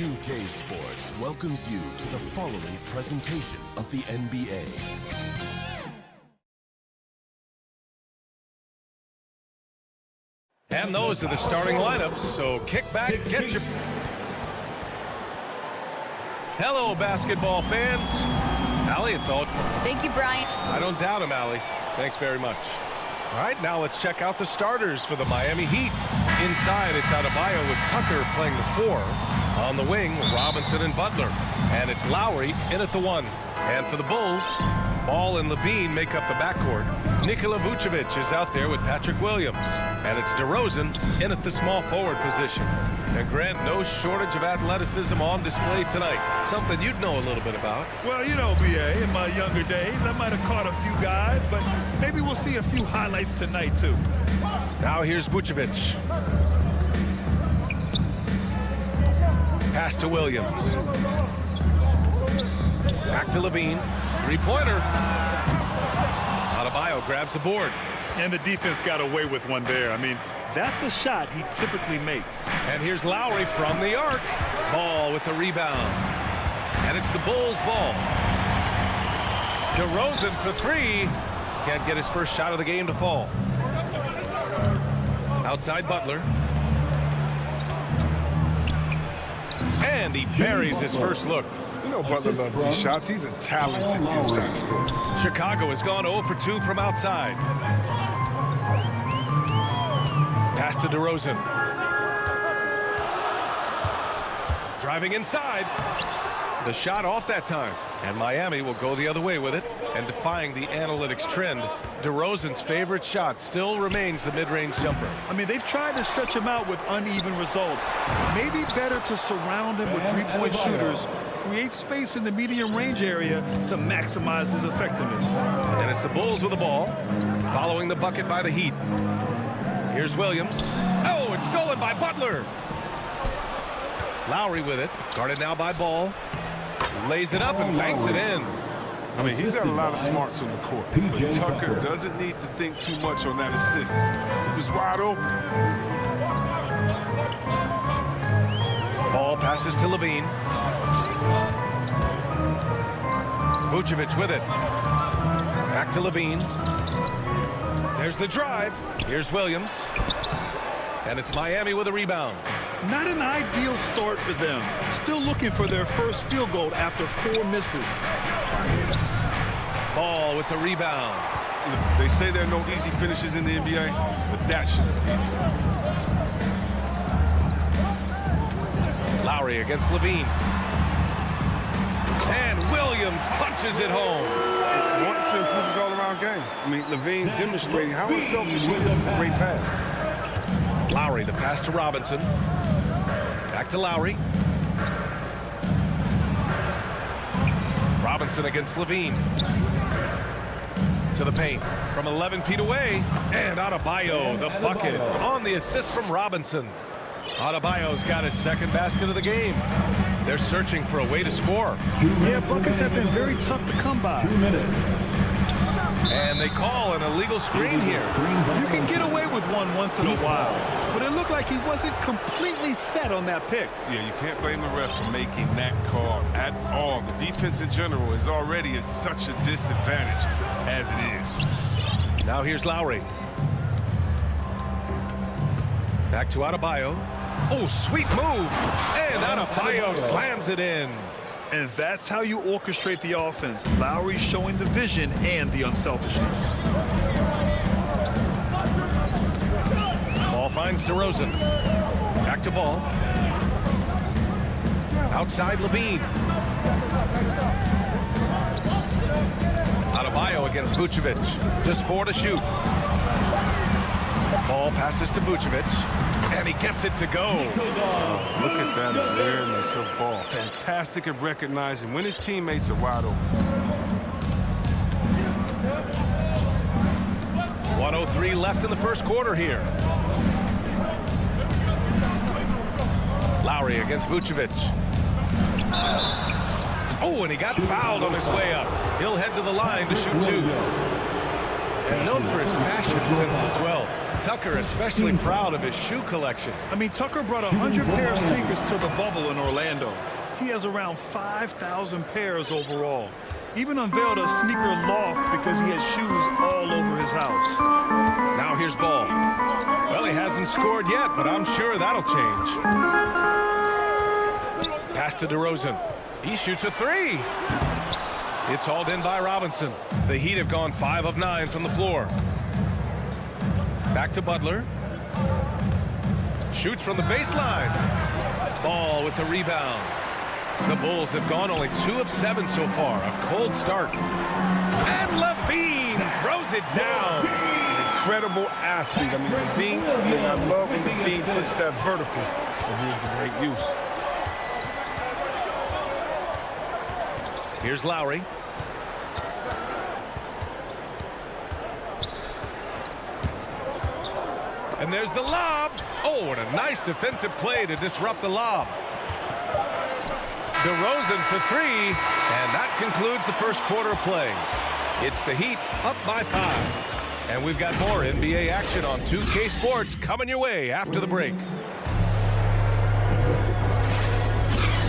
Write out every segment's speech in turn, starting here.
2K Sports welcomes you to the following presentation of the NBA. And those are the starting lineups, so kick back, get your... Hello, basketball fans. Allie, it's all... Thank you, Brian. I don't doubt him, Allie. Thanks very much. All right, now let's check out the starters for the Miami Heat. Inside, it's Adebayo with Tucker playing the 4. On the wing, Robinson and Butler. And it's Lowry in at the 1. And for the Bulls, Ball and Levine make up the backcourt. Nikola Vucevic is out there with Patrick Williams. And it's DeRozan in at the small forward position. And Grant, no shortage of athleticism on display tonight. Something you'd know a little bit about. Well, you know, BA, in my younger days, I might have caught a few guys, but maybe we'll see a few highlights tonight, too. Now here's Vucevic. Pass to Williams. Back to Levine. Three-pointer. Adebayo grabs the board. And the defense got away with one there. I mean, that's a shot he typically makes. And here's Lowry from the arc. Ball with the rebound. And it's the Bulls' ball. DeRozan for 3. Can't get his first shot of the game to fall. Outside Butler. And he buries his first look. You know Butler loves these shots. He's a talented inside scorer. Chicago has gone 0 for 2 from outside. Pass to DeRozan. Driving inside. The shot off that time. And Miami will go the other way with it. And defying the analytics trend, DeRozan's favorite shot still remains the mid-range jumper. I mean, they've tried to stretch him out with uneven results. Maybe better to surround him with three-point shooters, create space in the medium range area to maximize his effectiveness. And it's the Bulls with the ball, following the bucket by the Heat. Here's Williams. Oh, it's stolen by Butler. Lowry with it, guarded now by Ball. Lays it up and banks it in. I mean, he's got a lot of smarts on the court. But Tucker doesn't need to think too much on that assist. He was wide open. Ball passes to Levine. Vucevic with it. Back to Levine. There's the drive. Here's Williams. And it's Miami with a rebound. Not an ideal start for them. Still looking for their first field goal after 4 misses. Ball with the rebound. They say there are no easy finishes in the NBA, but that shouldn't be easy. Lowry against Levine. And Williams punches it home. Wanting to improve his all-around game. I mean, Levine demonstrating how unselfish he is with a great pass. Lowry, the pass to Robinson. Back to Lowry. Robinson against Levine. To the paint from 11 feet away. And Adebayo, the bucket on the assist from Robinson. Adebayo's got his second basket of the game. They're searching for a way to score. Yeah, buckets have been very tough to come by. 2 minutes. And they call an illegal screen here. You can get away with one once in a while, but it looked like he wasn't completely set on that pick. Yeah, you can't blame the ref for making that call at all. The defense in general is already at such a disadvantage as it is. Now here's Lowry. Back to Adebayo. Oh, sweet move. And Adebayo slams it in. And that's how you orchestrate the offense. Lowry showing the vision and the unselfishness. Ball finds DeRozan. Back to Ball. Outside Levine. Adebayo against Vucevic. Just 4 to shoot. Ball passes to Vucevic. And he gets it to go. Look at that awareness of Ball. Fantastic at recognizing when his teammates are wide open. 1:03 left in the first quarter here. Lowry against Vucevic. Oh, and he got fouled on his way up. He'll head to the line to shoot 2. and known for his fashion sense as well. Tucker especially proud of his shoe collection. I mean, Tucker brought 100 pair of sneakers to the bubble in Orlando. He has around 5,000 pairs overall. Even unveiled a sneaker loft because he has shoes all over his house. Now here's Ball. Well, he hasn't scored yet, but I'm sure that'll change. Pass to DeRozan. He shoots a three. It's hauled in by Robinson. The Heat have gone 5 of 9 from the floor. Back to Butler. Shoots from the baseline. Ball with the rebound. The Bulls have gone only 2 of 7 so far. A cold start. And LaVine throws it down. Incredible athlete. I mean, LaVine, I love when LaVine puts that vertical. And here's the great use. Here's Lowry. And there's the lob. Oh, what a nice defensive play to disrupt the lob. DeRozan for 3, and that concludes the first quarter of play. It's the Heat up by 5. And we've got more NBA action on 2K Sports coming your way after the break.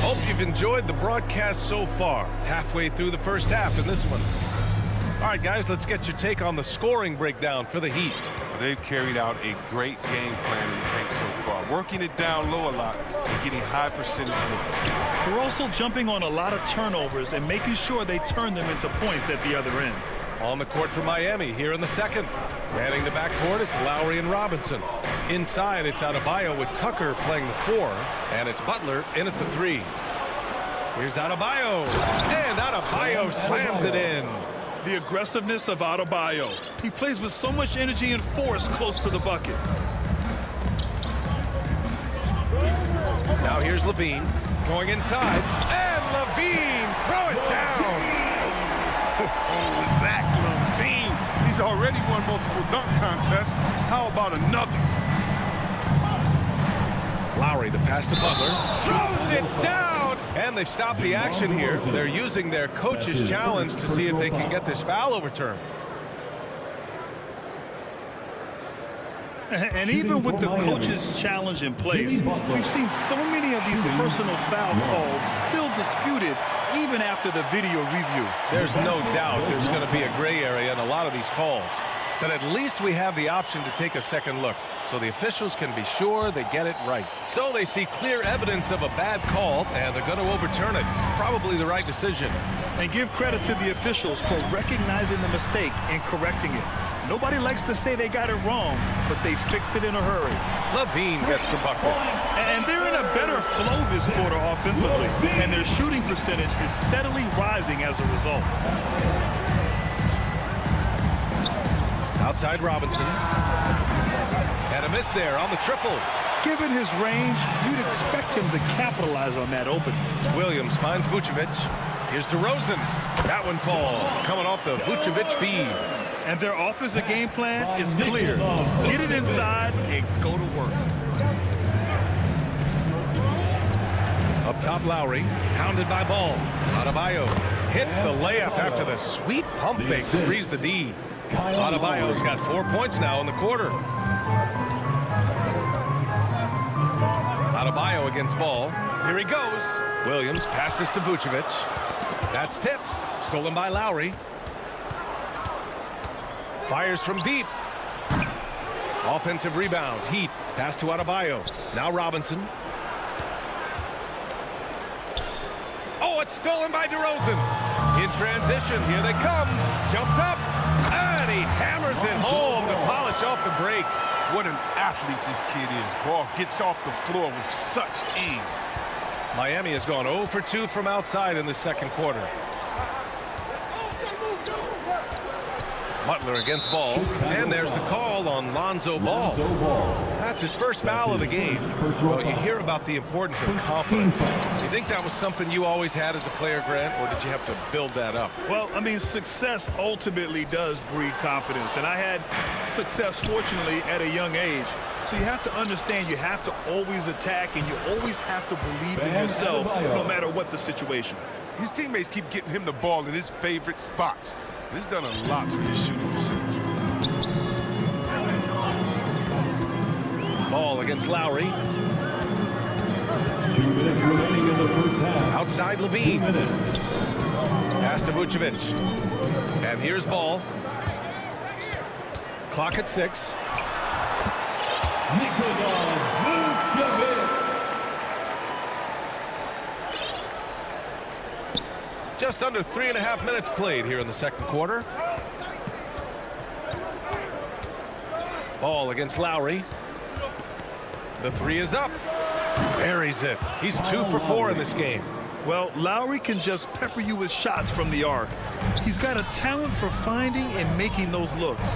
Hope you've enjoyed the broadcast so far. Halfway through the first half in this one. All right, guys, let's get your take on the scoring breakdown for the Heat. They've carried out a great game plan in the paint so far. Working it down low a lot and getting high percentage looks. They're also jumping on a lot of turnovers and making sure they turn them into points at the other end. On the court for Miami here in the second. Manning the backcourt, it's Lowry and Robinson. Inside, it's Adebayo with Tucker playing the 4, and it's Butler in at the 3. Here's Adebayo, and Adebayo slams it in. The aggressiveness of Adebayo. He plays with so much energy and force close to the bucket. Now here's LaVine going inside, and LaVine throw it down. Oh, Zach LaVine. He's already won multiple dunk contests. How about another? Lowry, the pass to Butler, throws it down, and they've stopped the action here. They're using their coach's challenge to see if they can get this foul overturned. And even with the coach's challenge in place, we've seen so many of these personal foul calls still disputed even after the video review. There's no doubt there's going to be a gray area in a lot of these calls. But at least we have the option to take a second look, so the officials can be sure they get it right. So they see clear evidence of a bad call, and they're going to overturn it. Probably the right decision. And give credit to the officials for recognizing the mistake and correcting it. Nobody likes to say they got it wrong, but they fixed it in a hurry. LaVine gets the bucket. And they're in a better flow this quarter offensively, and their shooting percentage is steadily rising as a result. Outside Robinson. And a miss there on the triple. Given his range, you'd expect him to capitalize on that opening. Williams finds Vucevic. Here's DeRozan. That one falls, coming off the Vucevic feed. And their offensive game plan is clear. Get it inside and go to work. Up top, Lowry, pounded by Ball. Adebayo hits the layup after the sweet pump fake to freeze the D. Adebayo's got 4 points now in the quarter. Adebayo against Ball. Here he goes. Williams passes to Vucevic. That's tipped. Stolen by Lowry. Fires from deep. Offensive rebound. Heat. Pass to Adebayo. Now Robinson. Oh, it's stolen by DeRozan. In transition. Here they come. Jumps up. And he hammers it home to polish off the break. What an athlete this kid is. Ball gets off the floor with such ease. Miami has gone 0 for 2 from outside in the second quarter. Butler against Ball, and there's the call on Lonzo Ball. That's his first foul of the game. Well, you hear about the importance of confidence. Do you think that was something you always had as a player, Grant, or did you have to build that up? Well, I mean, success ultimately does breed confidence, and I had success, fortunately, at a young age. So you have to understand you have to always attack, and you always have to believe in yourself no matter what the situation. His teammates keep getting him the ball in his favorite spots. This has done a lot for his shooting percentage. against Lowry. 2 minutes remaining in the first half. Outside 2 Levine. minutes. Pass to Vucevic. And here's ball. Clock at 6. Nikola Vucevic. Just under 3.5 minutes played here in the second quarter. Ball against Lowry. The three is up. Buries it. He's 2 for 4 in this game. Well, Lowry can just pepper you with shots from the arc. He's got a talent for finding and making those looks.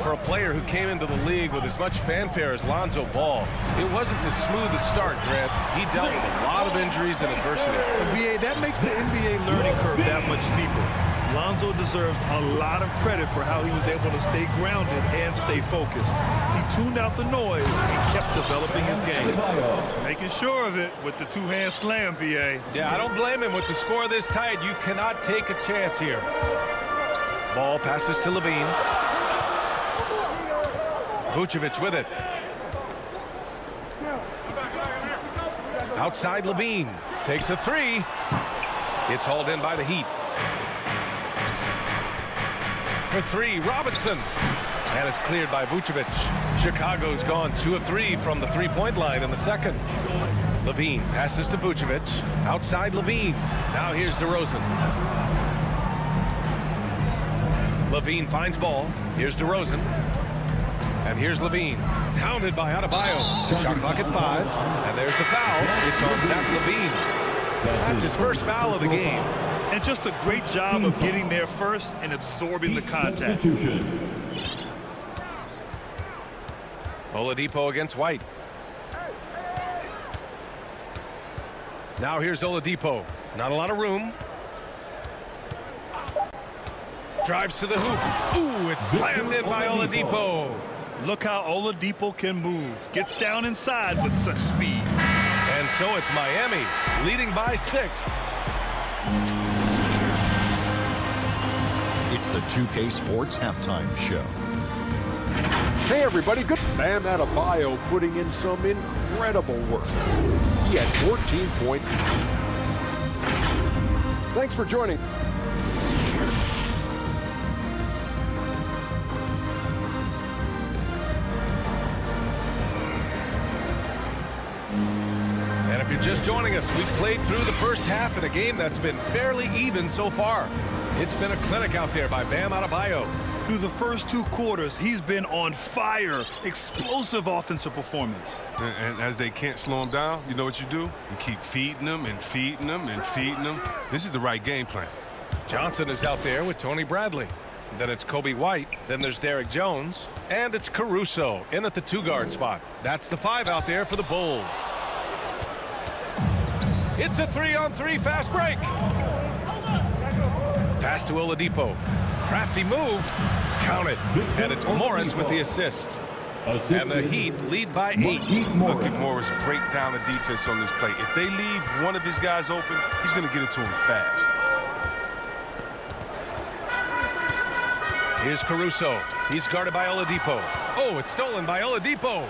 For a player who came into the league with as much fanfare as Lonzo Ball, it wasn't the smoothest start, Grant. He dealt with a lot of injuries and adversity. NBA, that makes the NBA learning curve that much steeper. Lonzo deserves a lot of credit for how he was able to stay grounded and stay focused. He tuned out the noise and kept developing his game. Making sure of it with the two-hand slam, BA. Yeah, I don't blame him. With the score this tight, you cannot take a chance here. Ball passes to Levine. Vucevic with it. Outside Levine. Takes a three. It's hauled in by the Heat. For three, Robinson. And it's cleared by Vucevic. Chicago's gone 2 of 3 from the three-point line in the second. Levine passes to Vucevic. Outside Levine. Now here's DeRozan. Levine finds ball. Here's DeRozan. And here's Levine. Counted by Adebayo. Shot clock at 5. And there's the foul. It's on Zach Levine. That's his first foul of the game. And just a great job of getting there first and absorbing the contact. Oladipo against White. Now here's Oladipo. Not a lot of room. Drives to the hoop. Ooh, it's slammed in by Oladipo. Look how Oladipo can move. Gets down inside with such speed. And so it's Miami leading by 6. It's the 2K Sports Halftime Show. Hey everybody, good. Bam Adebayo putting in some incredible work. He had 14 points. Thanks for joining. And if you're just joining us, we've played through the first half in a game that's been fairly even so far. It's been a clinic out there by Bam Adebayo. Through the first 2 quarters, he's been on fire. Explosive offensive performance. And as they can't slow him down, you know what you do? You keep feeding them and feeding them and feeding them. This is the right game plan. Johnson is out there with Tony Bradley. Then it's Kobe White. Then there's Derek Jones. And it's Caruso in at the 2-guard spot. That's the 5 out there for the Bulls. It's a 3-on-3 fast break. Pass to Oladipo. Crafty move. Count it. And it's Morris with the assist. And the Heat lead by 8. Look at Morris break down the defense on this play. If they leave one of his guys open, he's going to get it to him fast. Here's Caruso. He's guarded by Oladipo. Oh, it's stolen by Oladipo.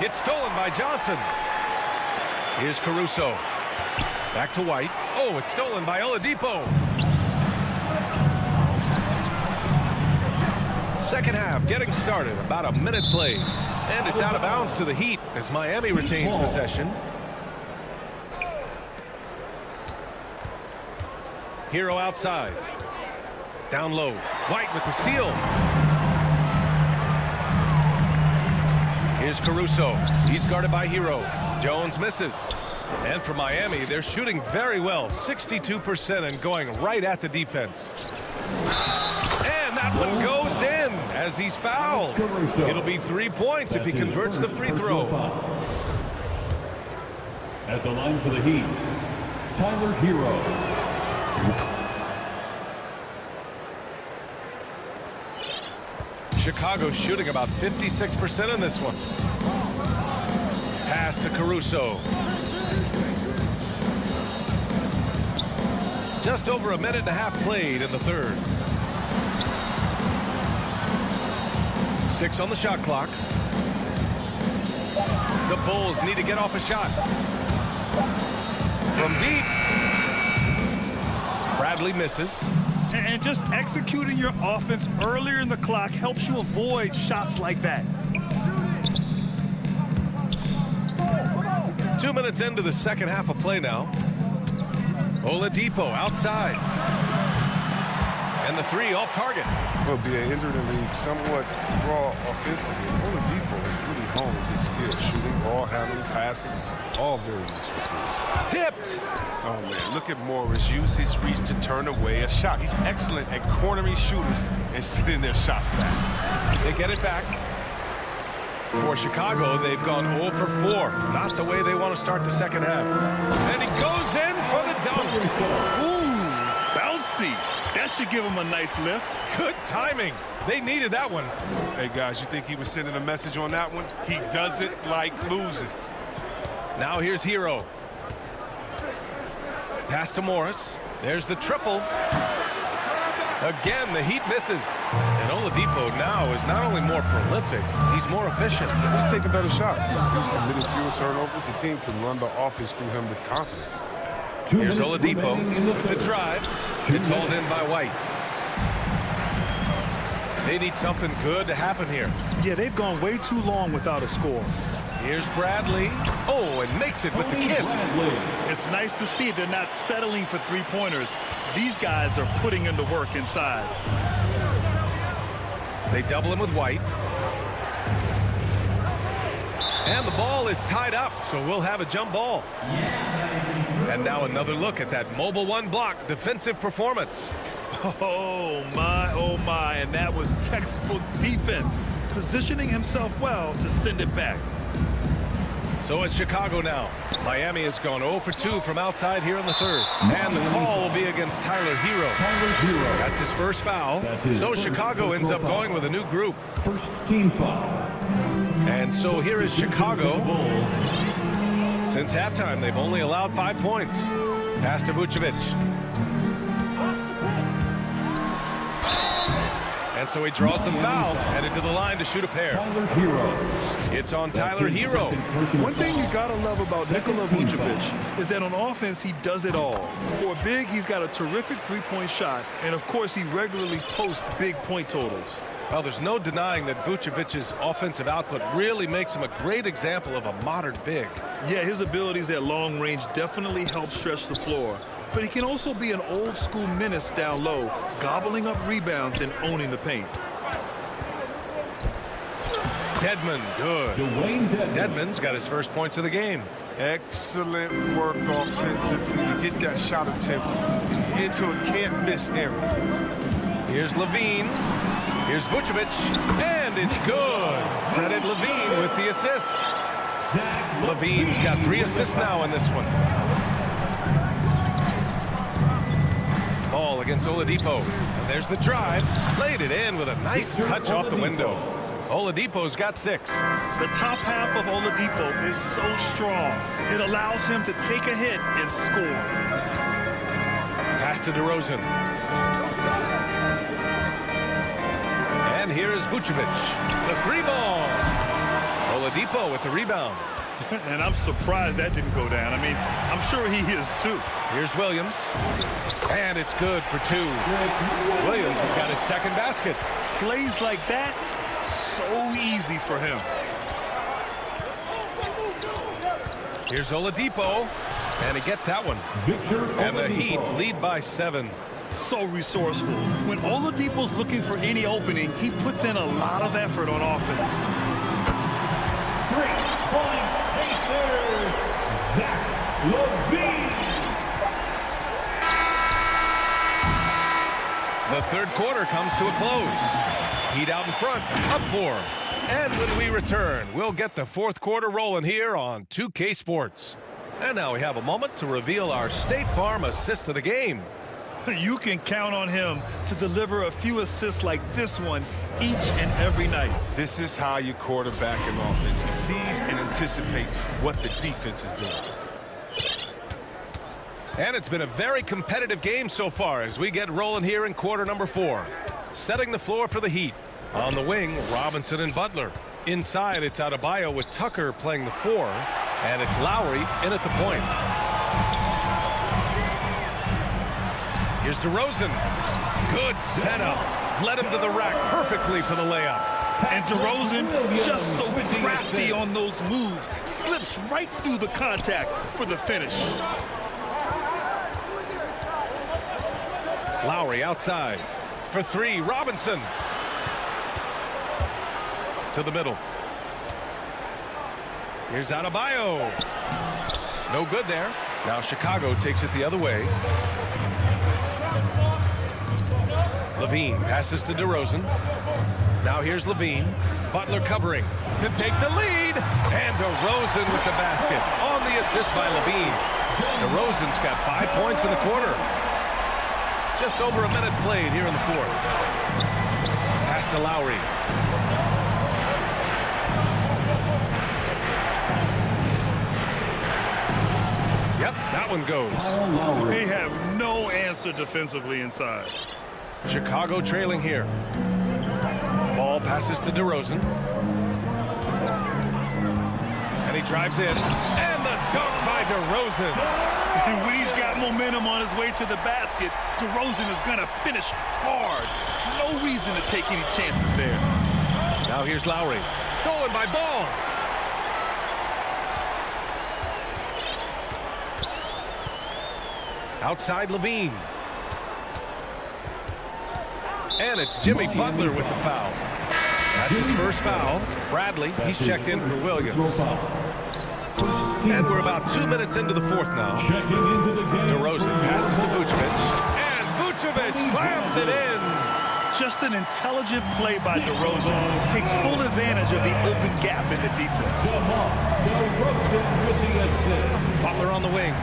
It's stolen by Johnson. Here's Caruso. Back to White. Oh, it's stolen by Oladipo. Second half getting started. About a minute played. And it's out of bounds to the Heat as Miami retains possession. Hero outside. Down low. White with the steal. Here's Caruso. He's guarded by Hero. Jones misses. And for Miami, they're shooting very well. 62% and going right at the defense. And that one goes in as he's fouled. It'll be 3 points if he converts the free throw. At the line for the Heat, Tyler Hero. Chicago shooting about 56% in this one. Pass to Caruso. Just over a minute and a half played in the third. 6 on the shot clock. The Bulls need to get off a shot. From deep. Bradley misses. And just executing your offense earlier in the clock helps you avoid shots like that. 2 minutes into the second half of play now. Oladipo outside. And the three off target. Will be an injured in the league, somewhat raw offensively. Oladipo is really honed his skills, shooting, ball handling, passing, all very useful. Tipped. Oh, man, look at Morris use his reach to turn away a shot. He's excellent at cornering shooters and sending their shots back. They get it back. For Chicago, they've gone 0 for 4. Not the way they want to start the second half. And he goes in for the dunk. Ooh, bouncy. That should give him a nice lift. Good timing. They needed that one. Hey, guys, you think he was sending a message on that one? He doesn't like losing. Now here's Hero. Pass to Morris. There's the triple. Again, the Heat misses. And Oladipo now is not only more prolific, he's more efficient. He's taking better shots. He's committing fewer turnovers. The team can run the offense through him with confidence. Here's Oladipo with the drive. It's hauled in by White. They need something good to happen here. Yeah, they've gone way too long without a score. Here's Bradley. Oh, and makes it with the kiss. It's nice to see they're not settling for three-pointers. These guys are putting in the work inside. They double him with White. And the ball is tied up, so we'll have a jump ball. And now another look at that mobile one block defensive performance. Oh, my, and that was textbook defense, positioning himself well to send it back. So it's Chicago now. Miami has gone 0 for 2 from outside here in the third. And the call will be against Tyler Hero. That's his first foul. So Chicago ends up going with a new group. First team foul. And so here is Chicago. Since halftime, they've only allowed 5 points. Pass to Vucevic. And so he draws the foul, headed to the line to shoot a pair. It's on Tyler Hero. One thing you gotta love about Nikola Vucevic is that on offense, he does it all. For a big, he's got a terrific three-point shot, and of course, he regularly posts big point totals. Well, there's no denying that Vucevic's offensive output really makes him a great example of a modern big. Yeah, his abilities at long range definitely help stretch the floor. But he can also be an old-school menace down low, gobbling up rebounds and owning the paint. Dedmon, good. Dedmon's got his first points of the game. Excellent work offensively to get that shot attempt into a can't-miss area. Here's Levine. Here's Vucevic. And it's good. Credit Levine with the assist. Levine's got 3 assists now in this one. Ball against Oladipo. And there's the drive. Played it in with a nice touch off the window. Oladipo's got 6. The top half of Oladipo is so strong. It allows him to take a hit and score. Pass to DeRozan. And here's Vucevic. The 3-ball. Oladipo with the rebound. And I'm surprised that didn't go down. I mean, I'm sure he is too. Here's Williams. And it's good for 2. Williams has got his second basket. Plays like that, so easy for him. Here's Oladipo. And he gets that one. And the Heat lead by 7. So resourceful. When Oladipo's looking for any opening, he puts in a lot of effort on offense. 3 points, Pacers, Zach LaVine. The third quarter comes to a close. Heat out in front, up 4. And when we return, we'll get the fourth quarter rolling here on 2K Sports. And now we have a moment to reveal our State Farm assist of the game. You can count on him to deliver a few assists like this one each and every night. This is how you quarterback an offense. He sees and anticipates what the defense is doing. And it's been a very competitive game so far as we get rolling here in quarter number 4. Setting the floor for the Heat. On the wing, Robinson and Butler. Inside, it's Adebayo with Tucker playing the 4. And it's Lowry in at the point. Here's DeRozan. Good setup. Led him to the rack perfectly for the layup. And DeRozan just so crafty on those moves. Slips right through the contact for the finish. Lowry outside. For 3, Robinson. To the middle. Here's Adebayo. No good there. Now Chicago takes it the other way. Levine passes to DeRozan. Now here's Levine. Butler covering to take the lead. And DeRozan with the basket on the assist by Levine. DeRozan's got 5 points in the quarter. Just over a minute played here in the 4th. Pass to Lowry. Yep, that one goes. They have no answer defensively inside. Chicago trailing here. Ball passes to DeRozan. And he drives in. And the dunk by DeRozan. And when he's got momentum on his way to the basket, DeRozan is going to finish hard. No reason to take any chances there. Now here's Lowry. Stolen by Ball. Outside Levine. And it's Jimmy Butler with the foul. That's his first foul. Bradley, he's checked in for Williams. And we're about 2 minutes into the 4th now. DeRozan passes to Vucevic. And Vucevic slams it in. Just an intelligent play by DeRozan. Takes full advantage of the open gap in the defense. Butler on the wing.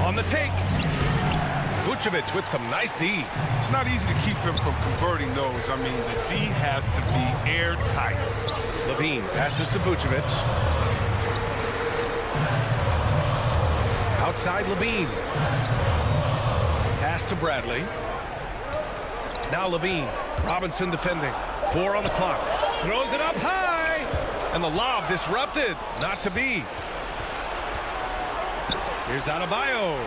On the take. Vucevic with some nice D. It's not easy to keep him from converting those. I mean, the D has to be airtight. Levine passes to Vucevic. Outside Levine. Pass to Bradley. Now Levine. Robinson defending. 4 on the clock. Throws it up high. And the lob disrupted. Not to be. Here's Adebayo.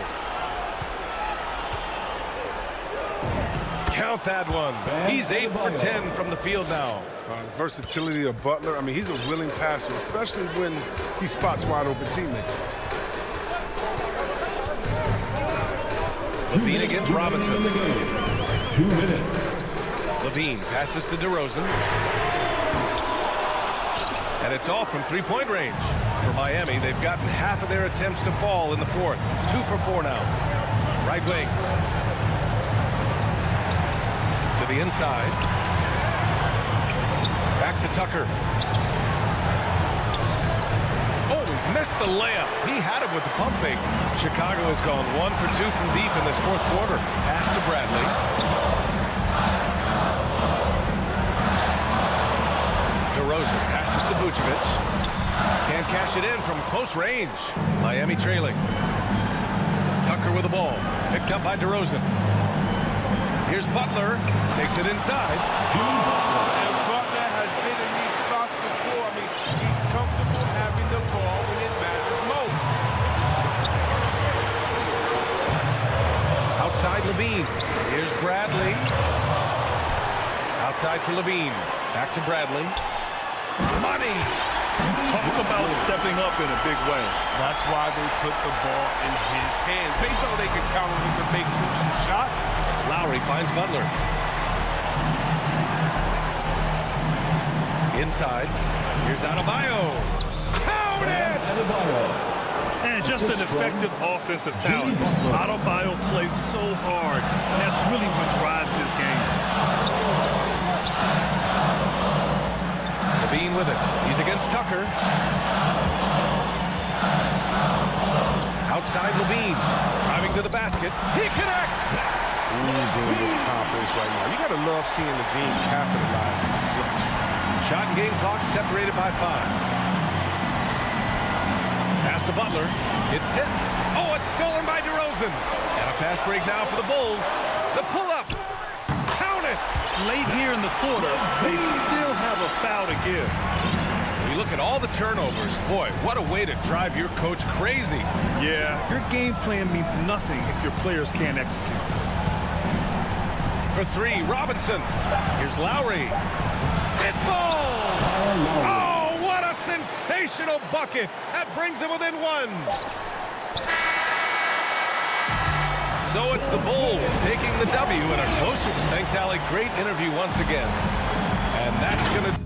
Count that one. He's 8 for 10 from the field now. Versatility of Butler. I mean, he's a willing passer, especially when he spots wide open teammates. Levine against Robinson. 2 minutes. Levine passes to DeRozan. And it's all from three-point range. For Miami, they've gotten half of their attempts to fall in the 4th. 2 for 4 now. Right wing. To the inside. Back to Tucker. Oh, missed the layup. He had it with the pump fake. Chicago has gone 1 for 2 from deep in this 4th quarter. Pass to Bradley. DeRozan passes to Vucevic. Can't cash it in from close range. Miami trailing. Tucker with the ball. Picked up by DeRozan. Here's Butler. Takes it inside. And Butler has been in these spots before. I mean, he's comfortable having the ball when it matters most. Outside Levine. Here's Bradley. Outside for Levine. Back to Bradley. Money. Talk about stepping up in a big way. That's why they put the ball in his hands. They know they can count on him to make some shots. Lowry finds Butler. Inside. Here's Adebayo. Count it! And just an effective offensive talent. Adebayo plays so hard. That's really what drives his game. Levine with it. He's against Tucker. Outside Levine. Driving to the basket. He connects! Oozing with confidence right now. You gotta love seeing Levine capitalize on the clutch. Shot and game clock separated by 5. Pass to Butler. It's tipped. Oh, it's stolen by DeRozan. And a fast break now for the Bulls. The pull-up. Count it. late here in the quarter, they still have a foul to give. You look at all the turnovers. Boy, what a way to drive your coach crazy. Yeah, your game plan means nothing if your players can't execute. For three, Robinson. Here's Lowry. It falls! Oh, what a sensational bucket. That brings him within one. So it's the Bulls taking the W in a close one. Thanks, Allie. Great interview once again. And that's going to...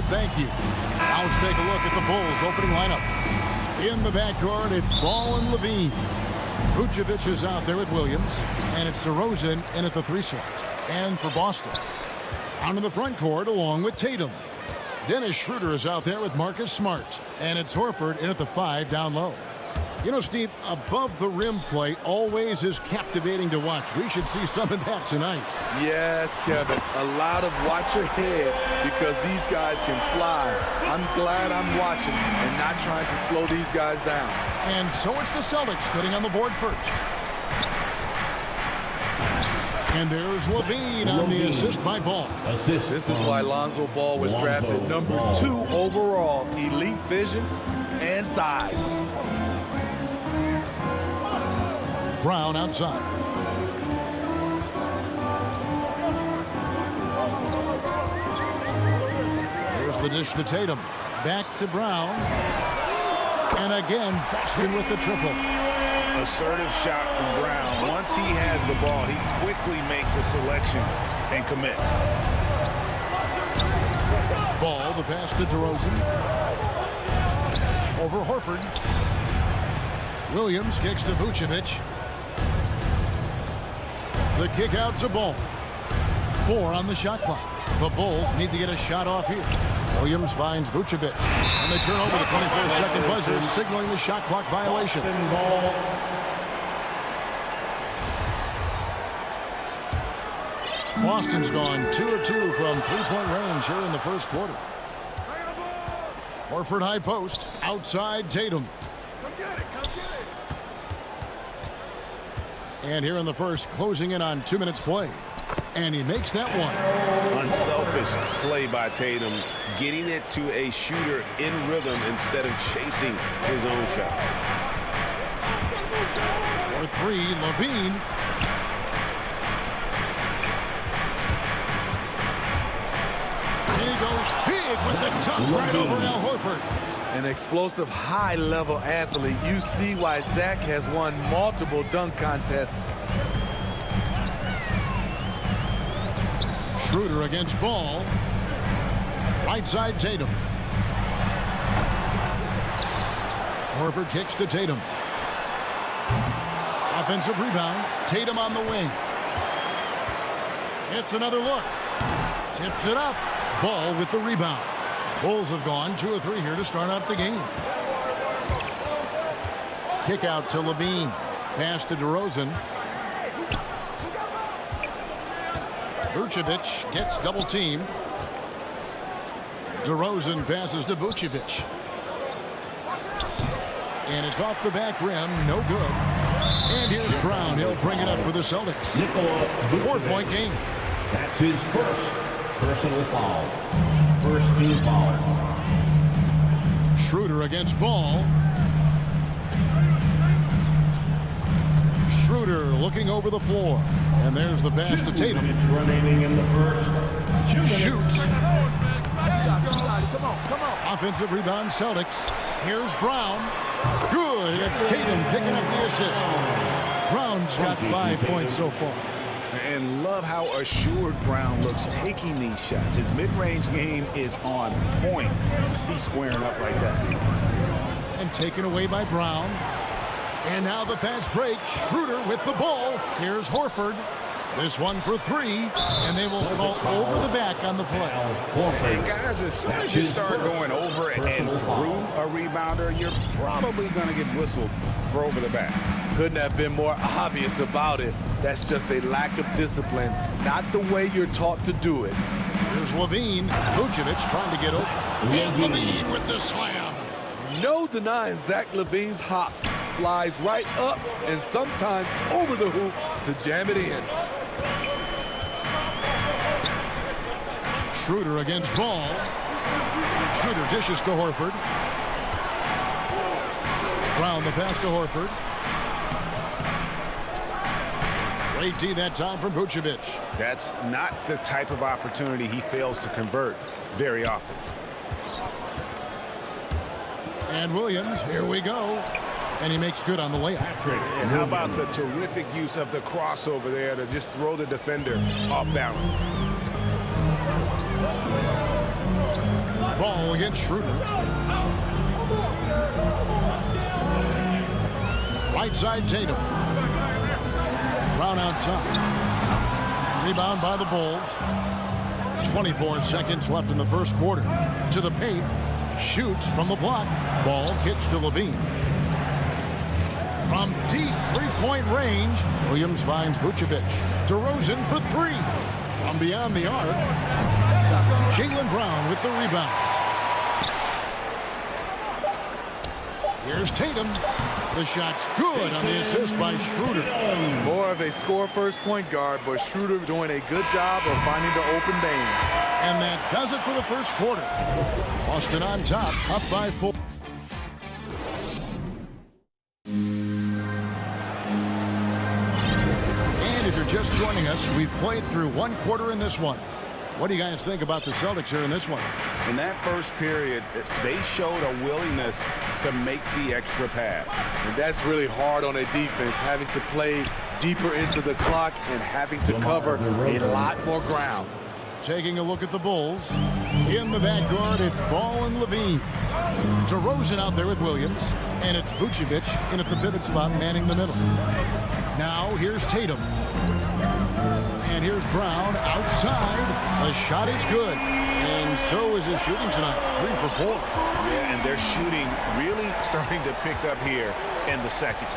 David, thank you. Now let's take a look at the Bulls' opening lineup. In the backcourt, it's Ball and Levine. Vucevic is out there with Williams, and it's DeRozan in at the 3 slot. And for Boston, out in the front court along with Tatum. Dennis Schroeder is out there with Marcus Smart, and it's Horford in at the 5 down low. You know, Steve, above the rim play always is captivating to watch. We should see some of that tonight. Yes, Kevin. A lot of watch your head because these guys can fly. I'm glad I'm watching and not trying to slow these guys down. And so it's the Celtics getting on the board first. And there's Levine on the assist by Ball. This is why Lonzo Ball was drafted number 2 overall. Elite vision and size. Brown outside. Here's the dish to Tatum. Back to Brown. And again, Boston with the triple. Assertive shot from Brown. Once he has the ball, he quickly makes a selection and commits. Ball, the pass to DeRozan. Over Horford. Williams kicks to Vucevic. The kick out to Ball. 4 on the shot clock. The Bulls need to get a shot off here. Williams finds Vucevic. And they turn over the 24-second buzzer, signaling the shot clock violation. Boston's gone 2 of 2 from 3-point range here in the first quarter. Horford high post. Outside Tatum. And here in the first, closing in on 2 minutes play. And he makes that one. Unselfish play by Tatum, getting it to a shooter in rhythm instead of chasing his own shot. For 3, Levine. And he goes big with the dunk right over Al Horford. An explosive, high-level athlete. You see why Zach has won multiple dunk contests. Schroeder against Ball. Right side Tatum. Horford kicks to Tatum. Offensive rebound. Tatum on the wing. It's another look. Tips it up. Ball with the rebound. Bulls have gone 2 of 3 here to start out the game. Kick out to Levine. Pass to DeRozan. Vucevic gets double teamed. DeRozan passes to Vucevic. And it's off the back rim. No good. And here's Brown. He'll bring it up for the Celtics. 4-point game. That's his first personal foul. First team foul. Schroeder against Ball. Schroeder looking over the floor. And there's the pass to Tatum. Remaining in the first. Shoots. Offensive rebound, Celtics. Here's Brown. Good. It's Tatum picking up the assist. Brown's got 5 points so far. And love how assured Brown looks taking these shots. His mid-range game is on point. He's squaring up like that. And taken away by Brown. And now the fast break. Schroeder with the ball. Here's Horford. This one for 3. And they will call over the back on the play. And guys, as soon as you start going over and through a rebounder, you're probably going to get whistled for over the back. Couldn't have been more obvious about it. That's just a lack of discipline, not the way you're taught to do it. Here's Levine. Vucevic trying to get open. And Levine with the slam. No denying Zach Levine's hops. Flies right up and sometimes over the hoop to jam it in. Schroeder against Ball. Schroeder dishes to Horford. Brown the pass to Horford. Great D that time from Vucevic. That's not the type of opportunity he fails to convert very often. And Williams, here we go. And he makes good on the layup. And how about the terrific use of the crossover there to just throw the defender off balance. Ball against Schroeder. Right side, Tatum. Brown outside. Rebound by the Bulls. 24 seconds left in the first quarter. To the paint. Shoots from the block. Ball kicks to Levine. From deep three-point range, Williams finds Vucevic. DeRozan for three. From beyond the arc, Jaylen Brown with the rebound. Here's Tatum. The shot's good on the assist by Schroeder. More of a score-first point guard, but Schroeder doing a good job of finding the open lane. And that does it for the first quarter. Boston on top, up by 4. And if you're just joining us, we've played through one quarter in this one. What do you guys think about the Celtics here in this one? In that first period, they showed a willingness to make the extra pass. And that's really hard on a defense, having to play deeper into the clock and having to cover a lot more ground. Taking a look at the Bulls. In the backcourt, it's Ball and Levine. DeRozan out there with Williams. And it's Vucevic in at the pivot spot, manning the middle. Now, here's Tatum. And here's Brown outside. The shot is good. And so is his shooting tonight. 3 for 4. Yeah, and their shooting really starting to pick up here in the second.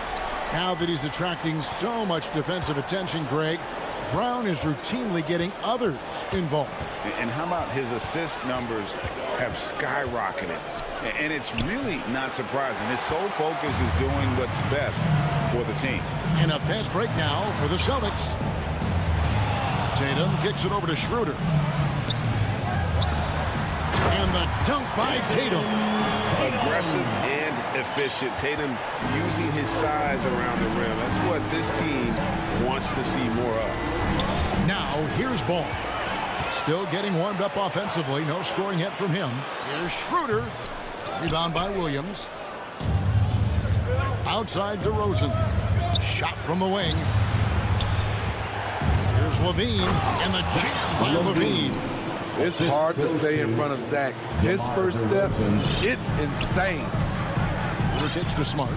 Now that he's attracting so much defensive attention, Greg, Brown is routinely getting others involved. And how about his assist numbers have skyrocketed? And it's really not surprising. His sole focus is doing what's best for the team. And a fast break now for the Celtics. Tatum kicks it over to Schroeder. And the dunk by Tatum. Aggressive and efficient. Tatum using his size around the rim. That's what this team wants to see more of. Now, here's Ball. Still getting warmed up offensively. No scoring yet from him. Here's Schroeder. Rebound by Williams. Outside DeRozan. Shot from the wing. Here's Levine. And the jam by Levine. It's hard to stay in front of Zach. His first step, it's insane. Schroeder kicks to Smart.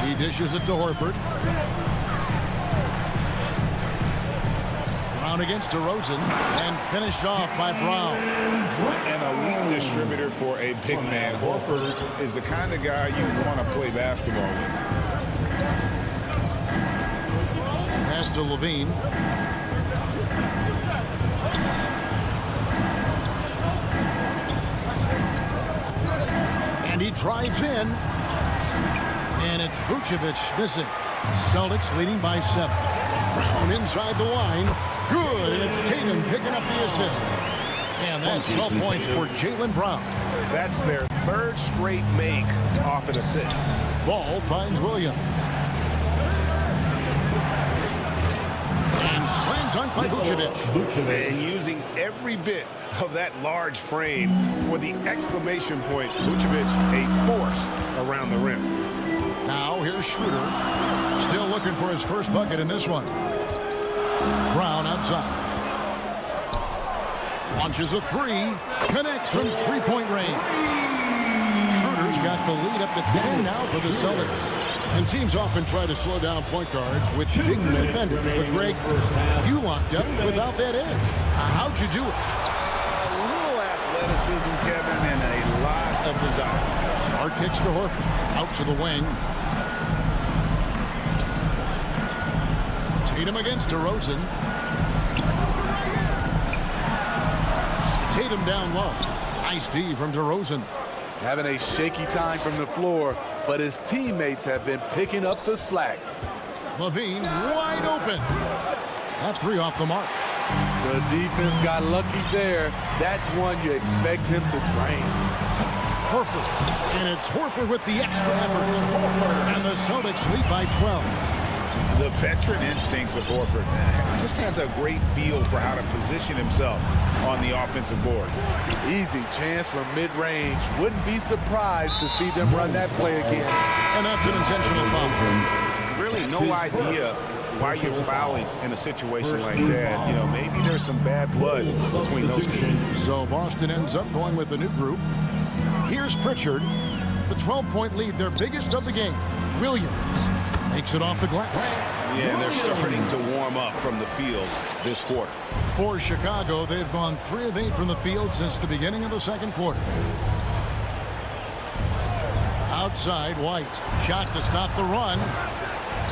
He dishes it to Horford. Brown against DeRozan and finished off by Brown. An elite distributor for a big man. Horford is the kind of guy you want to play basketball with. Pass to Levine. And he drives in. And it's Vucevic missing. Celtics leading by 7. Brown inside the line. Good. And it's Tatum picking up the assist. And that's 12 points for Jaylen Brown. That's their third straight make off an assist. Ball finds Williams. And slam dunk by Vucevic. And using every bit of that large frame for the exclamation point. Vucevic, a force around the rim. Now here's Schroeder. Still looking for his first bucket in this one. Brown outside. Launches a three. Connects from three-point range. Schroeder's got the lead up to 10 now for the Celtics. And teams often try to slow down point guards with big defenders. But Greg, you locked up without that edge. How'd you do it? A little athleticism, Kevin, and a lot of desire. Smart kicks to Horford. Out to the wing. Tatum against DeRozan. Tatum down low. Nice D from DeRozan. Having a shaky time from the floor, but his teammates have been picking up the slack. Levine wide open. That three off the mark. The defense got lucky there. That's one you expect him to drain. Horford. And it's Horford with the extra effort. And the Celtics lead by 12. The veteran instincts of Horford just has a great feel for how to position himself on the offensive board. Easy chance from mid-range. Wouldn't be surprised to see them run that play again. And that's an intentional foul. Really no idea why you're fouling in a situation like that. You know, maybe there's some bad blood between those two. So Boston ends up going with a new group. Here's Pritchard. The 12-point lead, their biggest of the game. Williams makes it off the glass. Yeah, and they're starting to warm up from the field this quarter. For Chicago, they've gone 3 of 8 from the field since the beginning of the second quarter. Outside, White. Shot to stop the run.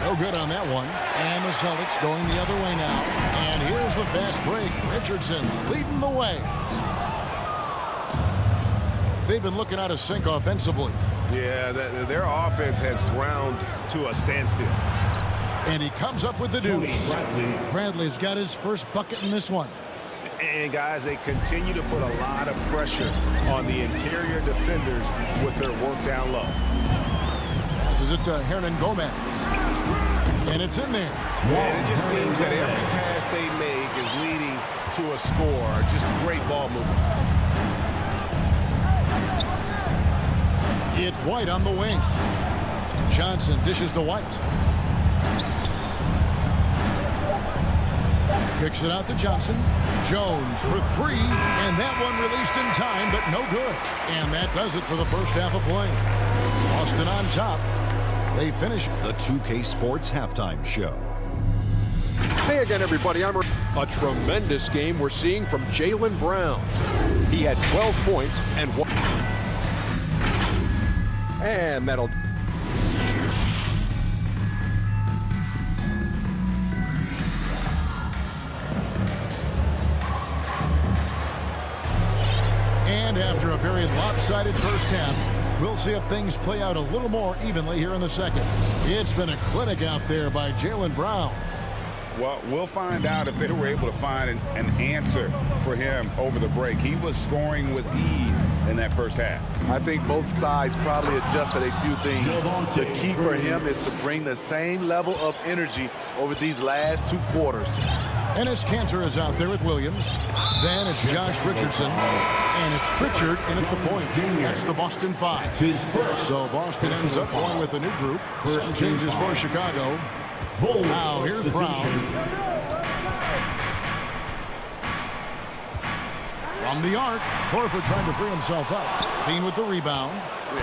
No good on that one. And the Celtics going the other way now. And here's the fast break. Richardson leading the way. They've been looking out of sync offensively. Yeah, their offense has ground to a standstill. And he comes up with the deuce. Bradley's got his first bucket in this one. And, guys, they continue to put a lot of pressure on the interior defenders with their work down low. Passes it to Hernan Gomez. And it's in there. And it just seems that every pass they make is leading to a score. Just great ball movement. It's White on the wing. Johnson dishes to White. Kicks it out to Johnson. Jones for 3. And that one released in time, but no good. And that does it for the first half of play. Boston on top. They finish the 2K Sports Halftime Show. Hey again, everybody. A tremendous game we're seeing from Jaylen Brown. He had 12 points and 1. And that'll... And after a very lopsided first half, we'll see if things play out a little more evenly here in the second. It's been a clinic out there by Jaylen Brown. Well, we'll find out if they were able to find an answer for him over the break. He was scoring with ease in that first half. I think both sides probably adjusted a few things. The key for him is to bring the same level of energy over these last 2 quarters. Enes Kanter is out there with Williams. Then it's Josh Richardson. And it's Pritchard in at the point. That's the Boston 5. So Boston ends up going with a new group. Some changes for Chicago. Now here's Brown. From the arc, Horford trying to free himself up. Bean with the rebound.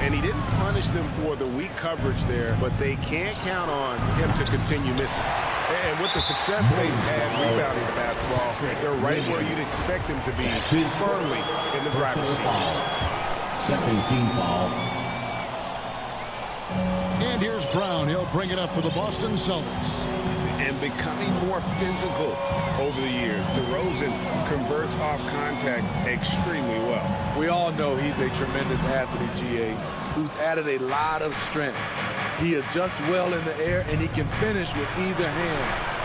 And he didn't punish them for the weak coverage there, but they can't count on him to continue missing. And with the success they've had rebounding the basketball, they're right where you'd expect them to be, firmly in the driver's seat. Second team foul. And here's Brown. He'll bring it up for the Boston Celtics. And becoming more physical over the years, DeRozan converts off contact extremely well. We all know he's a tremendous athlete, GA, who's added a lot of strength. He adjusts well in the air, and he can finish with either hand.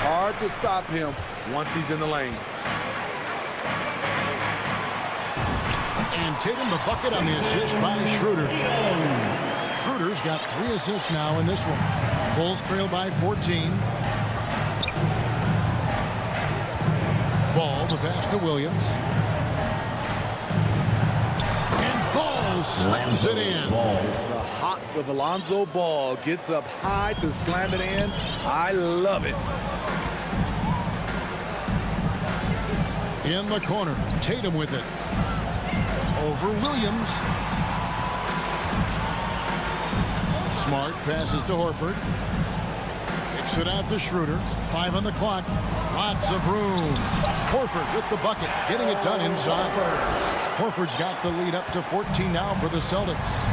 Hard to stop him once he's in the lane. And Tatum the bucket on the assist by Schroeder. Schroeder's got 3 assists now in this one. Bulls trail by 14. Ball, the pass to Williams. And Ball slams it in. The hops of Alonzo Ball gets up high to slam it in. I love it. In the corner, Tatum with it. Over Williams. Smart passes to Horford. Kicks it out to Schroeder. 5 on the clock. Lots of room. Horford with the bucket. Getting it done inside. Horford's got the lead up to 14 now for the Celtics.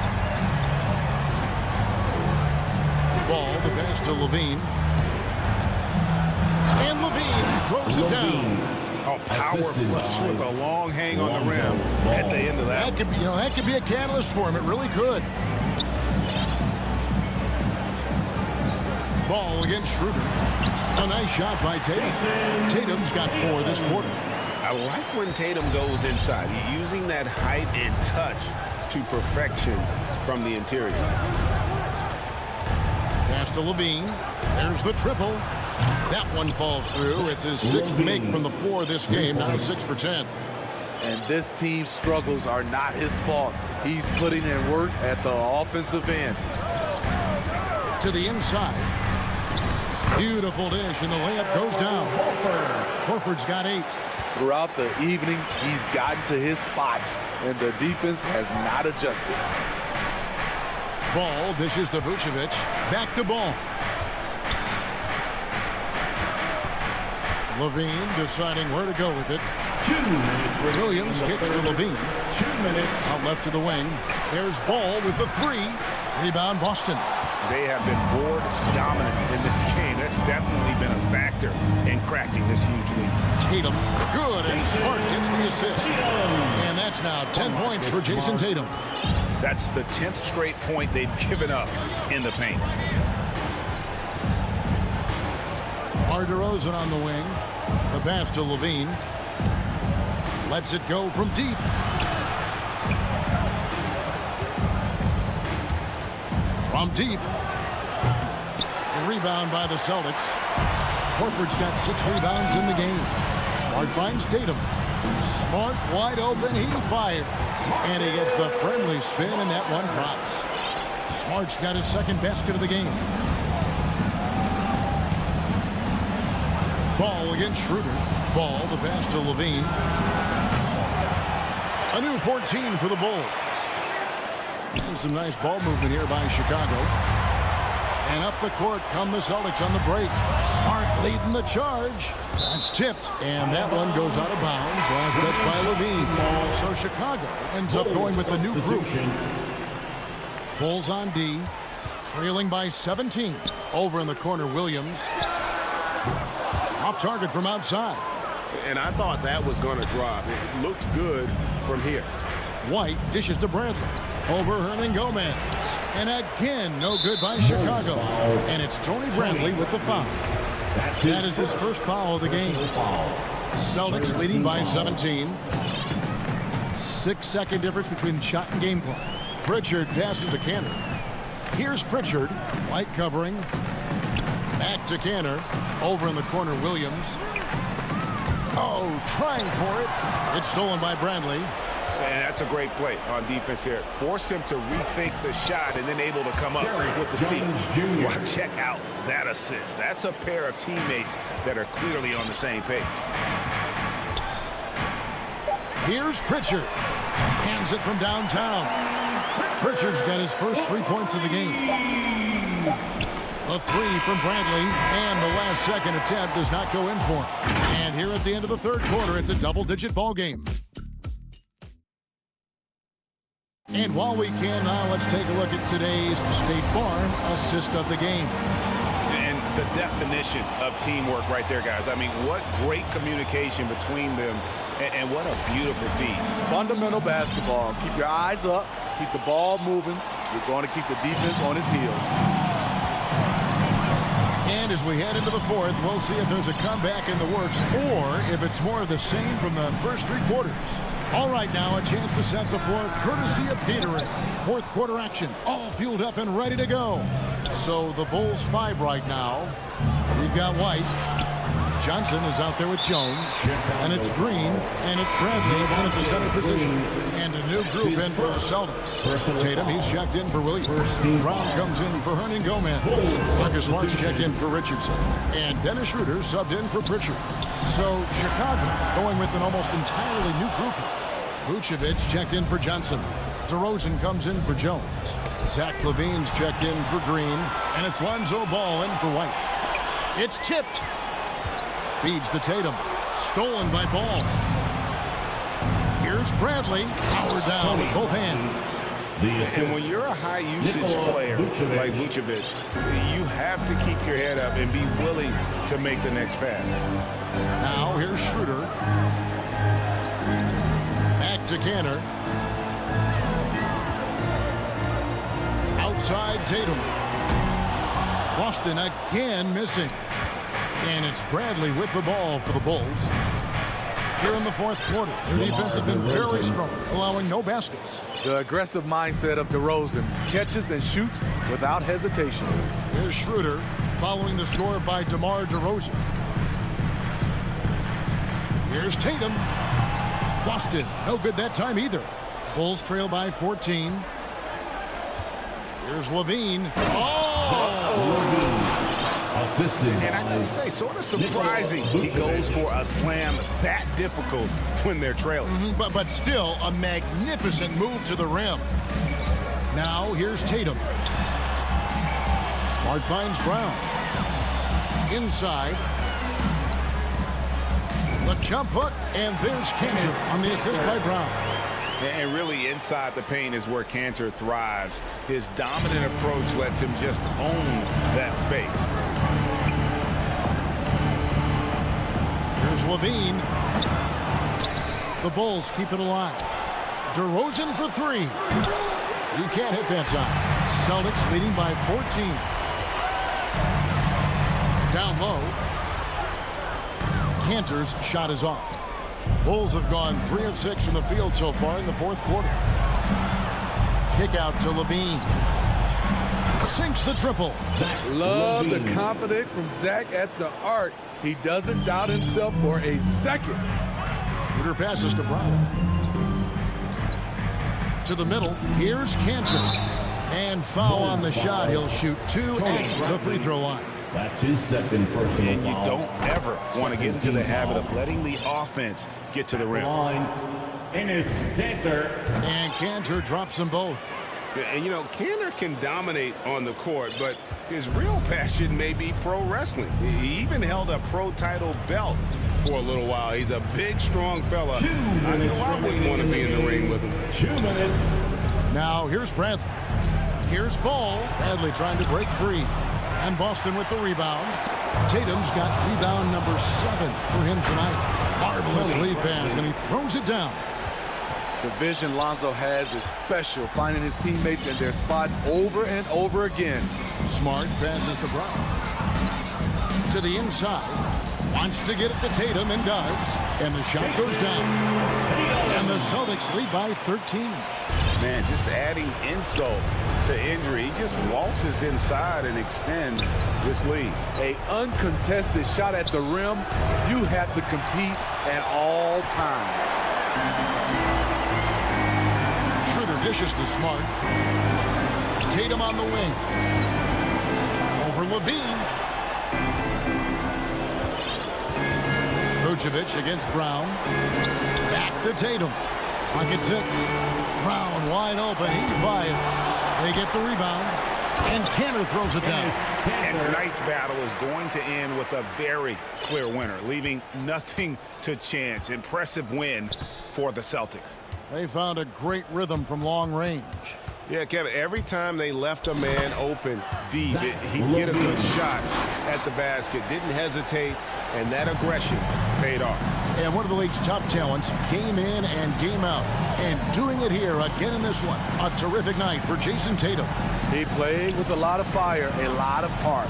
Ball, the pass to Levine. And Levine throws it down. Oh, power flush with a long hang on the rim at the end of that. That could be a catalyst for him. It really could. Ball against Schroeder. A nice shot by Tatum. Tatum's got 4 this quarter. I like when Tatum goes inside. He's using that height and touch to perfection from the interior. Pass to Levine. There's the triple. That one falls through. It's his 6th make from the floor this game. Now 6 for 10. And this team's struggles are not his fault. He's putting in work at the offensive end. To the inside. Beautiful dish, and the layup goes down. Horford's got 8. Throughout the evening, he's gotten to his spots, and the defense has not adjusted. Ball dishes to Vucevic. Back to Ball. Levine deciding where to go with it. 2 minutes. Williams kicks to Levine. 2 minutes. Out left to the wing. There's Ball with the 3. Rebound Boston. They have been board dominant in this game. That's definitely been a factor in cracking this huge lead. Tatum, good, and Smart gets the assist. And that's now 10 points for Jason Tatum. That's the 10th straight point they've given up in the paint. DeMar DeRozan on the wing. The pass to Levine. Lets it go from deep. From deep. A rebound by the Celtics. Horford's got 6 rebounds in the game. Smart finds Tatum. Smart wide open. He fires. And he gets the friendly spin, and that one drops. Smart's got his second basket of the game. Ball against Schroeder. Ball, the pass to Levine. A new 14 for the Bulls. And some nice ball movement here by Chicago. And up the court come the Celtics on the break. Smart leading the charge. That's tipped. And that one goes out of bounds. Last touch by Levine. So Chicago ends up going with the new group. Bulls on D. Trailing by 17. Over in the corner, Williams. Off target from outside. And I thought that was going to drop. It looked good from here. White dishes to Bradley. Over Hernangomez. And again, no good by Chicago. And it's Tony Bradley with the foul. That is his first foul of the game. Celtics leading by 17. 6-second difference between the shot and game clock. Pritchard passes to Canner. Here's Pritchard. White covering. Back to Canner. Over in the corner, Williams. Oh, trying for it. It's stolen by Bradley. And that's a great play on defense there. Forced him to rethink the shot and then able to come up with the steal. Well, check out that assist. That's a pair of teammates that are clearly on the same page. Here's Pritchard. Hands it from downtown. Pritchard's got his first 3 points of the game. A 3 from Bradley, and the last second attempt does not go in for him. And here at the end of the third quarter, it's a double-digit ball game. And while we can now, let's take a look at today's State Farm assist of the game. And the definition of teamwork right there, guys. I mean, what great communication between them, and what a beautiful feed. Fundamental basketball. Keep your eyes up. Keep the ball moving. You're going to keep the defense on its heels. And as we head into the fourth, we'll see if there's a comeback in the works or if it's more of the same from the first 3 quarters. All right, now a chance to set the floor courtesy of Gatorade. Fourth quarter action, all fueled up and ready to go. So the Bulls 5 right now. We've got White. Johnson is out there with Jones. And it's Green. And it's Bradley down at the center position. And a new group in for the Celtics. Tatum, he's checked in for Williams. Brown comes in for Hernangomez. Marcus Smart's checked in for Richardson. And Dennis Schroeder subbed in for Pritchard. So Chicago going with an almost entirely new group. Vucevic checked in for Johnson. DeRozan comes in for Jones. Zach LaVine's checked in for Green. And it's Lonzo Ball in for White. It's tipped. Feeds to Tatum. Stolen by Ball. Here's Bradley. Powered down with both hands. And when you're a high-usage player like Vucevic, you have to keep your head up and be willing to make the next pass. Now here's Schroeder. Back to Canner. Outside Tatum. Boston again missing. And it's Bradley with the ball for the Bulls. Here in the fourth quarter, their defense has been very strong, allowing no baskets. The aggressive mindset of DeRozan catches and shoots without hesitation. Here's Schroeder following the score by DeMar DeRozan. Here's Tatum. Boston, no good that time either. Bulls trail by 14. Here's Levine. Oh! And I gotta say, sort of surprising he goes for a slam that difficult when they're trailing. But still a magnificent move to the rim. Now here's Tatum. Smart finds Brown. Inside. The jump hook, and there's Cantor on the assist by Brown. And really inside the paint is where Cantor thrives. His dominant approach lets him just own that space. Here's Levine. The Bulls keep it alive. DeRozan for three. He can't hit that time. Celtics leading by 14. Down low. Cantor's shot is off. Bulls have gone 3 of 6 from the field so far in the fourth quarter. Kick out to Levine. Sinks the triple. Love the confidence from Zach at the arc. He doesn't doubt himself for a second. Shooter passes to Brown. To the middle. Here's Cantor. And foul on the shot. He'll shoot 2 at the free throw line. That's his second personal And you foul. don't ever want to get into the habit of letting the offense get to the rim. And Cantor drops them both. And, you know, Cantor can dominate on the court, but his real passion may be pro wrestling. He even held a pro title belt for a little while. He's a big, strong fella. I know I wouldn't want to be in the ring with him. 2 minutes. Now here's Bradley. Here's Ball. Bradley trying to break free. And Boston with the rebound. Tatum's got rebound number 7 for him tonight. Marvelous lead pass, and he throws it down. The vision Lonzo has is special, finding his teammates in their spots over and over again. Smart passes to Brown. To the inside. Wants to get it to Tatum and does. And the shot goes down. And the Celtics lead by 13. Man, just adding insult to injury. He just waltzes inside and extends this lead. A uncontested shot at the rim. You have to compete at all times. Schroeder dishes to Smart. Tatum on the wing. Over Levine. Vucevic against Brown. Back to Tatum. Pocket 6. Brown wide open. He fires. They get the rebound. And Cantor throws it down. And tonight's battle is going to end with a very clear winner, leaving nothing to chance. Impressive win for the Celtics. They found a great rhythm from long range. Yeah, Kevin, every time they left a man open deep, he'd get a good shot at the basket. Didn't hesitate, and that aggression paid off. And one of the league's top talents, game in and game out. And doing it here again in this one. A terrific night for Jason Tatum. He played with a lot of fire, a lot of heart,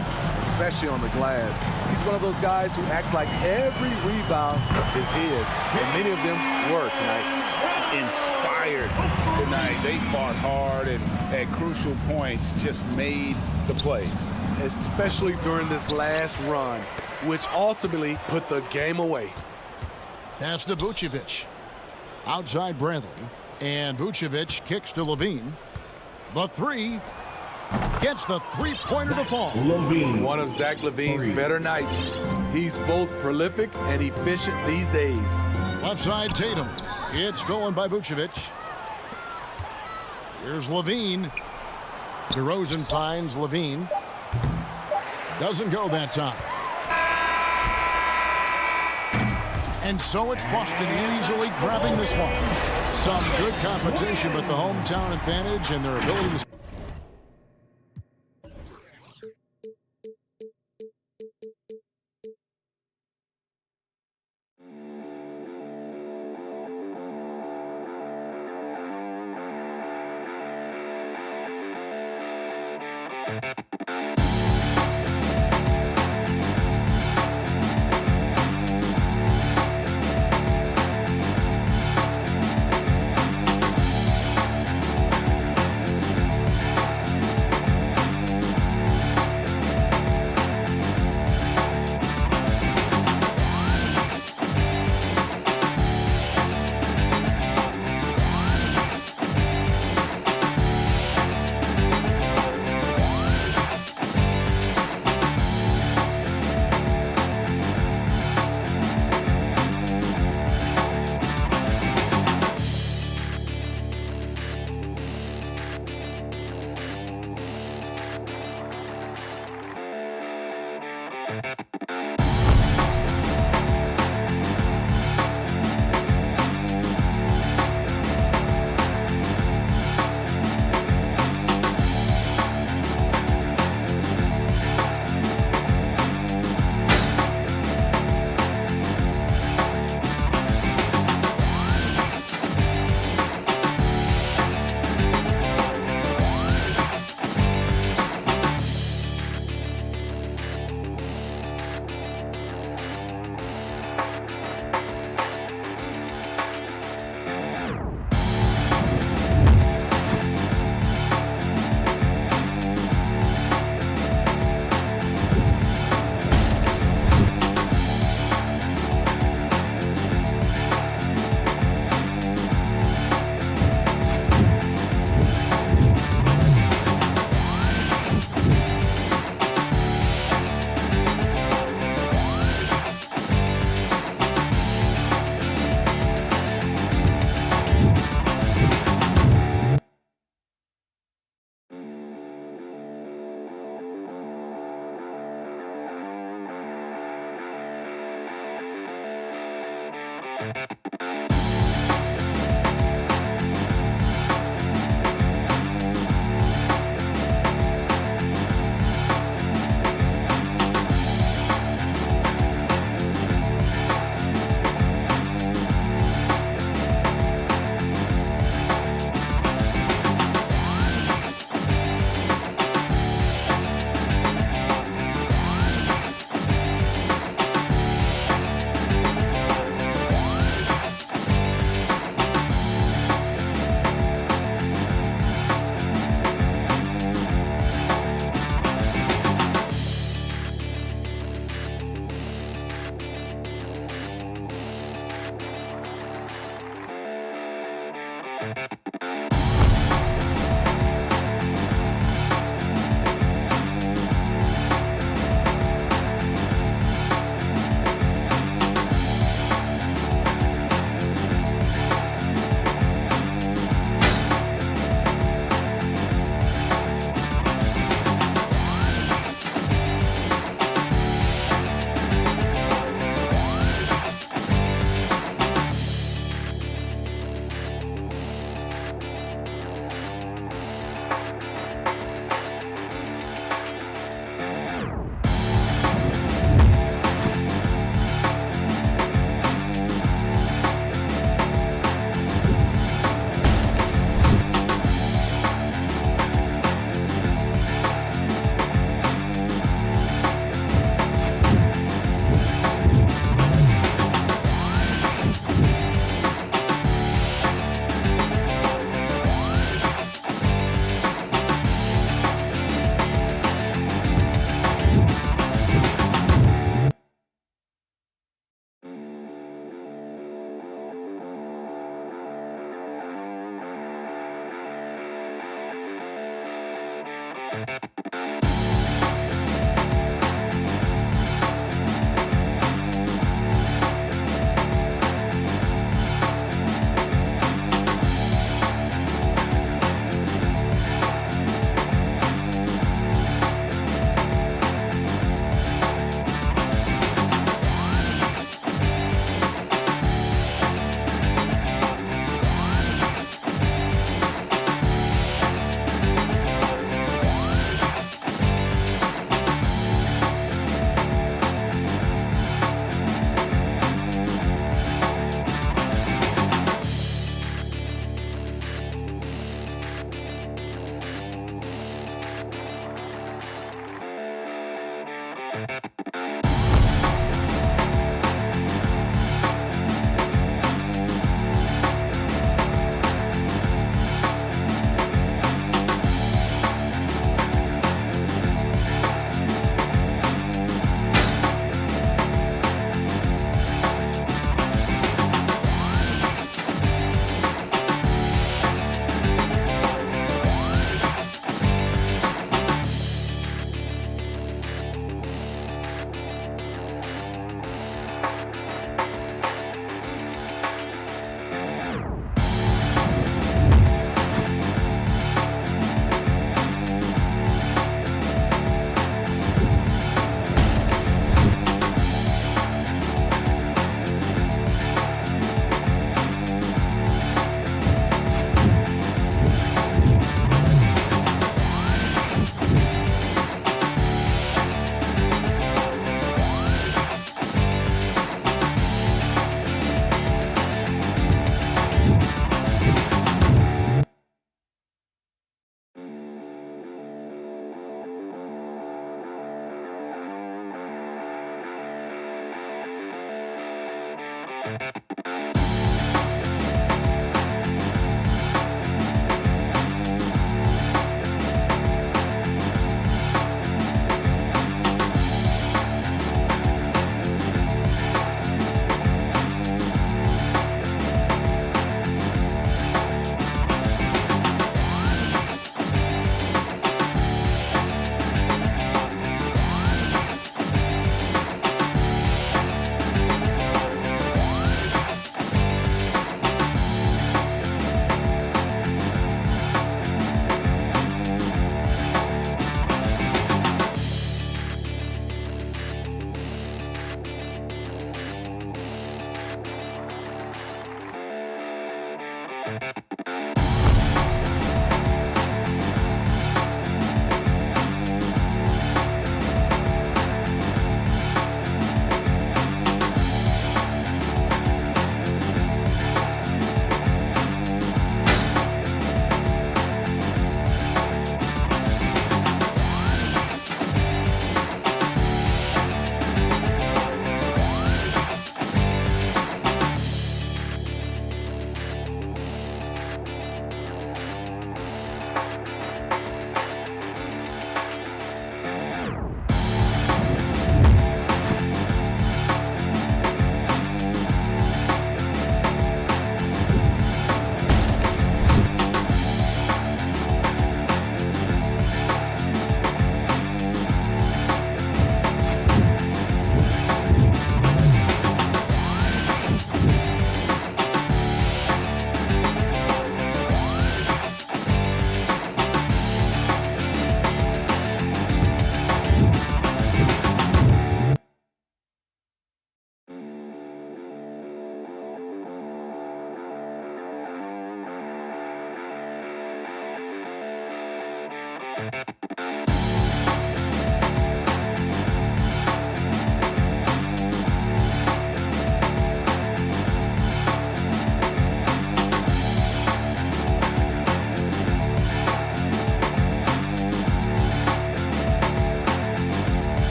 especially on the glass. He's one of those guys who acts like every rebound is his, and many of them were tonight. Inspired tonight. They fought hard and at crucial points just made the plays. Especially during this last run, which ultimately put the game away. Pass to Vucevic. Outside Bradley. And Vucevic kicks to Levine. The 3. Gets the three-pointer to fall. One of Zach Levine's better nights. He's both prolific and efficient these days. Left side Tatum. It's stolen by Vucevic. Here's Levine. DeRozan finds Levine. Doesn't go that time. And so it's Boston easily grabbing this one. Some good competition, but the hometown advantage and their ability to...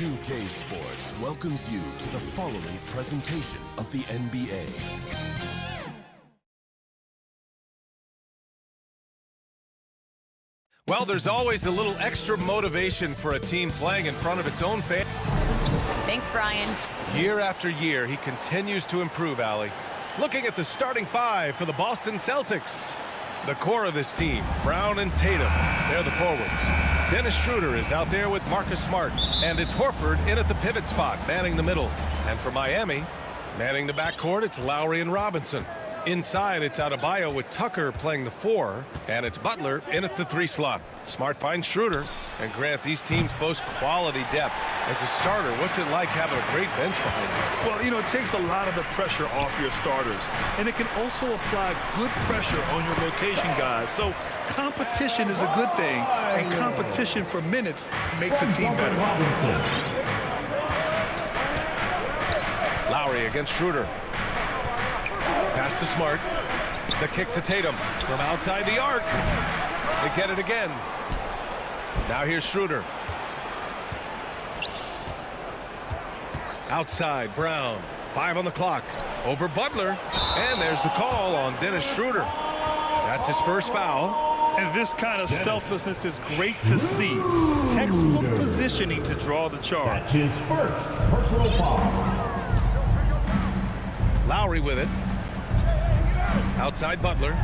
2K Sports welcomes you to the following presentation of the NBA. Well, there's always a little extra motivation for a team playing in front of its own fans. Thanks, Brian. Year after year, he continues to improve, Allie. Looking at the starting five for the Boston Celtics. The core of this team, Brown and Tatum, they're the forwards. Dennis Schroeder is out there with Marcus Smart. And it's Horford in at the pivot spot, manning the middle. And for Miami, manning the backcourt, it's Lowry and Robinson. Inside, it's Adebayo with Tucker playing the 4, and it's Butler in at the 3 slot. Smart finds Schroeder, and Grant, these teams boast quality depth. As a starter, what's it like having a great bench behind you? Well, you know, it takes a lot of the pressure off your starters, and it can also apply good pressure on your rotation guys. So competition is a good thing, and competition for minutes makes a team better. Lowry against Schroeder. Pass to Smart. The kick to Tatum from outside the arc. They get it again. Now here's Schroeder. Outside, Brown. 5 on the clock. Over Butler. And there's the call on Dennis Schroeder. That's his first foul. And this kind of selflessness is great to see. Textbook positioning to draw the charge. That's his first personal foul. Lowry with it. Outside Butler.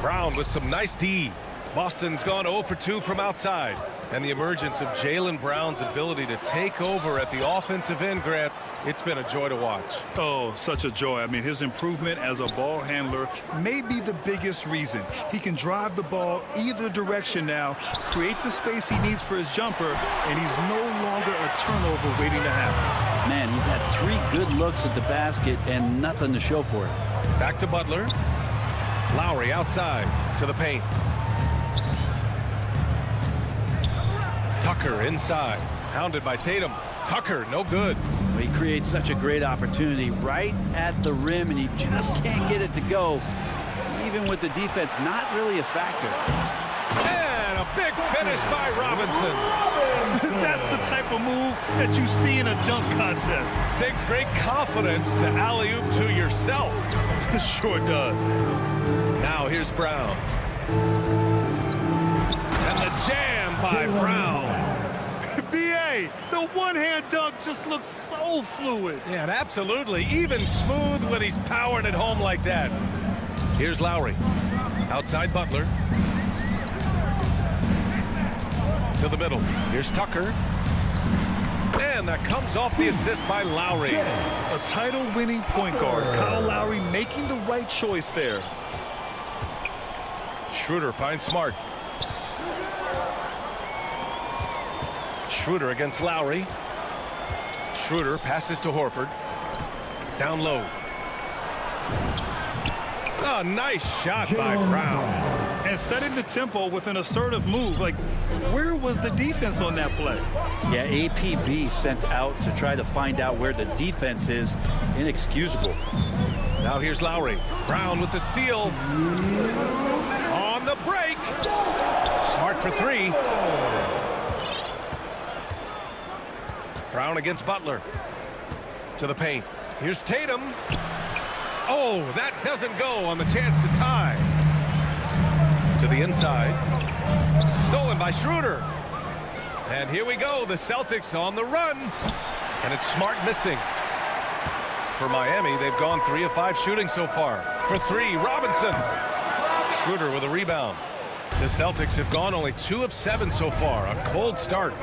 Brown with some nice D. Boston's gone 0 for 2 from outside. And the emergence of Jaylen Brown's ability to take over at the offensive end, Grant, it's been a joy to watch. Oh, such a joy. I mean, his improvement as a ball handler may be the biggest reason. He can drive the ball either direction now, create the space he needs for his jumper, and he's no longer a turnover waiting to happen. Man, he's had 3 good looks at the basket and nothing to show for it. Back to Butler. Lowry outside to the paint. Tucker inside, hounded by Tatum. Tucker, no good. He creates such a great opportunity right at the rim, and he just can't get it to go. Even with the defense not really a factor. And a big finish by Robinson. That's the type of move that you see in a dunk contest. Takes great confidence to alley-oop to yourself. Sure does. Now here's Brown. And the jam by Brown. B.A., the one-hand dunk just looks so fluid. Yeah, and absolutely. Even smooth when he's powering it home like that. Here's Lowry. Outside Butler. To the middle. Here's Tucker. And that comes off the assist by Lowry. A title-winning point guard. Kyle Lowry making the right choice there. Schroeder finds Smart. Schroeder against Lowry. Schroeder passes to Horford. Down low. Oh, nice shot by Brown. And setting the tempo with an assertive move. Like, where was the defense on that play? Yeah, APB sent out to try to find out where the defense is. Inexcusable. Now here's Lowry. Brown with the steal. On the break. Smart for 3. Brown against Butler. To the paint. Here's Tatum. Oh, that doesn't go on the chance to tie. To the inside. Stolen by Schroeder. And here we go. The Celtics on the run. And it's Smart missing. For Miami, they've gone 3 of 5 shooting so far. For 3, Robinson. Schroeder with a rebound. The Celtics have gone only 2 of 7 so far. A cold start.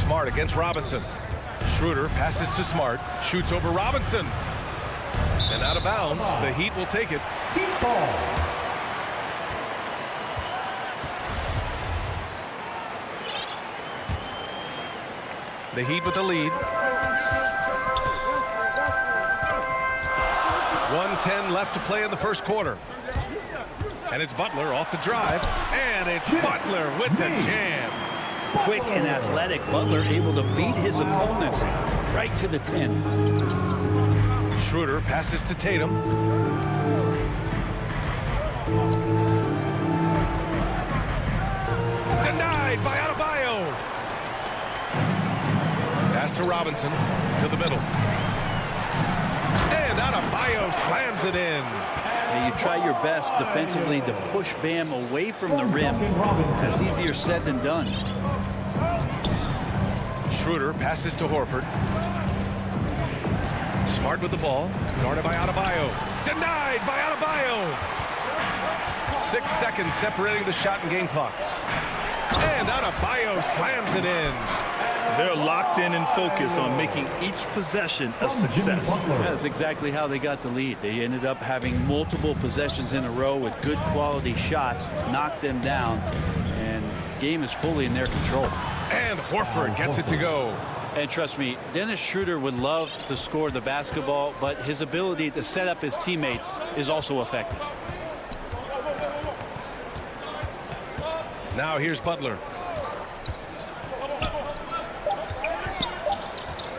Smart against Robinson. Schroeder passes to Smart. Shoots over Robinson. And out of bounds. The Heat will take it. The Heat with the lead. 1:10 left to play in the first quarter. And it's Butler off the drive. And it's Butler with the jam. Quick and athletic, Butler able to beat his opponents right to the 10. Schroeder passes to Tatum. Denied by Adebayo. Pass to Robinson. To the middle. And Adebayo slams it in. And you try your best defensively to push Bam away from the rim. That's easier said than done. Schroeder passes to Horford. Smart with the ball. Guarded by Adebayo. Denied by Adebayo. 6 seconds separating the shot and game clocks. And Adebayo slams it in. They're locked in and focused on making each possession a success. That's exactly how they got the lead. They ended up having multiple possessions in a row with good quality shots, knocked them down, and the game is fully in their control. And Horford gets it to go. And trust me, Dennis Schroeder would love to score the basketball, but his ability to set up his teammates is also effective. Now here's Butler.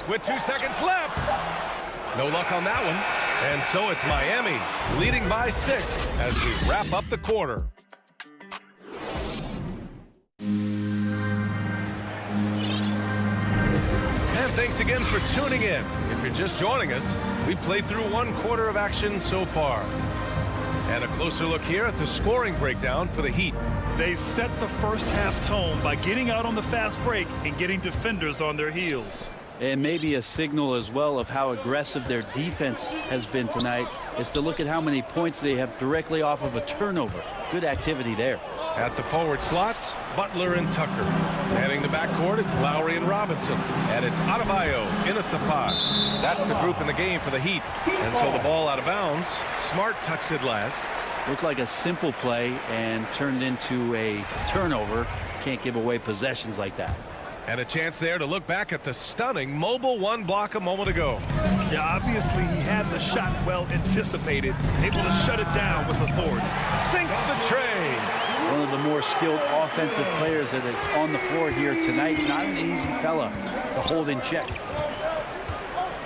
With 2 seconds left. No luck on that one. And so it's Miami leading by 6 as we wrap up the quarter. And thanks again for tuning in. If you're just joining us, we've played through 1 quarter of action so far. And a closer look here at the scoring breakdown for the Heat. They set the first half tone by getting out on the fast break and getting defenders on their heels. And maybe a signal as well of how aggressive their defense has been tonight is to look at how many points they have directly off of a turnover. Good activity there. At the forward slots, Butler and Tucker. Manning the backcourt, it's Lowry and Robinson. And it's Adebayo in at the 5. That's the group in the game for the Heat. And so the ball out of bounds. Smart touched it last. Looked like a simple play and turned into a turnover. Can't give away possessions like that. And a chance there to look back at the stunning mobile 1 block a moment ago. Yeah, obviously he had the shot well anticipated, able to shut it down with authority. Sinks the tray. One of the more skilled offensive players that is on the floor here tonight. Not an easy fella to hold in check.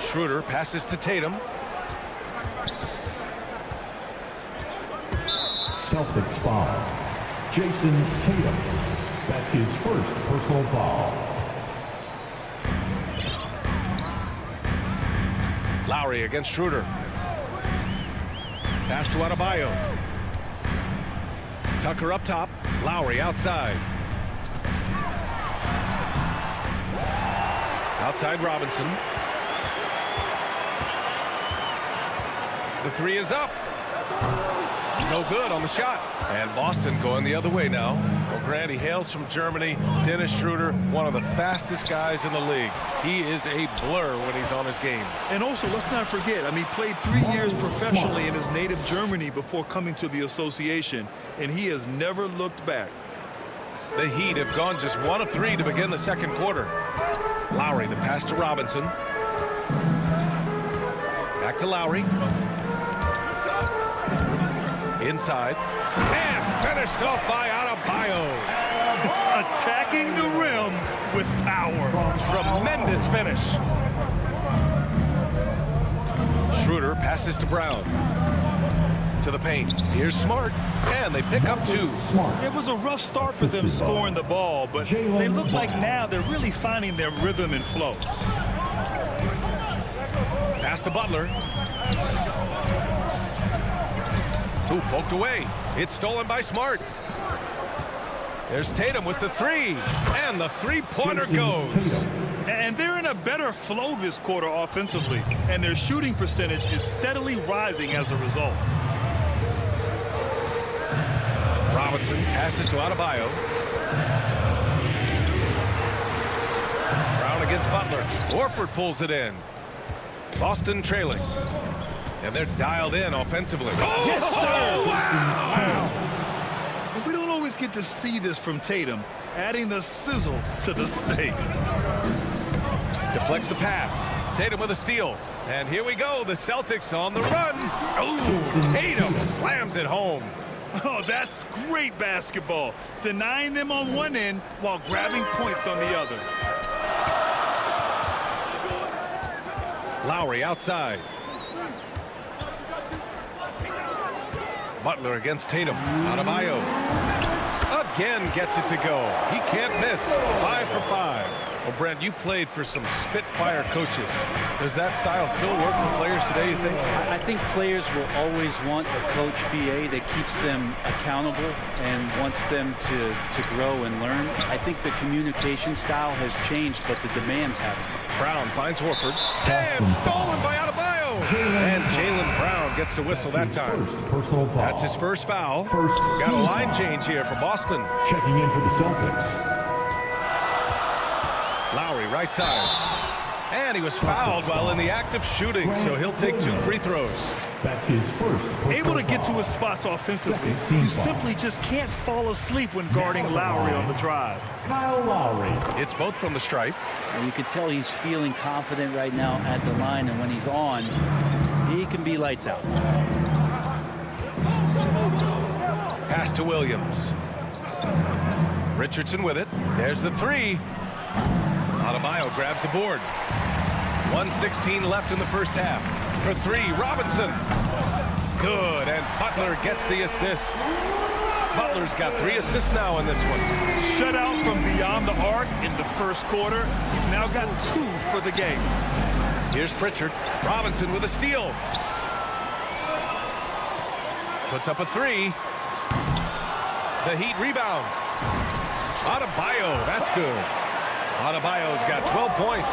Schroeder passes to Tatum. Celtics foul. Jason Tatum. That's his first personal foul. Lowry against Schroeder. Pass to Adebayo. Tucker up top. Lowry outside. Outside Robinson. The 3 is up. No good on the shot. And Boston going the other way now. Well, Grant, he hails from Germany. Dennis Schroeder, one of the fastest guys in the league. He is a blur when he's on his game. And also, let's not forget, he played 3 years professionally in his native Germany before coming to the association, and he has never looked back. The Heat have gone just 1 of 3 to begin the second quarter. Lowry, the pass to Robinson. Back to Lowry. Inside. And finished off by Adebayo. Attacking the rim with power. Tremendous finish. Schroeder passes to Brown. To the paint. Here's Smart. And they pick up 2. It was a rough start for them scoring the ball, but they look like now they're really finding their rhythm and flow. Pass to Butler. Ooh, poked away. It's stolen by Smart. There's Tatum with the 3. And the 3-pointer goes. And they're in a better flow this quarter offensively. And their shooting percentage is steadily rising as a result. Robinson passes to Adebayo. Brown against Butler. Horford pulls it in. Boston trailing. And they're dialed in offensively. Oh, yes, sir! Wow! We don't always get to see this from Tatum, adding the sizzle to the steak. Deflects the pass. Tatum with a steal. And here we go. The Celtics on the run. Oh, Tatum slams it home. Oh, that's great basketball. Denying them on one end while grabbing points on the other. Lowry outside. Butler against Tatum. Adebayo again gets it to go. He can't miss. 5 for 5. Well, Brent, you played for some Spitfire coaches. Does that style still work for players today, you think? I think players will always want a coach BA that keeps them accountable and wants them to grow and learn. I think the communication style has changed, but the demands haven't. Brown finds Horford. And stolen by Adebayo. And Jaylen Brown gets a whistle that time. That's his first foul. Got a line change here for Boston. Checking in for the Celtics. Lowry, right side. And he was fouled while in the act of shooting, so he'll take 2 free throws. That's his first. Able to get to his spots offensively. You simply just can't fall asleep when guarding Lowry on the drive. Kyle Lowry. It's both from the stripe. And you can tell he's feeling confident right now at the line, and when he's on, he can be lights out. Pass to Williams. Richardson with it. There's the 3. Adebayo grabs the board. 1:16 left in the first half. For 3, Robinson. Good, and Butler gets the assist. Butler's got 3 assists now in this one. Shutout from beyond the arc in the first quarter. He's now got 2 for the game. Here's Pritchard. Robinson with a steal. Puts up a 3. The Heat rebound. Adebayo, that's good. Adebayo's got 12 points.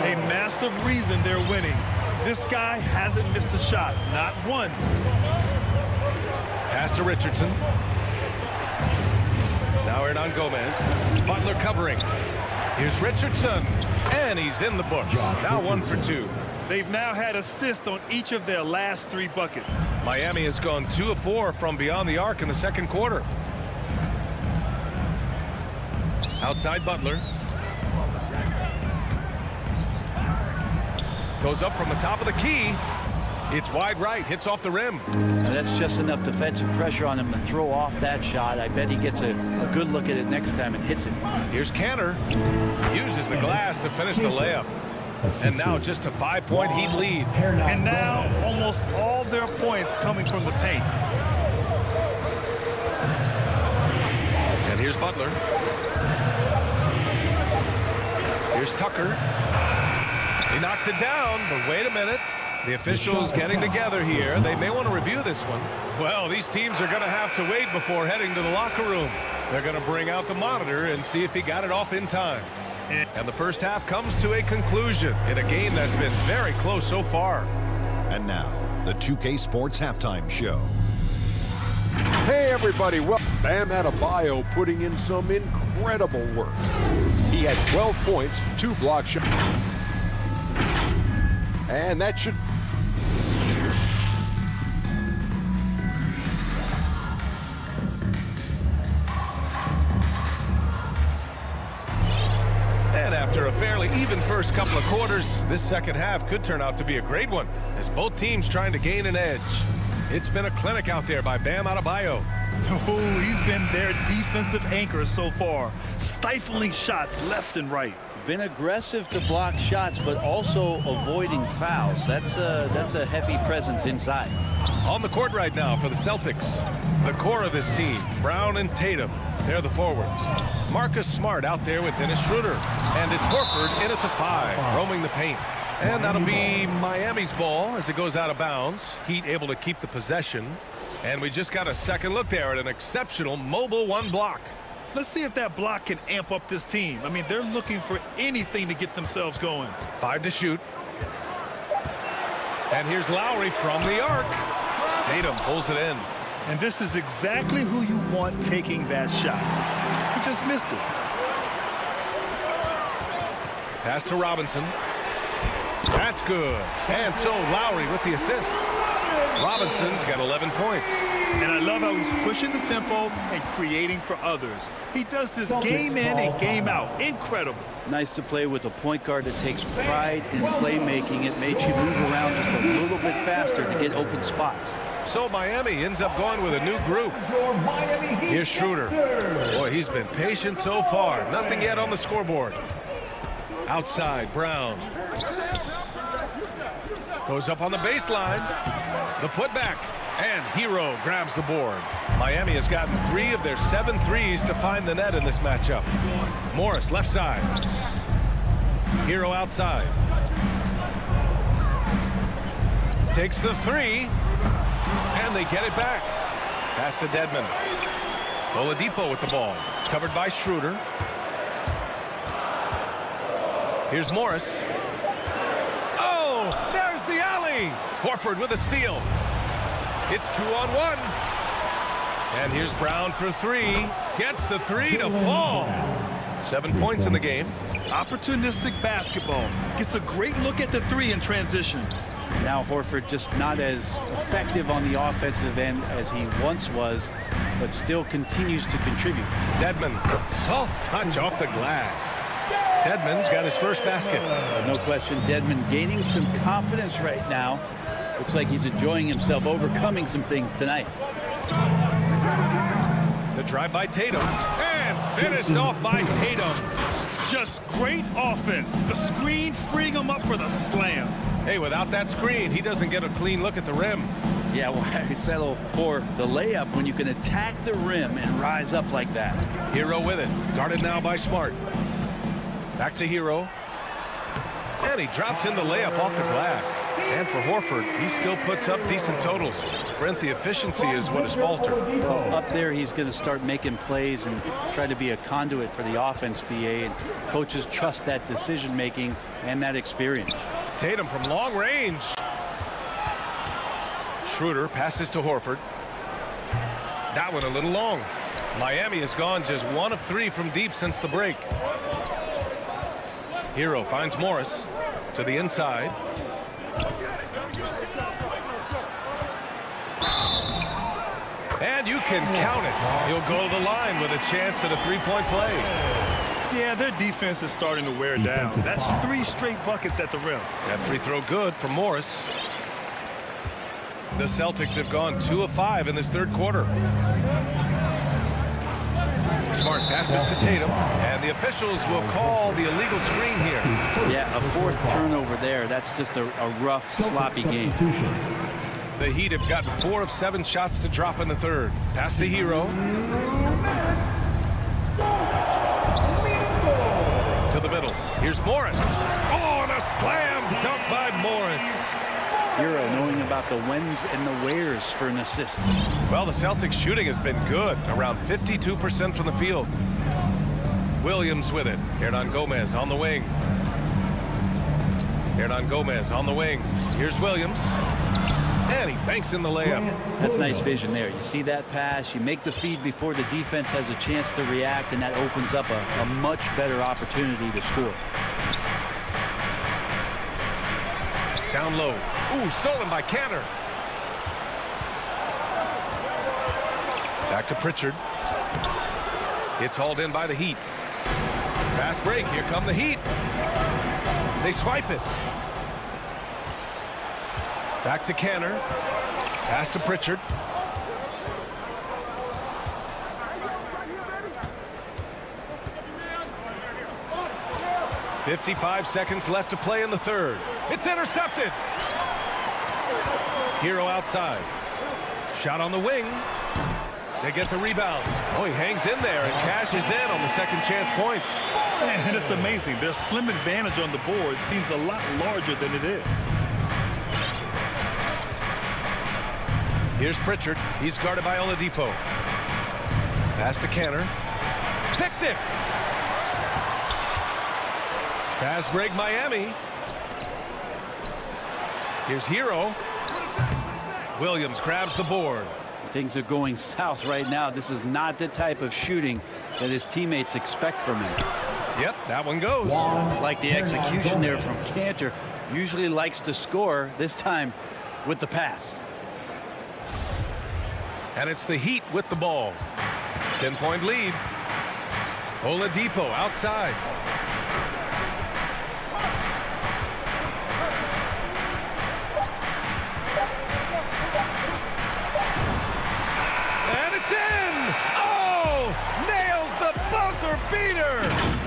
A massive reason they're winning. This guy hasn't missed a shot, not one. Pass to Richardson. Now Hernan Gomez. Butler covering. Here's Richardson. And he's in the books. Now 1 for 2. They've now had assists on each of their last 3 buckets. Miami has gone 2 of 4 from beyond the arc in the second quarter. Outside Butler. Goes up from the top of the key. It's wide right. Hits off the rim. And that's just enough defensive pressure on him to throw off that shot. I bet he gets a good look at it next time and hits it. Here's Cantor. Uses the glass to finish the layup. And now just a 5-point Heat lead. And now almost all their points coming from the paint. And here's Butler. Here's Tucker. He knocks it down, but wait a minute. The officials getting together here. They may want to review this one. Well, these teams are going to have to wait before heading to the locker room. They're going to bring out the monitor and see if he got it off in time. And the first half comes to a conclusion in a game that's been very close so far. And now, the 2K Sports Halftime Show. Hey, everybody. Well, Bam Adebayo putting in some incredible work. He had 12 points, 2 block shots. And that should... And after a fairly even first couple of quarters, this second half could turn out to be a great one as both teams trying to gain an edge. It's been a clinic out there by Bam Adebayo. Oh, he's been their defensive anchor so far, stifling shots left and right. Been aggressive to block shots, but also avoiding fouls. That's a heavy presence inside. On the court right now for the Celtics, the core of this team, Brown and Tatum. They're the forwards. Marcus Smart out there with Dennis Schroeder. And it's Horford in at the 5, roaming the paint. And that'll be Miami's ball as it goes out of bounds. Heat able to keep the possession. And we just got a second look there at an exceptional mobile 1 block. Let's see if that block can amp up this team. I mean, they're looking for anything to get themselves going. 5 to shoot. And here's Lowry from the arc. Tatum pulls it in. And this is exactly who you want taking that shot. He just missed it. Pass to Robinson. That's good. And so Lowry with the assist. Robinson's got 11 points. And I love how he's pushing the tempo and creating for others. He does this game in and game out. Incredible. Nice to play with a point guard that takes pride in playmaking. It makes you move around just a little bit faster to get open spots. So Miami ends up going with a new group. Here's Schroeder. Boy, he's been patient so far. Nothing yet on the scoreboard. Outside, Brown. Goes up on the baseline. The putback. And Hero grabs the board. Miami has gotten 3 of their 7 threes to find the net in this matchup. Morris, left side. Hero outside. Takes the three. And they get it back. Pass to Dedmon. Oladipo with the ball. Covered by Schroeder. Here's Morris. Oh, there's the alley. Horford with a steal. It's 2-on-1. And here's Brown for three. Gets the three to fall. 7 points in the game. Opportunistic basketball. Gets a great look at the three in transition. Now Horford just not as effective on the offensive end as he once was, but still continues to contribute. Dedmon, soft touch off the glass. Dedmon's got his first basket. No question, Dedmon gaining some confidence right now. Looks like he's enjoying himself, overcoming some things tonight. The drive by Tatum, and finished off by Tatum. Just great offense. The screen freeing him up for the slam. Hey, without that screen, he doesn't get a clean look at the rim. Yeah, why settle for the layup when you can attack the rim and rise up like that? Hero with it. Guarded now by Smart. Back to Hero. And he drops in the layup off the glass. And for Horford, he still puts up decent totals. Brent, the efficiency is what has faltered. Well, up there, he's going to start making plays and try to be a conduit for the offense, BA. And coaches trust that decision-making and that experience. Tatum from long range. Schroeder passes to Horford. That one a little long. Miami has gone just 1 of 3 from deep since the break. Hero finds Morris to the inside. And you can count it. He'll go to the line with a chance at a three-point play. Yeah, their defense is starting to wear down. That's 3 straight buckets at the rim. That free throw good from Morris. The Celtics have gone 2 of 5 in this third quarter. Smart passes to Tatum, and the officials will call the illegal screen here. Yeah, a 4th turnover there. That's just a rough, sloppy game. The Heat have gotten 4 of 7 shots to drop in the third. Pass to Hero. To the middle. Here's Morris. Oh, and a slam dunk by Morris. Hero knowing about the whens and the wheres for an assist. Well, the Celtics shooting has been good, around 52% from the field. Williams with it. Hernan Gomez on the wing. Hernan Gomez on the wing. Here's Williams. And he banks in the layup. That's nice vision there. You see that pass, you make the feed before the defense has a chance to react, and that opens up a much better opportunity to score. Down low. Ooh, stolen by Canner. Back to Pritchard. It's hauled in by the Heat. Fast break. Here come the Heat. They swipe it. Back to Canner. Pass to Pritchard. .55 seconds left to play in the third. It's intercepted. Hero outside. Shot on the wing. They get the rebound. Oh, he hangs in there and cashes in on the second chance points. And it's amazing. Their slim advantage on the board seems a lot larger than it is. Here's Pritchard. He's guarded by Oladipo. Pass to Canner. Picked it. Pass break Miami. Here's Hero. Williams grabs the board. Things are going south right now. This is not the type of shooting that his teammates expect from him. Yep, that one goes. Like the execution there from Cantor. Usually likes to score, this time with the pass. And it's the Heat with the ball. 10-point lead. Oladipo outside. And it's in! Oh! Nails the buzzer beater!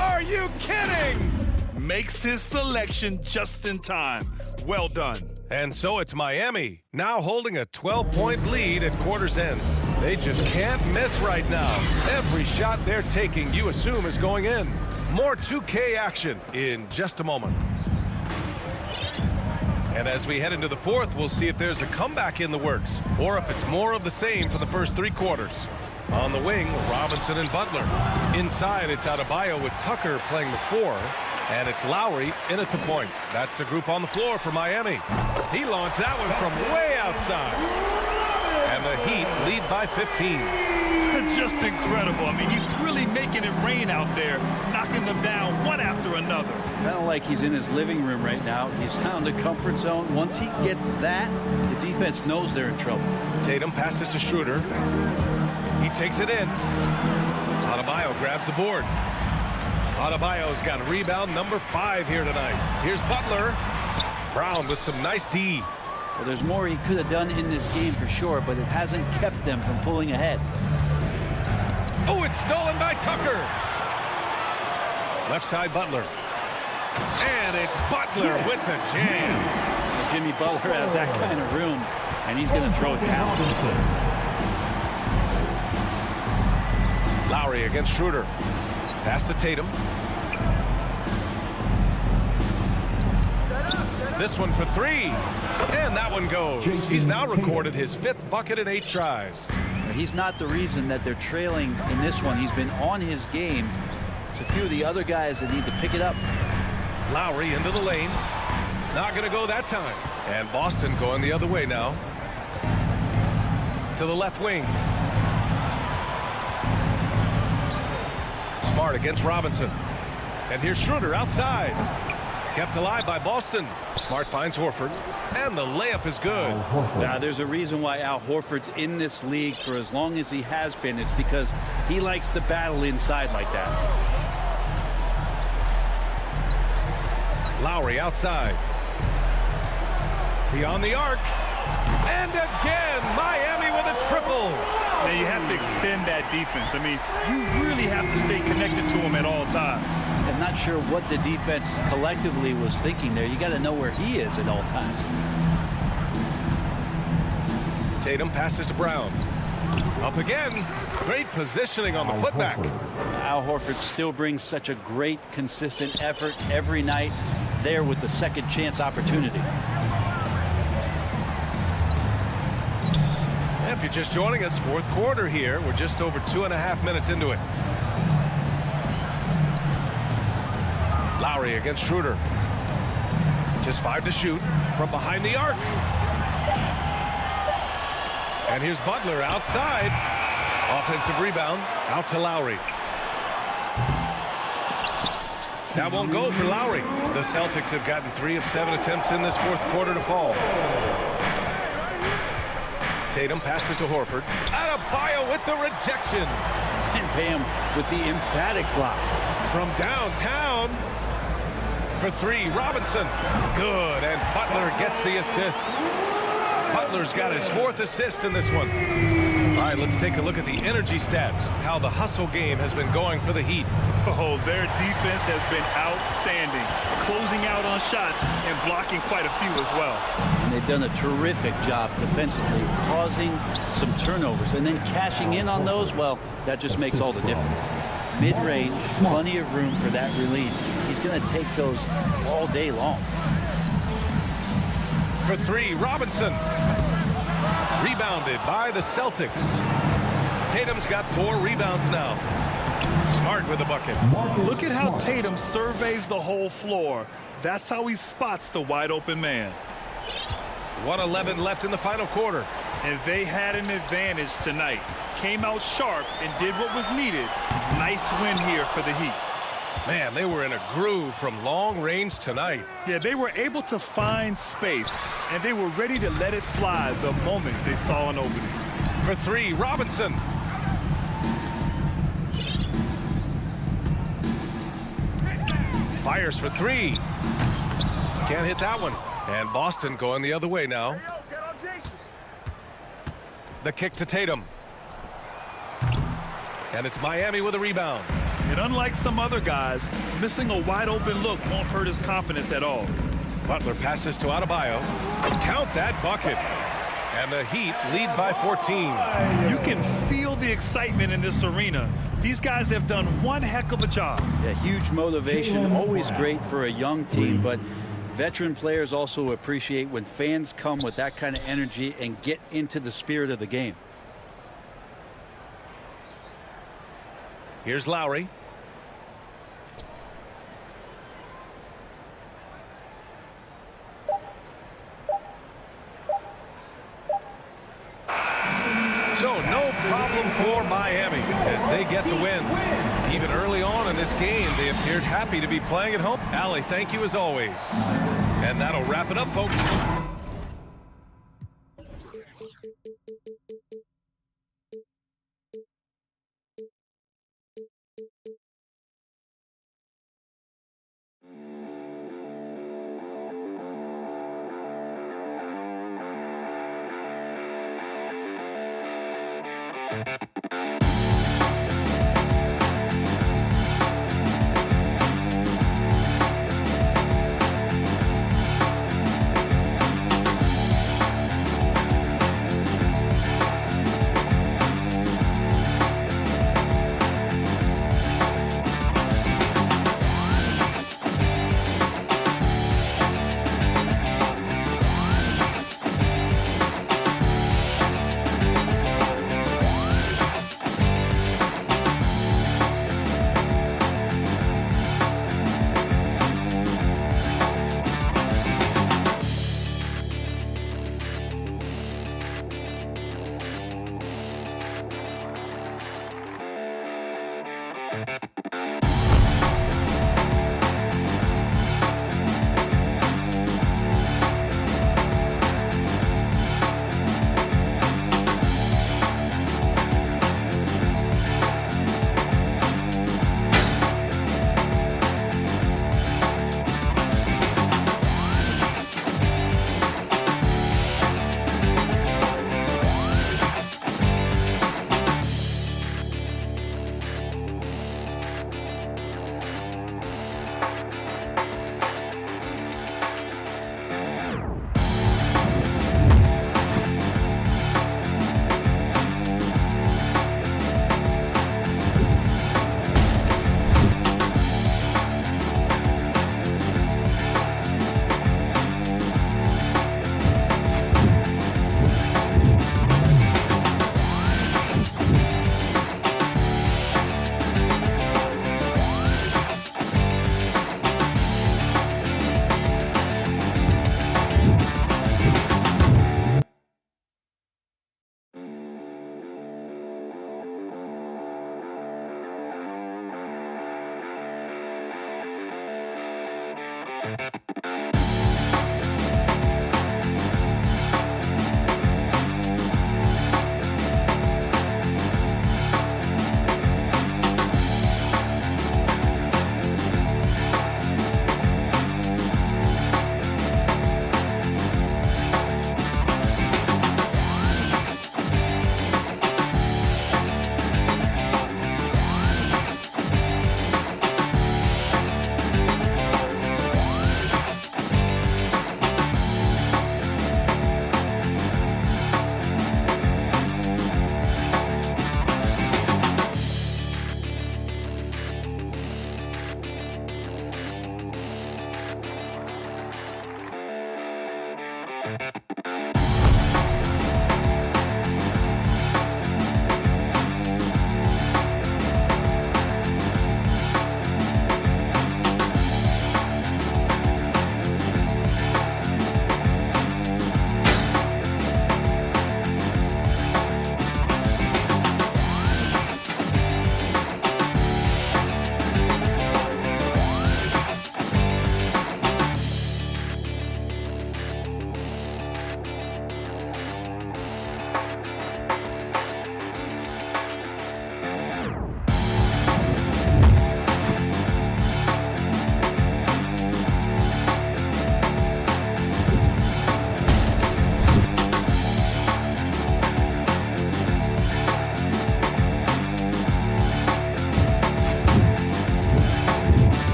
Are you kidding? Makes his selection just in time. Well done. And so it's Miami, now holding a 12-point lead at quarter's end. They just can't miss right now. Every shot they're taking, you assume, is going in. More 2K action in just a moment. And as we head into the fourth, we'll see if there's a comeback in the works or if it's more of the same for the first 3 quarters. On the wing, Robinson and Butler. Inside, it's Adebayo with Tucker playing the 4. And it's Lowry in at the point. That's the group on the floor for Miami. He launched that one from way outside. And the Heat lead by 15. Just incredible. I mean, he's really making it rain out there, knocking them down one after another. Kind of like he's in his living room right now. He's found a comfort zone. Once he gets that, the defense knows they're in trouble. Tatum passes to Schroeder. He takes it in. Adebayo grabs the board. Adebayo's got rebound number 5 here tonight. Here's Butler. Brown with some nice D. Well, there's more he could have done in this game for sure, but it hasn't kept them from pulling ahead. Oh, it's stolen by Tucker. Left side Butler. And it's Butler with the jam. Well, Jimmy Butler has that kind of room, and he's going to throw it down. Lowry against Schroeder. Pass to Tatum. This one for 3. And that one goes. He's now recorded his 5th bucket in 8 tries. He's not the reason that they're trailing in this one. He's been on his game. It's a few of the other guys that need to pick it up. Lowry into the lane. Not going to go that time. And Boston going the other way now. To the left wing. Smart against Robinson. And here's Schroeder outside. Kept alive by Boston. Smart finds Horford. And the layup is good. Now, there's a reason why Al Horford's in this league for as long as he has been. It's because he likes to battle inside like that. Lowry outside. Beyond the arc. And again, Miami with a triple. Now, you have to extend that defense. I mean, you really have to stay connected to him at all times. I'm not sure what the defense collectively was thinking there. You got to know where he is at all times. Tatum passes to Brown. Up again. Great positioning on the putback. Al Horford still brings such a great, consistent effort every night there with the second chance opportunity. If you're just joining us, fourth quarter here. We're just over 2.5 minutes into it. Lowry against Schroeder. Just 5 to shoot from behind the arc. And here's Butler outside. Offensive rebound out to Lowry. That won't go for Lowry. The Celtics have gotten 3 of 7 attempts in this fourth quarter to fall. Tatum passes to Horford. Adebayo with the rejection. And Bam with the emphatic block. From downtown for 3, Robinson. Good, and Butler gets the assist. Butler's got his 4th assist in this one. All right, let's take a look at the energy stats, how the hustle game has been going for the Heat. Oh, their defense has been outstanding, closing out on shots and blocking quite a few as well. And they've done a terrific job defensively, causing some turnovers, and then cashing in on those. Well, that just makes all the difference. Mid-range, plenty of room for that release. He's going to take those all day long. For 3, Robinson. Rebounded by the Celtics. Tatum's got 4 rebounds now. Smart with the bucket. Look at how Tatum surveys the whole floor. That's how he spots the wide open man. 1:11 left in the final quarter. And they had an advantage tonight. Came out sharp and did what was needed. Nice win here for the Heat. Man, they were in a groove from long range tonight. Yeah, they were able to find space, and they were ready to let it fly the moment they saw an opening. For 3, Robinson. Fires for 3. Can't hit that one. And Boston going the other way now. The kick to Tatum. And it's Miami with a rebound. And unlike some other guys, missing a wide open look won't hurt his confidence at all. Butler passes to Adebayo. Count that bucket. And the Heat lead by 14. You can feel the excitement in this arena. These guys have done one heck of a job. Yeah, huge motivation, always great for a young team, but veteran players also appreciate when fans come with that kind of energy and get into the spirit of the game. Here's Lowry. So no problem for Miami as they get the win. Even early on in this game, they appeared happy to be playing at home. Allie, thank you as always. And that'll wrap it up, folks.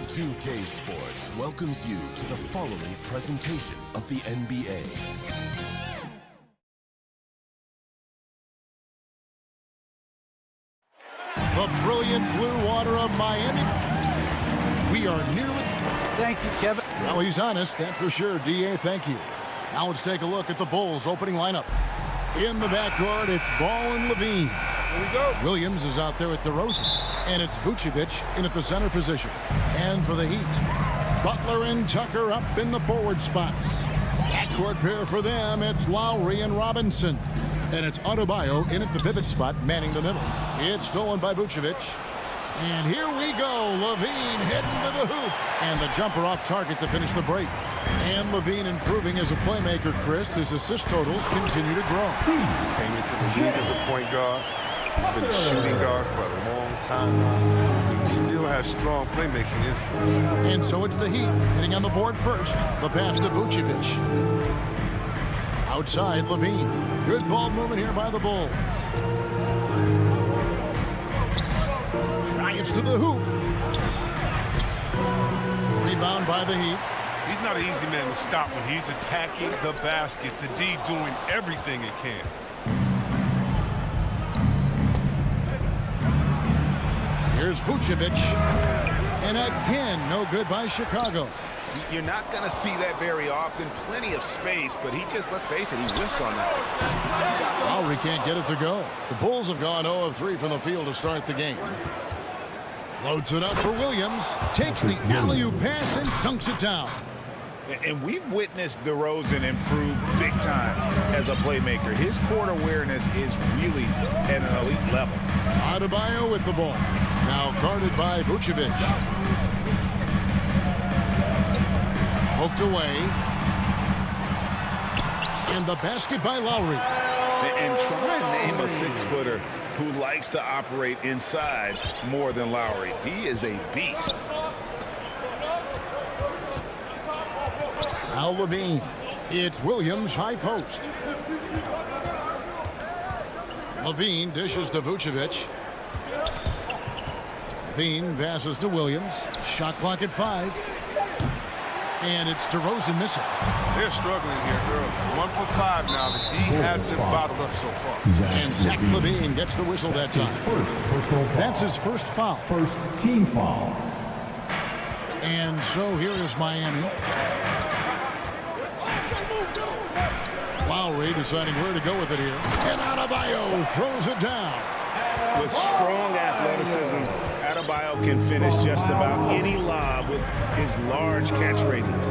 2K Sports welcomes you to the following presentation of the NBA. The brilliant blue water of Miami. We are nearly... Thank you, Kevin. Well, he's honest, that's for sure. D.A., thank you. Now let's take a look at the Bulls' opening lineup. In the backcourt, it's Ball and Levine. Here we go. Williams is out there with DeRozan. And it's Vucevic in at the center position. And for the Heat, Butler and Tucker up in the forward spots. Backcourt pair for them, it's Lowry and Robinson. And it's Adebayo in at the pivot spot, manning the middle. It's stolen by Vucevic. And here we go. Levine heading to the hoop. And the jumper off target to finish the break. And Levine improving as a playmaker, Chris. His assist totals continue to grow. Came into the league as a point guard. He's been a shooting guard for a long time. He still has strong playmaking instincts. And so it's the Heat hitting on the board first. The pass to Vucevic. Outside, Levine. Good ball movement here by the Bulls. Drives to the hoop. Rebound by the Heat. He's not an easy man to stop when he's attacking the basket. The D doing everything it can. Here's Vucevic. And again, no good by Chicago. You're not going to see that very often. Plenty of space, but he just, let's face it, he whiffs on that. Lowry can't get it to go. The Bulls have gone 0 of 3 from the field to start the game. Floats it up for Williams. Takes the alley-oop pass and dunks it down. And we've witnessed DeRozan improve big time as a playmaker. His court awareness is really at an elite level. Adebayo with the ball. Now guarded by Vucevic. Poked away. And the basket by Lowry. And try and name a six-footer who likes to operate inside more than Lowry. He is a beast. Now Levine. It's Williams, high post. Levine dishes to Vucevic. Levine passes to Williams. Shot clock at 5. And it's DeRozan missing. They're struggling here early. 1 for 5 now. The D has them bottled up so far. And Zach Levine gets the whistle that time. That's his first foul. First team foul. And so here is Miami. Lowry deciding where to go with it here. And Adebayo throws it down. With strong athleticism, Adebayo can finish just about any lob with his large catch radius.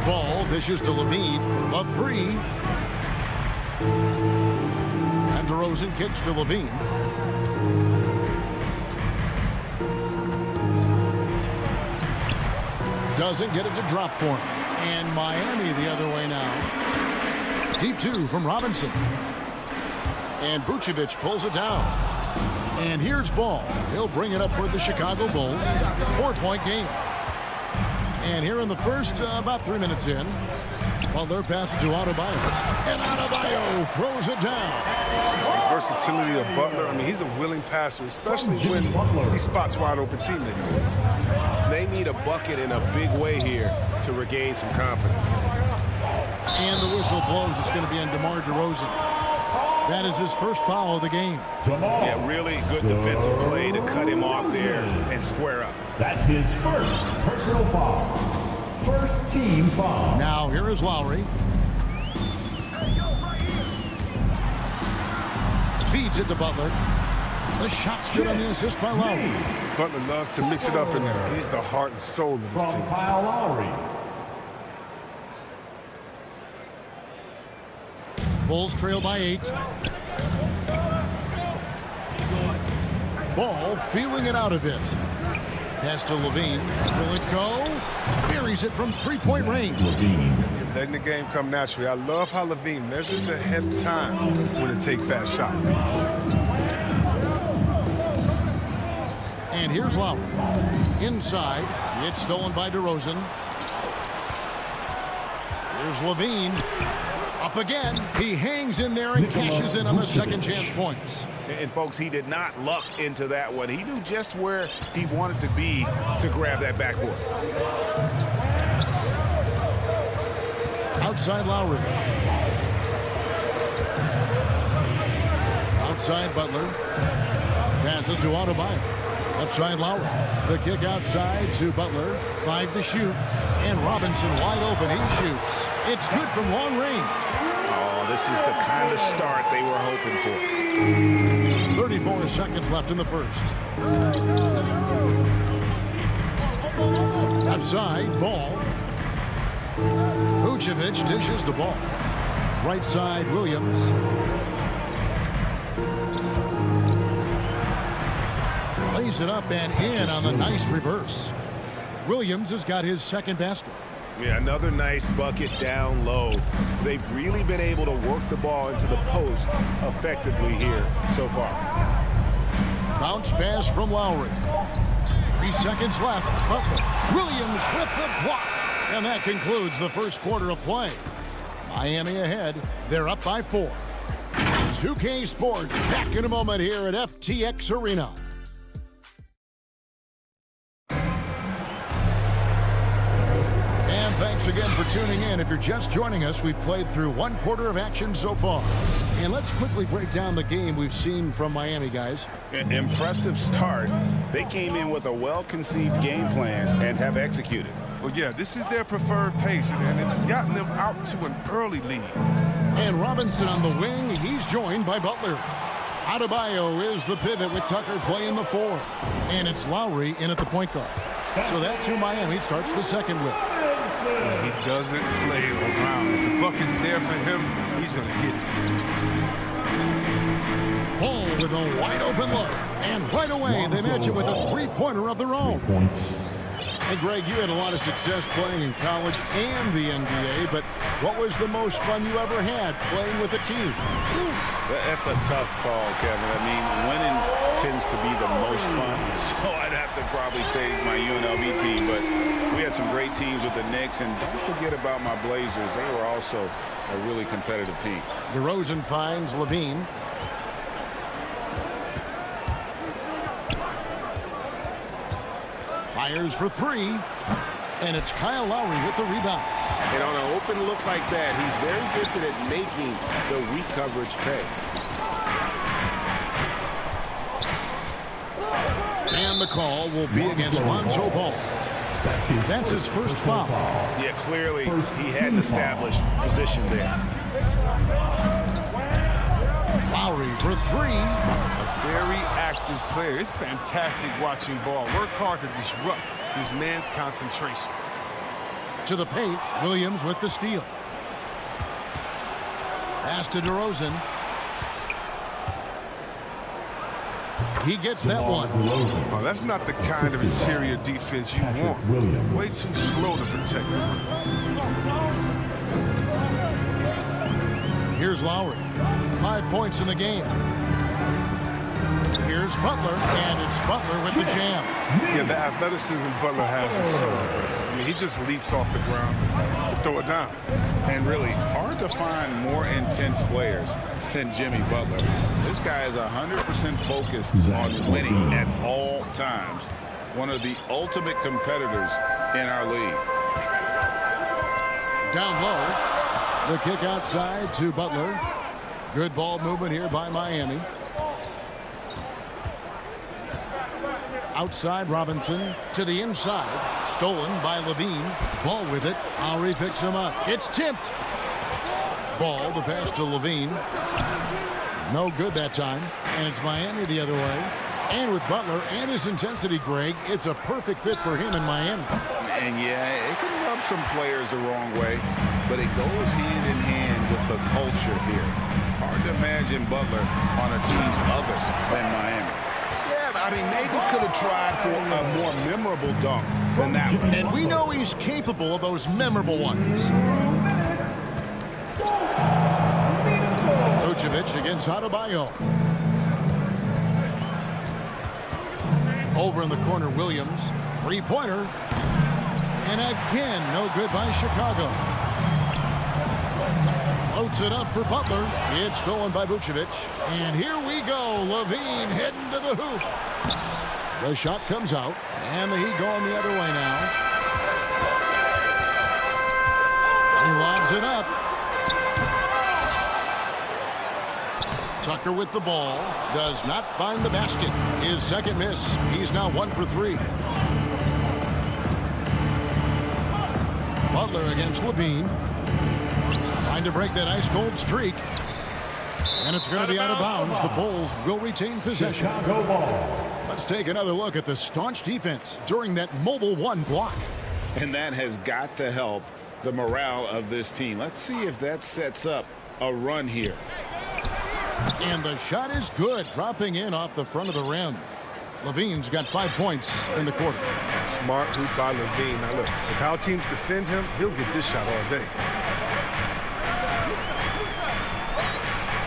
Ball dishes to Levine. The 3. And DeRozan kicks to Levine. Doesn't get it to drop for him. And Miami the other way now. Deep 2 from Robinson. And Vucevic pulls it down. And here's Ball. He'll bring it up for the Chicago Bulls. 4-point game. And here in the first, about 3 minutes in, well, they're passing to Adebayo. And Adebayo throws it down. Versatility of Butler. I mean, he's a willing passer, especially when he spots wide open teammates. They need a bucket in a big way here to regain some confidence. And the whistle blows. It's going to be on DeMar DeRozan. That is his first foul of the game. Yeah, really good defensive play to cut him off there and square up. That's his first personal foul. First team foul. Now here is Lowry. Feeds it to Butler. The shot's good on the assist by Lowry. Butler loves to mix it up in there. He's the heart and soul of his From team. Kyle Lowry. Bulls trail by 8. Ball feeling it out a bit. Pass to Levine. Will it go? Buries it from 3-point range. Levine. Letting the game come naturally. I love how Levine measures ahead of time when to take fast shots. And here's Lowry. Inside. It's stolen by DeRozan. Here's Levine. Up again. He hangs in there and cashes in on the second chance points. And folks, he did not luck into that one. He knew just where he wanted to be to grab that backboard. Outside Lowry. Outside Butler. Passes to Adebayo. Left side Lowry. The kick outside to Butler. 5 to shoot. And Robinson wide open. He shoots. It's good from long range. Oh, this is the kind of start they were hoping for. 34 seconds left in the first. Outside, Ball. Vucevic dishes the ball. Right side, Williams. Lays it up and in on the nice reverse. Williams has got his second basket. Yeah, another nice bucket down low. They've really been able to work the ball into the post effectively here so far. Bounce pass from Lowry. 3 seconds left. Butler. Williams with the block. And that concludes the first quarter of play. Miami ahead. They're up by 4. 2K Sports back in a moment here at FTX Arena. Thanks again for tuning in. If you're just joining us, we've played through 1 quarter of action so far. And let's quickly break down the game we've seen from Miami, guys. An impressive start. They came in with a well-conceived game plan and have executed. Well, yeah, this is their preferred pace, and it's gotten them out to an early lead. And Robinson on the wing. He's joined by Butler. Adebayo is the pivot with Tucker playing the 4. And it's Lowry in at the point guard. So that's who Miami starts the second with. He doesn't play around. If the bucket's there for him, he's going to get it. Ball with a wide open look. And right away, they match it with a three-pointer of their own. Hey, Greg, you had a lot of success playing in college and the NBA, but what was the most fun you ever had playing with a team? That's a tough call, Kevin. I mean, winning tends to be the most fun, so I'd have to probably say my UNLV team, but we had some great teams with the Knicks, and don't forget about my Blazers. They were also a really competitive team. DeRozan finds Levine. Fires for 3, and it's Kyle Lowry with the rebound. And on an open look like that, he's very gifted at making the weak coverage pay. And the call will be against Lonzo Ball. That's his first foul. Yeah, clearly he had an established position there. Lowry for 3. A very active player. It's fantastic watching Ball work hard to disrupt his man's concentration. To the paint, Williams with the steal. Pass to DeRozan. He gets that one. Oh, that's not the kind of interior defense you want. Way too slow to protect him. Here's Lowry. 5 points in the game. Here's Butler, and it's Butler with the jam. Yeah, the athleticism Butler has is so impressive. I mean, he just leaps off the ground to throw it down. And really, hard to find more intense players than Jimmy Butler. This guy is 100% focused on winning at all times. One of the ultimate competitors in our league. Down low. The kick outside to Butler. Good ball movement here by Miami. Outside Robinson to the inside. Stolen by Levine. Ball with it. Lowry picks him up. It's tipped. Ball, the pass to Levine. No good that time. And it's Miami the other way. And with Butler and his intensity, Greg, it's a perfect fit for him in Miami. And yeah, it can rub some players the wrong way, but it goes hand in hand with the culture here. Hard to imagine Butler on a team other than Miami. I mean, maybe could have tried for a more memorable dunk than that one. And we know he's capable of those memorable ones. Vucevic against Adebayo. Over in the corner, Williams. Three-pointer. And again, no good by Chicago. Floats it up for Butler. It's stolen by Vucevic. And here we go. Levine heading to the hoop. The shot comes out. And the Heat going the other way now. He lobs it up. Tucker with the ball. Does not find the basket. His second miss. He's now 1 for 3. Butler against Levine. Trying to break that ice-cold streak. And it's going to be out of bounds. The Bulls will retain possession. Let's take another look at the staunch defense during that mobile one block. And that has got to help the morale of this team. Let's see if that sets up a run here. And the shot is good, dropping in off the front of the rim. Levine's got 5 points in the quarter. Smart hoop by Levine. Now look, if how teams defend him, he'll get this shot all day.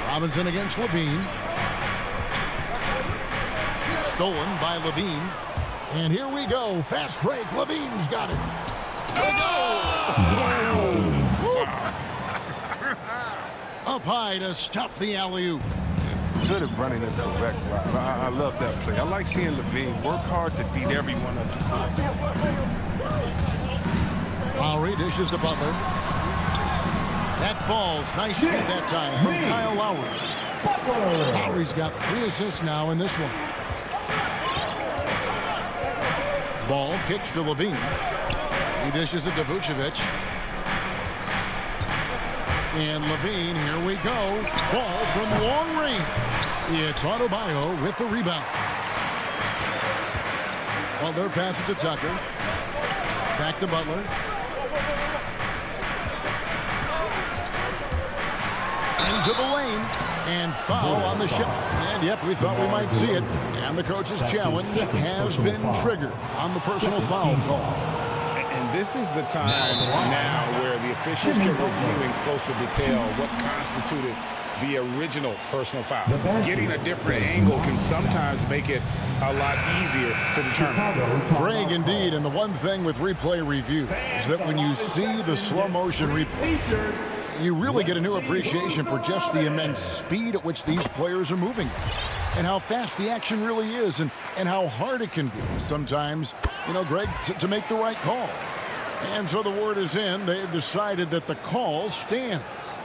Robinson against Levine. Stolen by Levine. And here we go. Fast break. Levine's got it. Up high to stuff the alley-oop. Good at running it direct line. I love that play. I like seeing Levine work hard to beat everyone up the court. Lowry dishes to Butler. That ball's nice feed that time from Kyle Lowry. Lowry's got 3 assists now in this one. Ball kicks to Levine. He dishes it to Vucevic. And Levine, here we go. Ball from long range. It's Adebayo with the rebound. Butler passes to Tucker. Back to Butler. Into the lane. And foul on the shot. And yep, we thought we might see it. And the coach's challenge has been triggered on the personal foul call. And this is the time now where the officials can review in closer detail what constituted the original personal foul. Getting a different angle can sometimes make it a lot easier to determine. Greg, indeed, and the one thing with replay review is that when you see the slow motion replay, you really get a new appreciation for just the immense speed at which these players are moving and how fast the action really is and how hard it can be sometimes, Greg, to make the right call. And so the word is in. They've decided that the call stands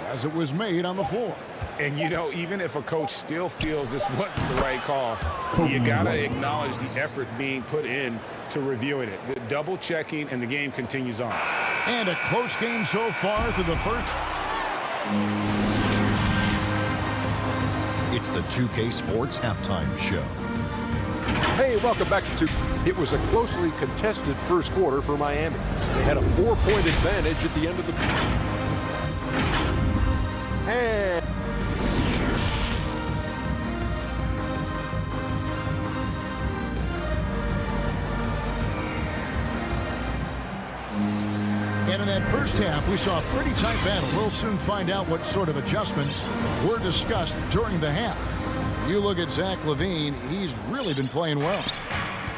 as it was made on the floor. And, even if a coach still feels this wasn't the right call, you got to acknowledge the effort being put in to reviewing it. The double checking, and the game continues on. And a close game so far through the first. It's the 2K Sports Halftime Show. Hey, welcome back to 2K. It was a closely contested first quarter for Miami. They had a 4-point advantage at the end of the... And in that first half, we saw a pretty tight battle. We'll soon find out what sort of adjustments were discussed during the half. You look at Zach LaVine, he's really been playing well.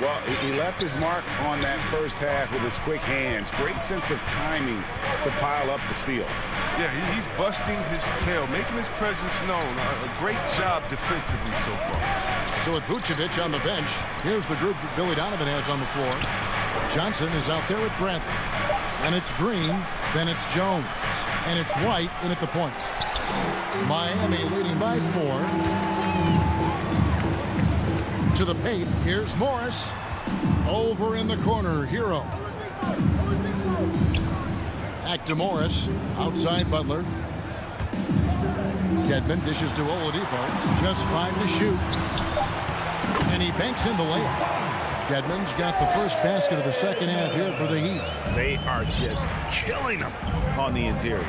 Well, he left his mark on that first half with his quick hands. Great sense of timing to pile up the steals. Yeah, he's busting his tail, making his presence known. A great job defensively so far. So with Vucevic on the bench, here's the group that Billy Donovan has on the floor. Johnson is out there with Bradley. And it's Green, then it's Jones. And it's White in at the point. Miami leading by 4. To the paint, here's Morris. Over in the corner, Hero. Back to Morris. Outside Butler. Dedmon dishes to Oladipo. Just 5 to shoot. And he banks in the layup. Dedmon's got the first basket of the second half here for the Heat. They are just killing them on the interior.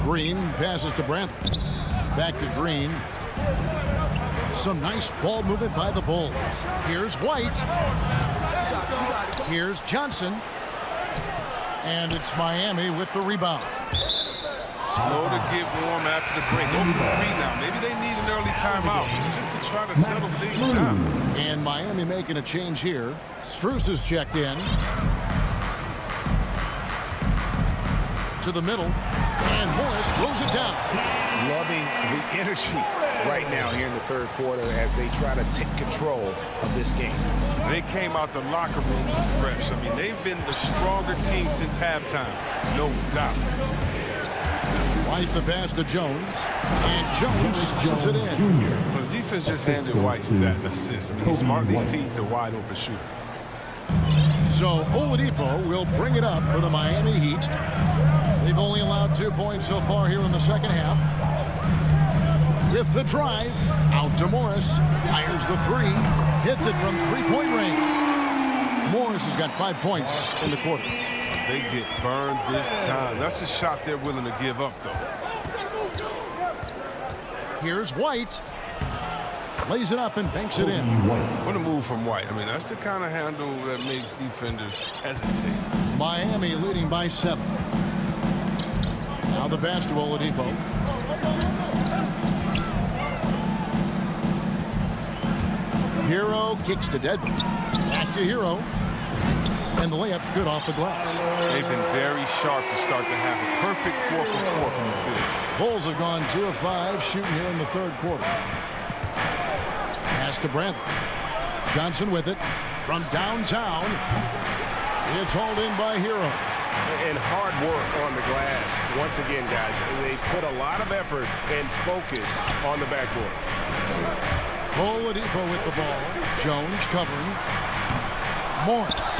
Green passes to Bradley. Back to Green. Some nice ball movement by the Bulls. Here's White. Here's Johnson. And it's Miami with the rebound. Slow to get warm after the break. Over 3 now. Maybe they need an early timeout just to try to settle things down. And Miami making a change here. Strus is checked in. to the middle, and Morris throws it down. Loving the energy right now here in the third quarter as they try to take control of this game. They came out the locker room fresh. I mean, they've been the stronger team since halftime, no doubt. White the pass to Jones, and Jones gives it in. Well, the defense just handed White that assist. I mean, he smartly feeds a wide open shooter. So Oladipo will bring it up for the Miami Heat. They've only allowed 2 points so far here in the second half. With the drive, out to Morris, fires the three, hits it from three-point range. Morris has got 5 points in the quarter. They get burned this time. That's a shot they're willing to give up, though. Here's White. Lays it up and banks it in. What a move from White. I mean, that's the kind of handle that makes defenders hesitate. Miami leading by 7. Now the pass to Oladipo. Hero kicks to Deadman. Back to Hero. And the layup's good off the glass. They've been very sharp to start to have a perfect 4 for 4 from the field. Bulls have gone 2 of 5 shooting here in the third quarter. Pass to Bradley. Johnson with it from downtown. It's hauled in by Hero. And hard work on the glass. Once again, guys, they put a lot of effort and focus on the backboard. Oladipo with the ball. Jones covering. Morris.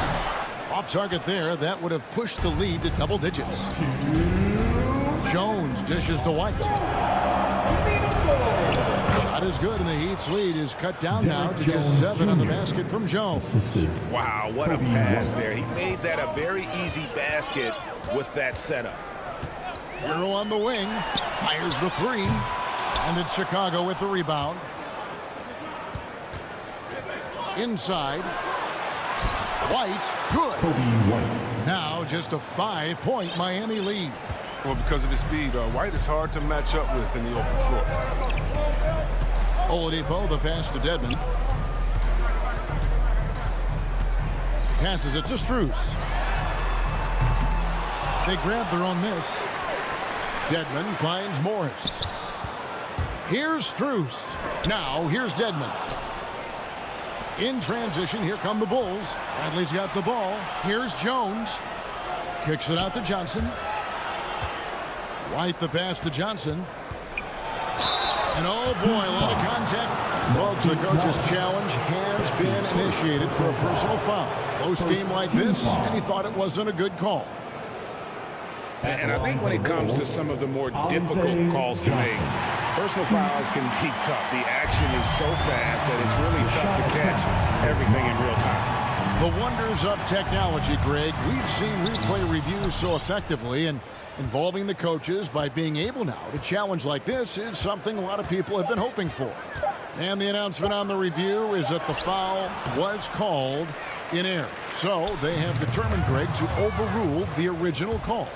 Off target there. That would have pushed the lead to double digits. Jones dishes to White. Shot is good, and the Heat's lead is cut down now to just 7 on the basket from Jones. Wow, what a pass there. He made that a very easy basket with that setup. Hero on the wing. Fires the three. And it's Chicago with the rebound. Inside. White, good. Now just a 5-point Miami lead. Well, because of his speed, White is hard to match up with in the open floor. Oladipo, the pass to Dedmon. Passes it to Strus. They grab their own miss. Dedmon finds Morris. Here's Strus. Now here's Dedmon. In transition, here come the Bulls. Bradley's got the ball. Here's Jones. Kicks it out to Johnson. White the pass to Johnson. And oh boy, a lot of contact. Folks, the coach's challenge has been initiated for a personal foul. Close game like this, and he thought it wasn't a good call. And I think when it comes to some of the more difficult calls to make, personal fouls can be tough. The action is so fast that it's really tough to catch everything in real time. The wonders of technology, Greg. We've seen replay reviews so effectively, and involving the coaches by being able now to challenge like this is something a lot of people have been hoping for. And the announcement on the review is that the foul was called in error. So they have determined, Greg, to overrule the original call.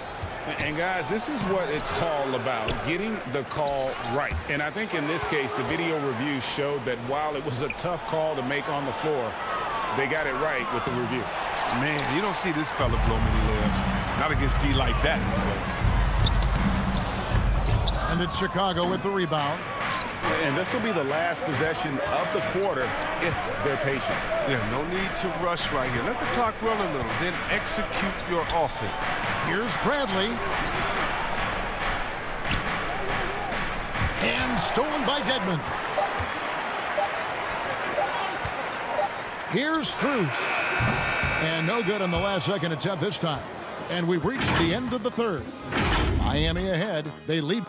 And guys, this is what it's all about, getting the call right. And I think in this case, the video review showed that while it was a tough call to make on the floor, they got it right with the review. Man, you don't see this fella blow many layups. Not against D like that. And it's Chicago with the rebound. And this will be the last possession of the quarter if they're patient. Yeah, no need to rush right here. Let the clock run a little, then execute your offense. Here's Bradley. And stolen by Dedmon. Here's Strus. And no good on the last second attempt this time. And we've reached the end of the third. Miami ahead. They lead.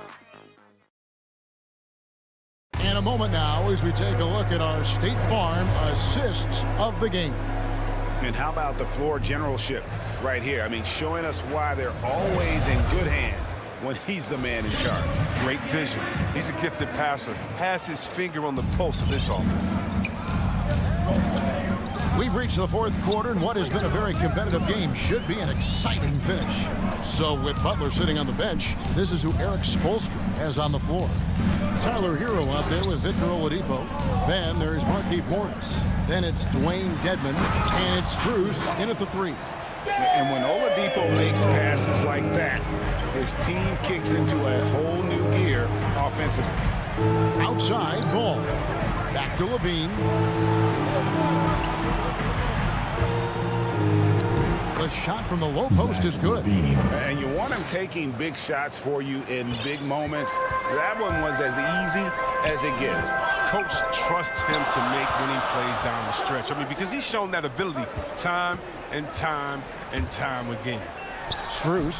And a moment now as we take a look at our State Farm assists of the game. And how about the floor generalship right here? I mean, showing us why they're always in good hands when he's the man in charge. Great vision. He's a gifted passer. Has his finger on the pulse of this offense. We've reached the fourth quarter, and what has been a very competitive game should be an exciting finish. So with Butler sitting on the bench, this is who Eric Spoelstra has on the floor. Tyler Hero out there with Victor Oladipo. Then there's Markieff Morris. Then it's Dwayne Dedmon. And it's Strus in at the three. And when Oladipo makes passes like that, his team kicks into a whole new gear offensively. Outside ball. Back to Levine. The shot from the low post is good. And you want him taking big shots for you in big moments. That one was as easy as it gets. Coach trusts him to make winning plays down the stretch. I mean, because he's shown that ability time and time and time again. Strus,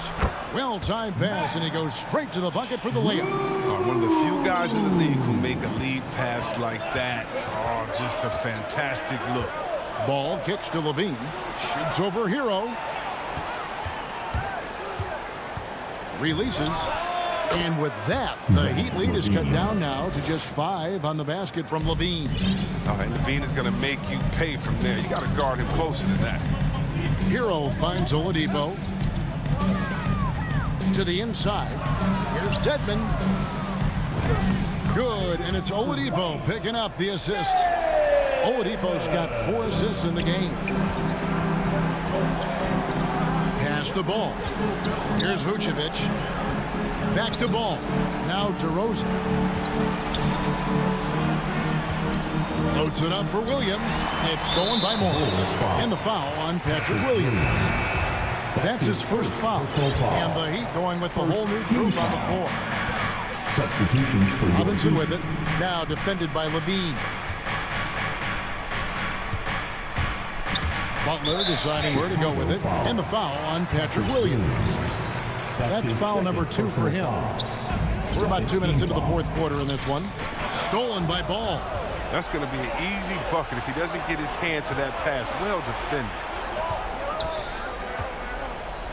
well-timed pass, and he goes straight to the bucket for the layup. One of the few guys in the league who make a lead pass like that. Oh, just a fantastic look. Ball kicks to Levine. Shoots over Hero. Releases. And with that, the Heat lead is cut down now to just 5 on the basket from Levine. All right, Levine is going to make you pay from there. You got to guard him closer than that. Hero finds Oladipo. To the inside. Here's Dedmon. Good, and it's Oladipo picking up the assist. Oladipo's got 4 assists in the game. Pass the ball. Here's Vucevic. Back to ball. Now DeRozan. Floats it up for Williams. It's stolen by Morris. And the foul on Patrick Williams. That's his first foul. And the Heat going with the whole new group on the floor. Substitutions for Robinson with it. Now defended by Levine. Butler deciding where to go with it. And the foul on Patrick Williams. That's foul number 2 for him. We're about 2 minutes into the fourth quarter in this one. Stolen by Ball. That's going to be an easy bucket if he doesn't get his hand to that pass. Well defended.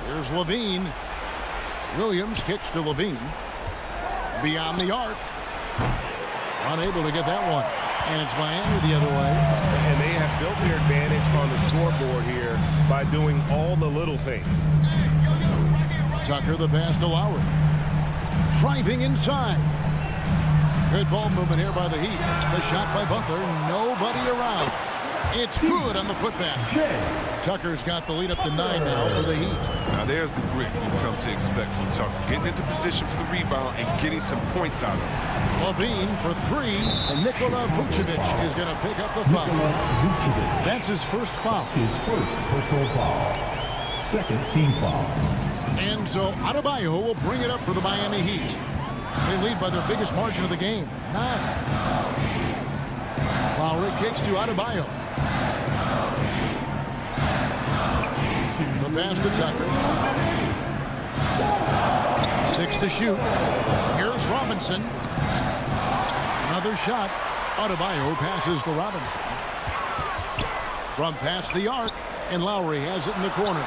Here's Levine. Williams kicks to Levine. Beyond the arc. Unable to get that one. And it's Miami the other way. And they have built their advantage on the scoreboard here by doing all the little things. Tucker the pass to Lowry. Driving inside. Good ball movement here by the Heat. The shot by Butler. Nobody around. It's good on the putback. Tucker's got the lead up to 9 now for the Heat. Now there's the grit you've come to expect from Tucker. Getting into position for the rebound and getting some points out of it. Levine for 3. And Nikola Vucevic is going to pick up the foul. That's his first foul. His first personal foul. Second team foul. And so Adebayo will bring it up for the Miami Heat. They lead by their biggest margin of the game, 9. Lowry kicks to Adebayo. The pass to Tucker. 6 to shoot. Here's Robinson. Another shot. Adebayo passes to Robinson. From past the arc, and Lowry has it in the corner.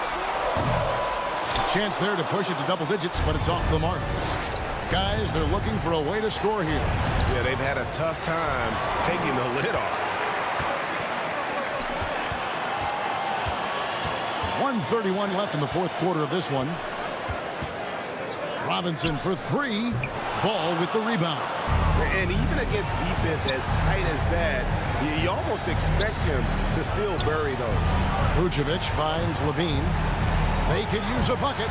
Chance there to push it to double digits, but it's off the mark. Guys, they're looking for a way to score here. Yeah, they've had a tough time taking the lid off. 1:31 left in the fourth quarter of this one. Robinson for 3. Ball with the rebound. And even against defense as tight as that, you almost expect him to still bury those. Vucevic finds Levine. They could use a bucket.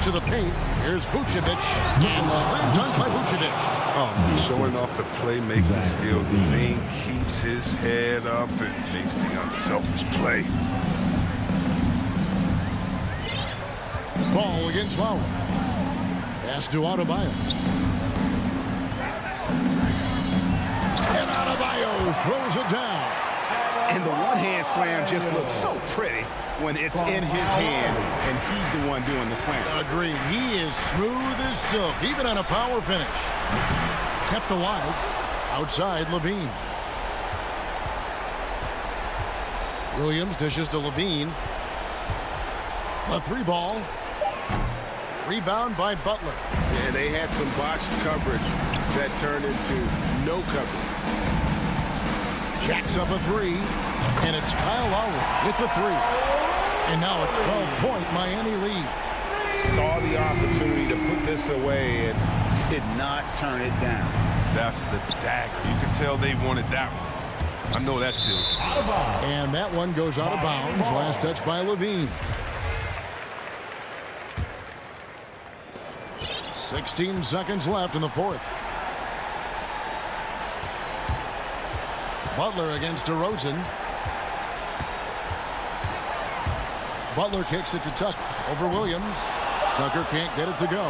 To the paint. Here's Vucevic. And slam dunk by Vucevic. Oh, showing off the playmaking skills. Levine keeps his head up and makes the unselfish play. Ball against Lowry. Pass to Adebayo. And Adebayo throws it down. And the one-hand slam just looks so pretty when it's in his hand and he's the one doing the slam. Agreed. He is smooth as silk, even on a power finish. Kept alive. Outside Levine. Williams dishes to Levine. A 3 ball. Rebound by Butler. And they had some botched coverage that turned into no coverage. Jacks up a 3. And it's Kyle Lowry with the 3. And now a 12-point Miami lead. Saw the opportunity to put this away and did not turn it down. That's the dagger. You can tell they wanted that one. I know that seals the deal. And that one goes out of bounds. Last touch by Levine. 16 seconds left in the fourth. Butler against DeRozan. Butler kicks it to Tucker over Williams. Tucker can't get it to go.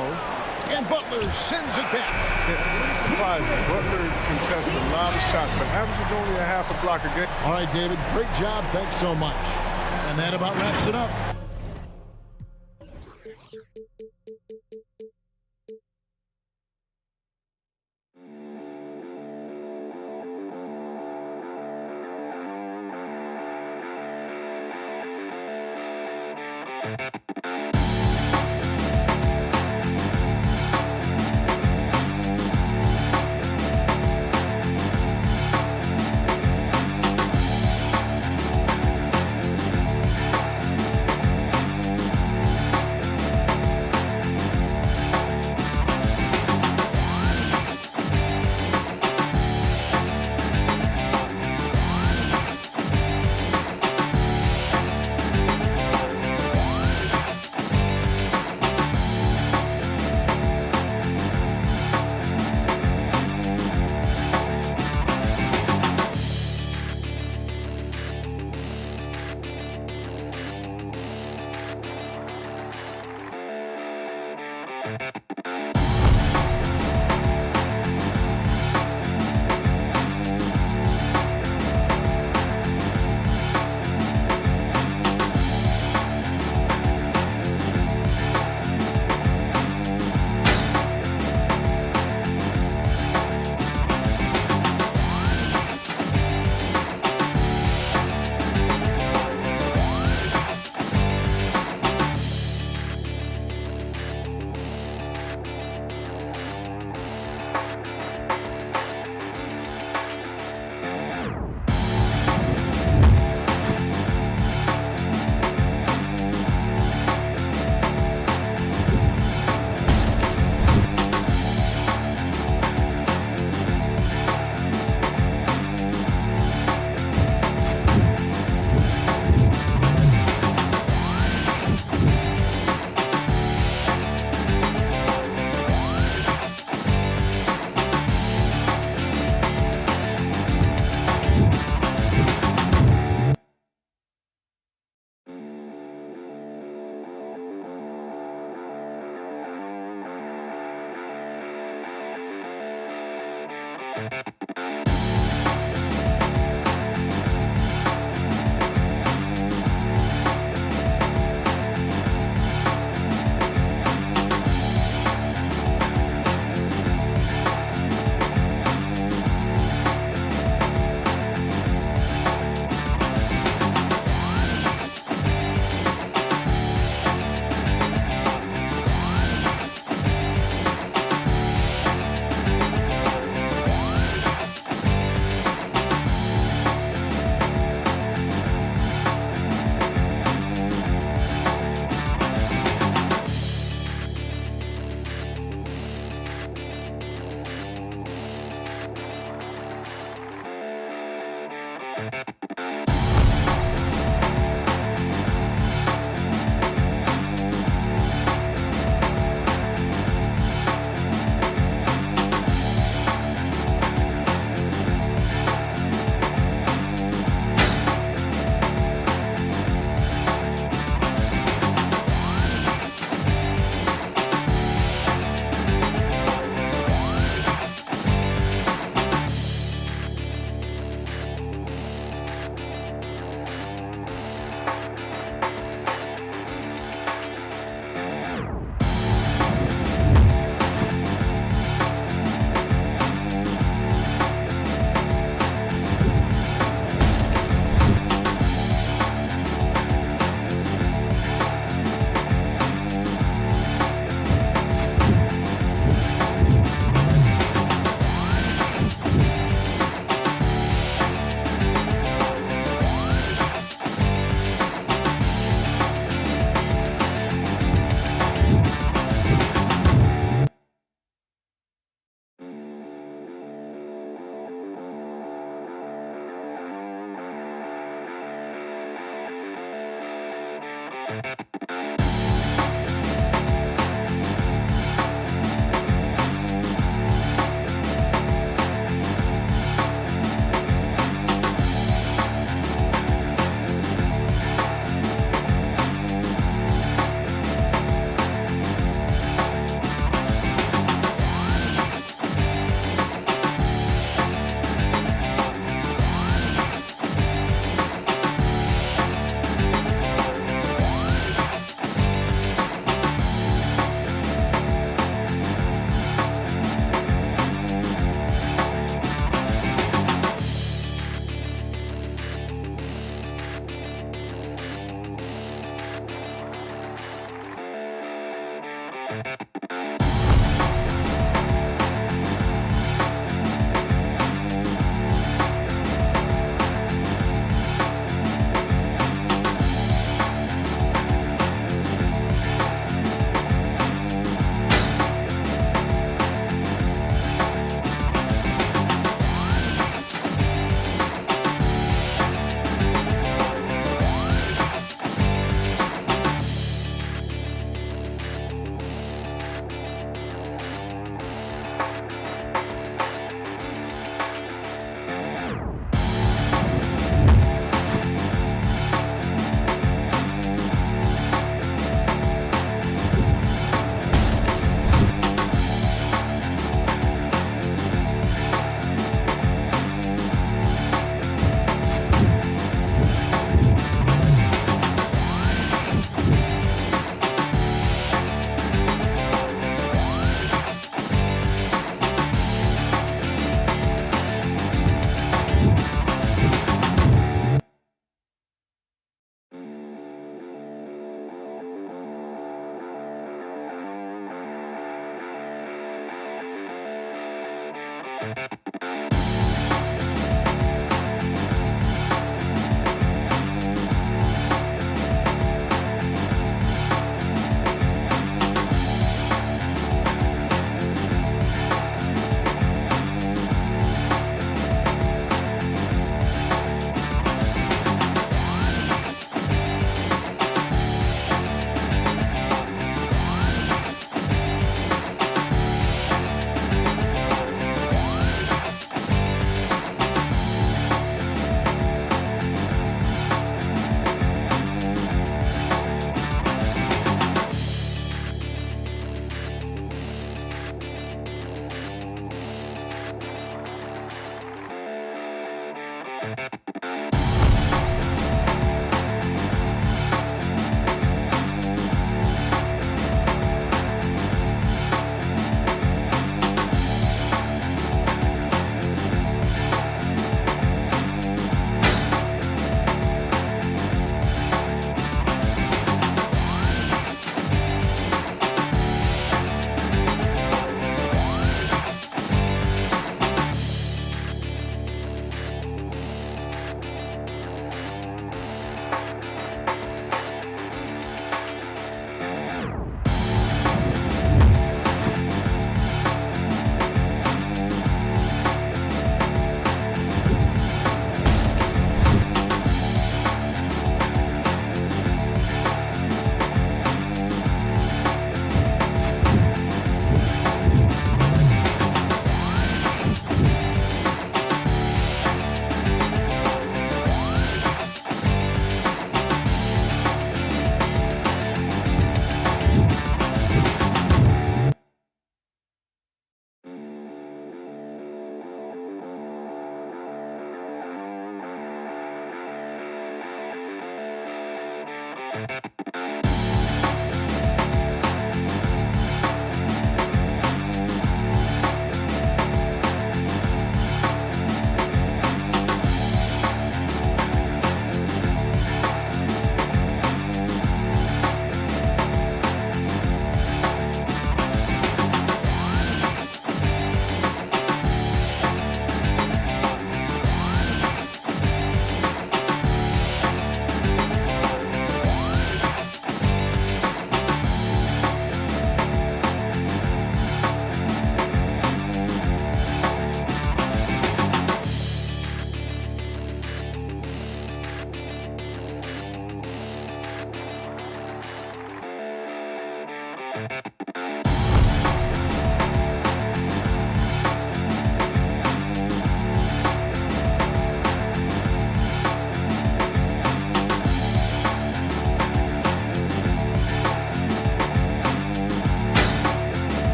And Butler sends it back. It's surprising. Butler contests a lot of shots, but averages only a half a block a game. All right, David, great job. Thanks so much. And that about wraps it up.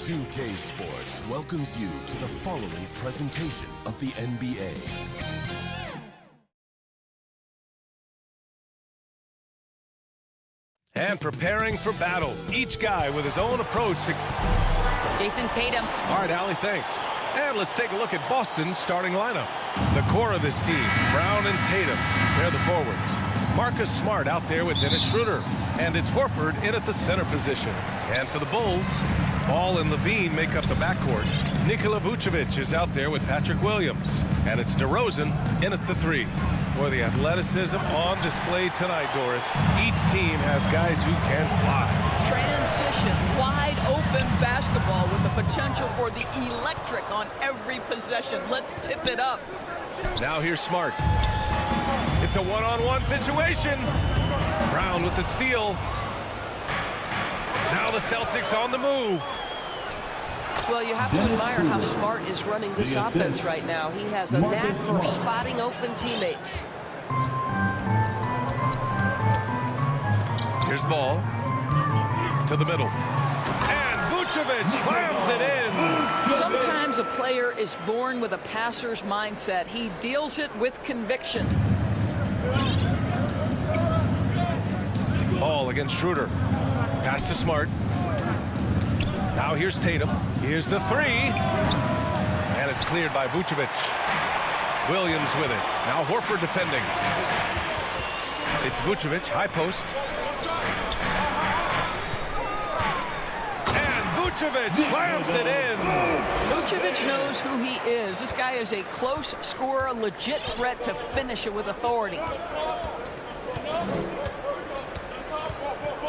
2K Sports welcomes you to the following presentation of the NBA. And preparing for battle. Each guy with his own approach to... Jason Tatum. All right, Allie, thanks. And let's take a look at Boston's starting lineup. The core of this team, Brown and Tatum. They're the forwards. Marcus Smart out there with Dennis Schroeder. And it's Horford in at the center position. And for the Bulls, Ball and Levine make up the backcourt. Nikola Vucevic is out there with Patrick Williams. And it's DeRozan in at the 3. Boy, the athleticism on display tonight, Doris. Each team has guys who can fly. Transition, wide open basketball with the potential for the electric on every possession. Let's tip it up. Now here's Smart. It's a one-on-one situation. Brown with the steal. Now the Celtics on the move. Well, you have to admire how Smart is running this offense right now. He has a knack for spotting open teammates. Here's Ball to the middle. And Vucevic slams it in. Sometimes a player is born with a passer's mindset. He deals it with conviction. Ball against Schroeder. Pass to Smart. Now here's Tatum. Here's the 3. And it's cleared by Vucevic. Williams with it. Now Horford defending. It's Vucevic, high post. And Vucevic slams it in. Vucevic knows who he is. This guy is a close scorer, legit threat to finish it with authority.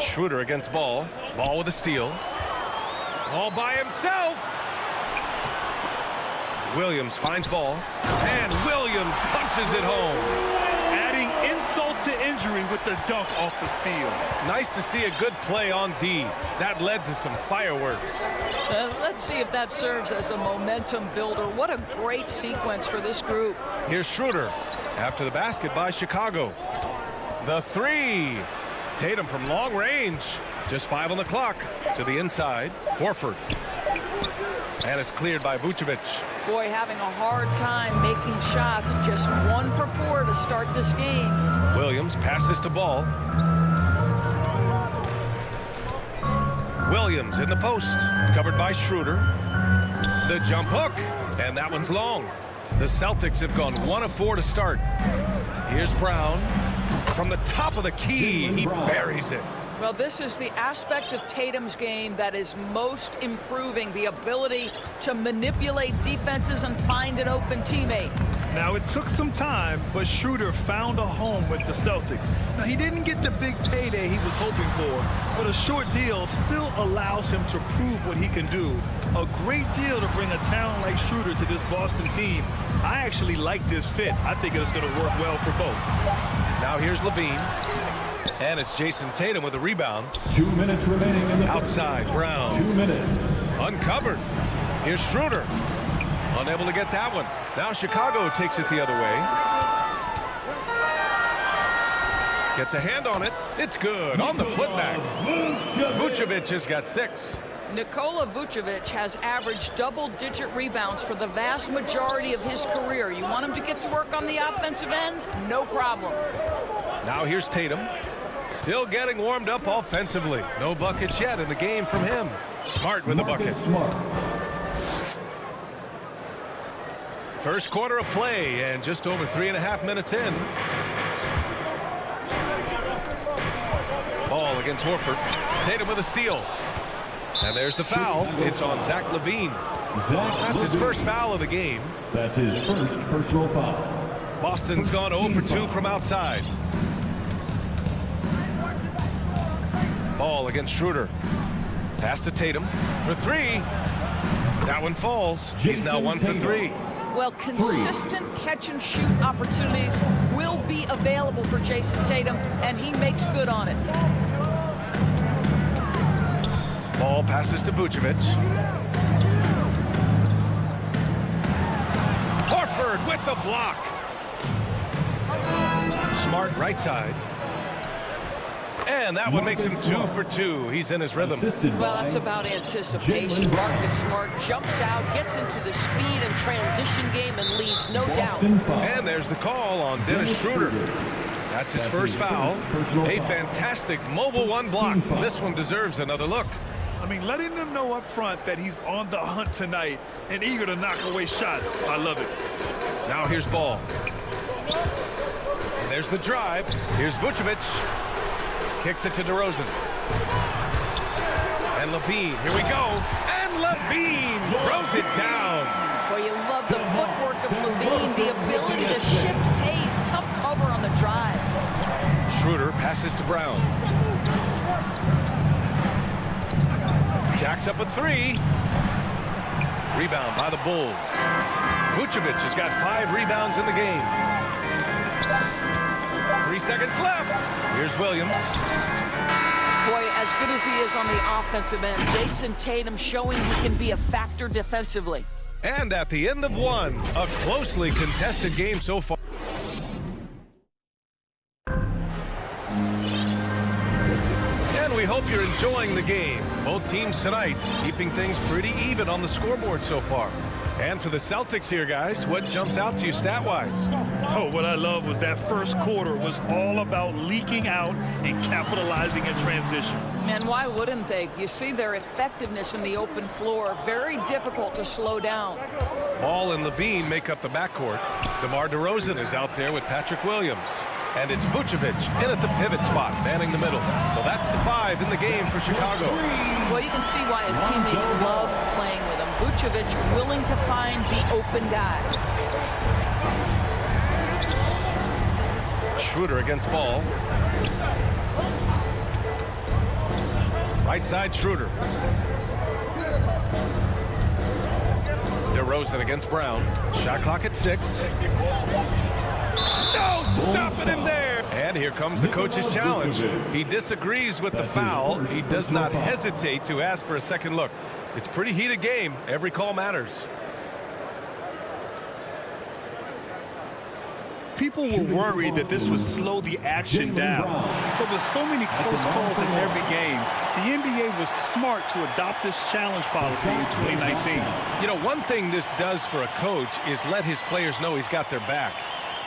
Schroeder against Ball. Ball with a steal. All by himself. Williams finds Ball. And Williams punches it home. Adding insult to injury with the dunk off the steal. Nice to see a good play on D. That led to some fireworks. Let's see if that serves as a momentum builder. What a great sequence for this group. Here's Schroeder after the basket by Chicago. The 3. Tatum from long range. Just 5 on the clock. To the inside. Horford. And it's cleared by Vucevic. Boy, having a hard time making shots. Just 1 for 4 to start this game. Williams passes to Ball. Williams in the post. Covered by Schroeder. The jump hook. And that one's long. The Celtics have gone 1 of 4 to start. Here's Brown. From the top of the key, he buries it. Well, this is the aspect of Tatum's game that is most improving, the ability to manipulate defenses and find an open teammate. Now, it took some time, but Schroeder found a home with the Celtics. Now, he didn't get the big payday he was hoping for, but a short deal still allows him to prove what he can do. A great deal to bring a talent like Schroeder to this Boston team. I actually like this fit. I think it's going to work well for both. Now here's Levine. And it's Jason Tatum with a rebound. 2 minutes remaining in the outside. Brown. 2 minutes. Uncovered. Here's Schroeder. Unable to get that one. Now Chicago takes it the other way. Gets a hand on it. It's good. On the putback. Vucevic has got 6. Nikola Vucevic has averaged double-digit rebounds for the vast majority of his career. You want him to get to work on the offensive end? No problem. Now here's Tatum. Still getting warmed up offensively. No buckets yet in the game from him. Smart with the bucket. First quarter of play and just over 3.5 minutes in. Ball against Horford. Tatum with a steal. And there's the foul. It's on Zach Levine. That's his first foul of the game. That's his first personal foul. Boston's gone 0 for 2 from outside. Ball against Schroeder. Pass to Tatum for 3. That one falls. He's now 1 for 3. Well, consistent catch-and-shoot opportunities will be available for Jason Tatum, and he makes good on it. Ball passes to Vucevic. Horford with the block. Smart right side. And that one makes him 2 for 2. He's in his rhythm. Well, that's about anticipation. Marcus Smart jumps out, gets into the speed and transition game, and leaves no doubt. And there's the call on Dennis Schroeder. That's his first foul. A fantastic mobile one block. This one deserves another look. I mean, letting them know up front that he's on the hunt tonight and eager to knock away shots. I love it. Now here's Ball. And there's the drive. Here's Vucevic. Kicks it to DeRozan. And Levine, here we go. And Levine throws it down. Well, you love the footwork of Levine, the ability to shift pace, tough cover on the drive. Schroeder passes to Brown. Jacks up with 3. Rebound by the Bulls. Vucevic has got 5 rebounds in the game. 3 seconds left. Here's Williams. Boy, as good as he is on the offensive end, Jason Tatum showing he can be a factor defensively. And at the end of one, a closely contested game so far. And we hope you're enjoying the game. Both teams tonight keeping things pretty even on the scoreboard so far. And for the Celtics here, guys, what jumps out to you stat-wise? Oh, what I love was that first quarter was all about leaking out and capitalizing in transition. And why wouldn't they? You see their effectiveness in the open floor. Very difficult to slow down. Ball and Levine make up the backcourt. DeMar DeRozan is out there with Patrick Williams. And it's Vucevic in at the pivot spot, manning the middle. So that's the 5 in the game for Chicago. Well, you can see why his teammates love playing with him. Vucevic willing to find the open guy. Schroeder against Ball. Right side, Schroeder. DeRozan against Brown. Shot clock at 6. No, stopping him there. And here comes the coach's challenge. He disagrees with the foul. He does not hesitate to ask for a second look. It's a pretty heated game. Every call matters. People were worried that this would slow the action down. But with so many close calls in every game, the NBA was smart to adopt this challenge policy in 2019. You know, one thing this does for a coach is let his players know he's got their back.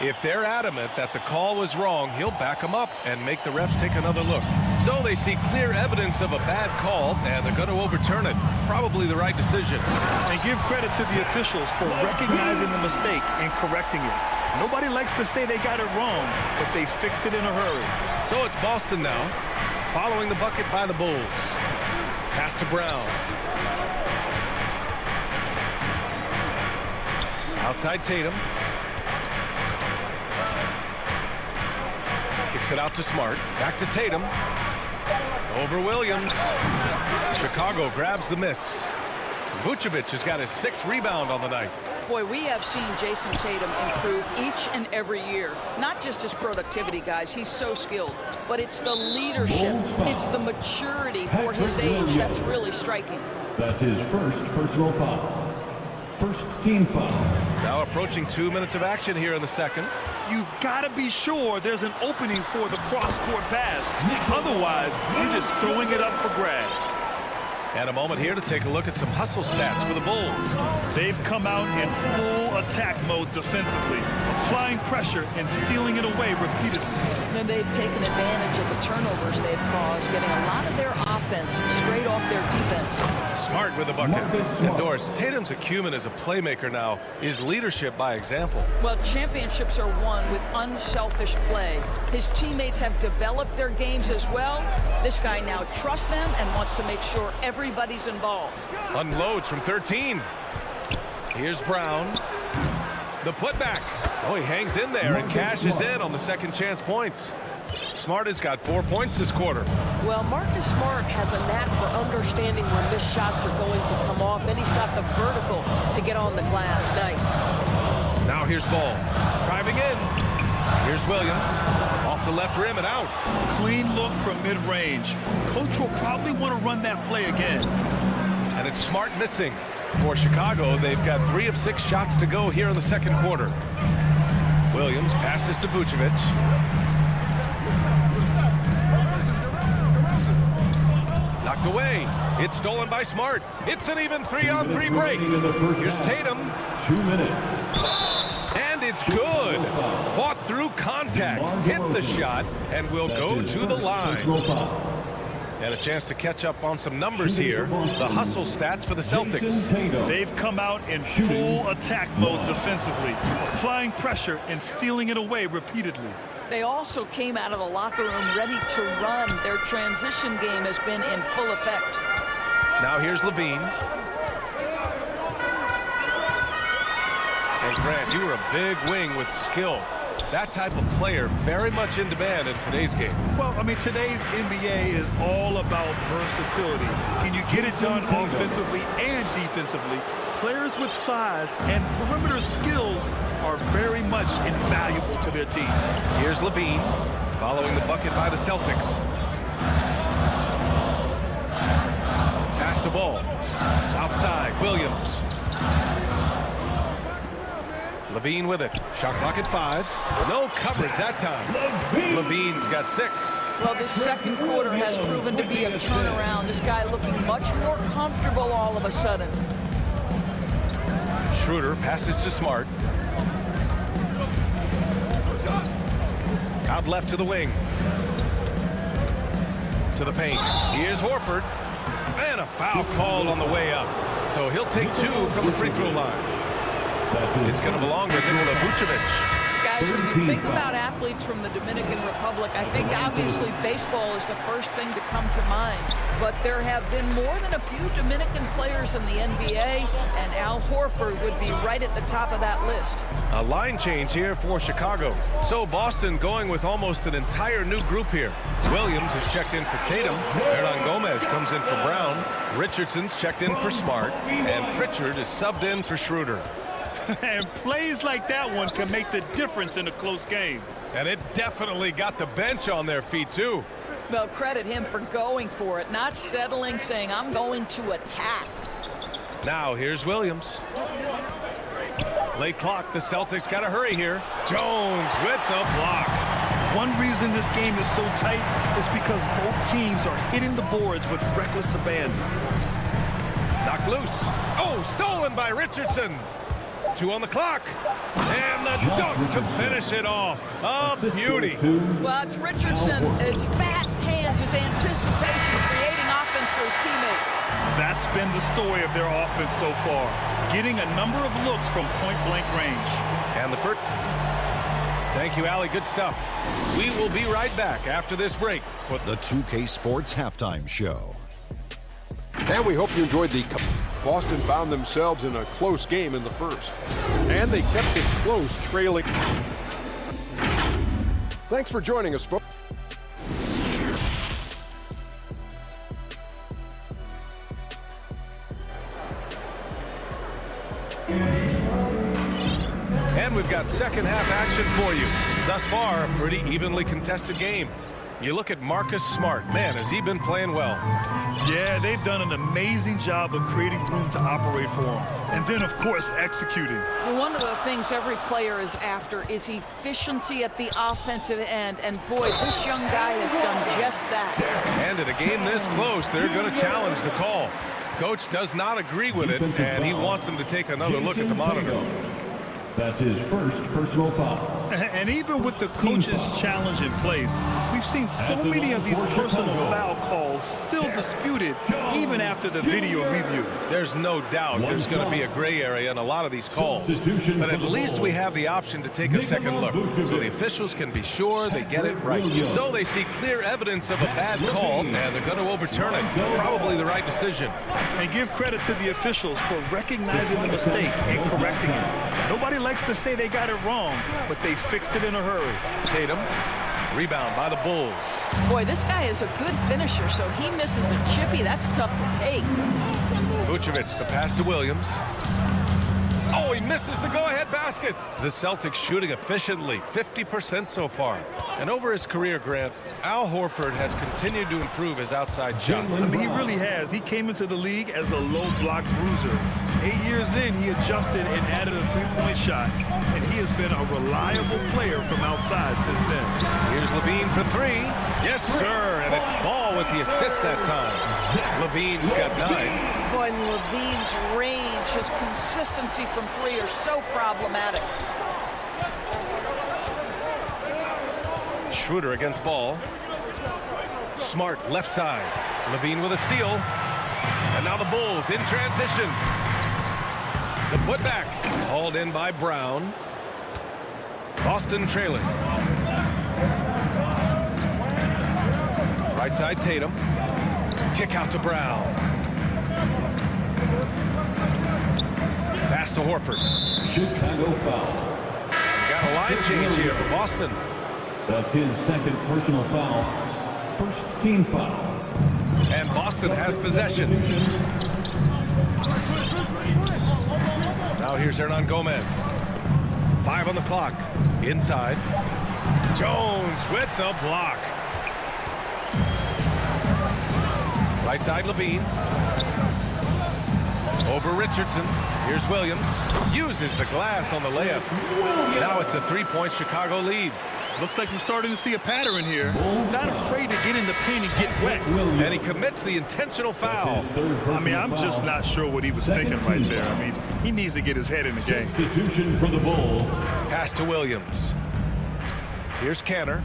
If they're adamant that the call was wrong, he'll back them up and make the refs take another look. So they see clear evidence of a bad call, and they're going to overturn it. Probably the right decision. And give credit to the officials for recognizing the mistake and correcting it. Nobody likes to say they got it wrong, but they fixed it in a hurry. So it's Boston now, following the bucket by the Bulls. Pass to Brown. Outside Tatum. Kicks it out to Smart. Back to Tatum. Over Williams. Chicago grabs the miss. Vucevic has got his 6th rebound on the night. Boy, we have seen Jason Tatum improve each and every year. Not just his productivity, guys. He's so skilled. But it's the leadership. It's the maturity for his age that's really striking. That's his first personal foul. First team foul. Now approaching 2 minutes of action here in the second. You've got to be sure there's an opening for the cross-court pass. Otherwise, you're just throwing it up for grabs. And a moment here to take a look at some hustle stats for the Bulls. They've come out in full attack mode defensively, applying pressure and stealing it away repeatedly. And they've taken advantage of the turnovers they've caused, getting a lot of their offense straight off their defense. Smart with the bucket. And Doris, Tatum's acumen as a playmaker now is leadership by example. Well, championships are won with unselfish play. His teammates have developed their games as well. This guy now trusts them and wants to make sure everybody's involved. Unloads from 13. Here's Brown. The putback. Oh, he hangs in there and cashes in on the second chance points. Smart has got 4 points this quarter. Well, Marcus Smart has a knack for understanding when missed shots are going to come off, and he's got the vertical to get on the glass. Nice. Now here's Ball. Driving in. Here's Williams. Off the left rim and out. Clean look from mid-range. Coach will probably want to run that play again. And it's Smart missing. For Chicago, they've got 3 of 6 shots to go here in the second quarter. Williams passes to Vucevic. Knocked away. It's stolen by Smart. It's an even 3-on-3 break. Here's Tatum. 2 minutes. And it's good. Fought through contact. Hit the shot and will go to the line. And a chance to catch up on some numbers here. The hustle stats for the Celtics. They've come out in full attack mode defensively, applying pressure and stealing it away repeatedly. They also came out of the locker room ready to run. Their transition game has been in full effect. Now here's Levine. And Grant, you were a big wing with skill. That type of player very much in demand in today's game. Well, I mean, today's NBA is all about versatility. Can you get it done offensively and defensively? Players with size and perimeter skills are very much invaluable to their team. Here's Levine following the bucket by the Celtics. Pass the ball. Outside, Williams. Levine with it. Shot clock at 5. No coverage that time. Levine's got 6. Well, this second quarter has proven to be a turnaround. This guy looking much more comfortable all of a sudden. Schroeder passes to Smart. Out left to the wing. To the paint. Here's Horford. And a foul called on the way up. So he'll take 2 from the free throw line. It's going to belong to Nikola Vucevic. Guys, when you think about athletes from the Dominican Republic, I think obviously baseball is the first thing to come to mind. But there have been more than a few Dominican players in the NBA, and Al Horford would be right at the top of that list. A line change here for Chicago. So Boston going with almost an entire new group here. Williams is checked in for Tatum. Hernan Gomez comes in for Brown. Richardson's checked in for Smart. And Pritchard is subbed in for Schroeder. And plays like that one can make the difference in a close game. And it definitely got the bench on their feet, too. Well, credit him for going for it, not settling, saying, I'm going to attack. Now, here's Williams. Late clock, the Celtics got to hurry here. Jones with the block. One reason this game is so tight is because both teams are hitting the boards with reckless abandon. Knocked loose. Oh, stolen by Richardson. 2 on the clock. And the dunk to finish it off. A beauty. Well, it's Richardson. His fast hands, his anticipation, creating offense for his teammate. That's been the story of their offense so far. Getting a number of looks from point-blank range. And the first. Thank you, Allie. Good stuff. We will be right back after this break for the 2K Sports Halftime Show. And we hope you enjoyed the... Boston found themselves in a close game in the first. And they kept it close, trailing. Thanks for joining us, folks. And we've got second half action for you. Thus far, a pretty evenly contested game. You look at Marcus Smart. Man, has he been playing well. Yeah, they've done an amazing job of creating room to operate for him. And then, of course, executing. Well, one of the things every player is after is efficiency at the offensive end. And, boy, this young guy has done just that. And in a game this close, they're going to challenge the call. Coach does not agree with it, and he wants them to take another look at the monitor. That's his first personal foul. And even with the coach's challenge in place, we've seen so many of these personal foul calls still disputed even after the video review. There's no doubt there's going to be a gray area in a lot of these calls. But at least we have the option to take a second look, so the officials can be sure they get it right. So they see clear evidence of a bad call, and they're going to overturn it. Probably the right decision. And give credit to the officials for recognizing the mistake and correcting it. Nobody likes to say they got it wrong, but they fixed it in a hurry. Tatum, rebound by the Bulls. Boy, this guy is a good finisher, so he misses a chippy. That's tough to take. Vucevic, the pass to Williams. Oh, he misses the go-ahead basket. The Celtics shooting efficiently, 50% so far. And over his career, Grant, Al Horford has continued to improve his outside shot. I mean, he really has. He came into the league as a low-block bruiser. 8 years in, he adjusted and added a three-point shot, and he has been a reliable player from outside since then. Here's Levine for three. Yes, sir, and it's Ball with the assist that time. Levine's got 9. Boy, Levine's range, his consistency from three are so problematic. Schroeder against Ball. Smart left side. Levine with a steal. And now the Bulls in transition. The putback hauled in by Brown. Boston trailing. Right side Tatum. Kick out to Brown. Pass to Horford. Chicago foul. Got a line change here for Boston. That's his second personal foul. First team foul. And Boston has possession. Now here's Hernan Gomez. 5 on the clock. Inside. Jones with the block. Right side Levine. Over Richardson. Here's Williams. Uses the glass on the layup. Now it's a 3-point Chicago lead. Looks like we're starting to see a pattern here. Not afraid to get in the paint and get wet. And he commits the intentional foul. I mean, I'm just not sure what he was thinking right there. I mean, he needs to get his head in the game. Substitution for the Bulls. Pass to Williams. Here's Canner.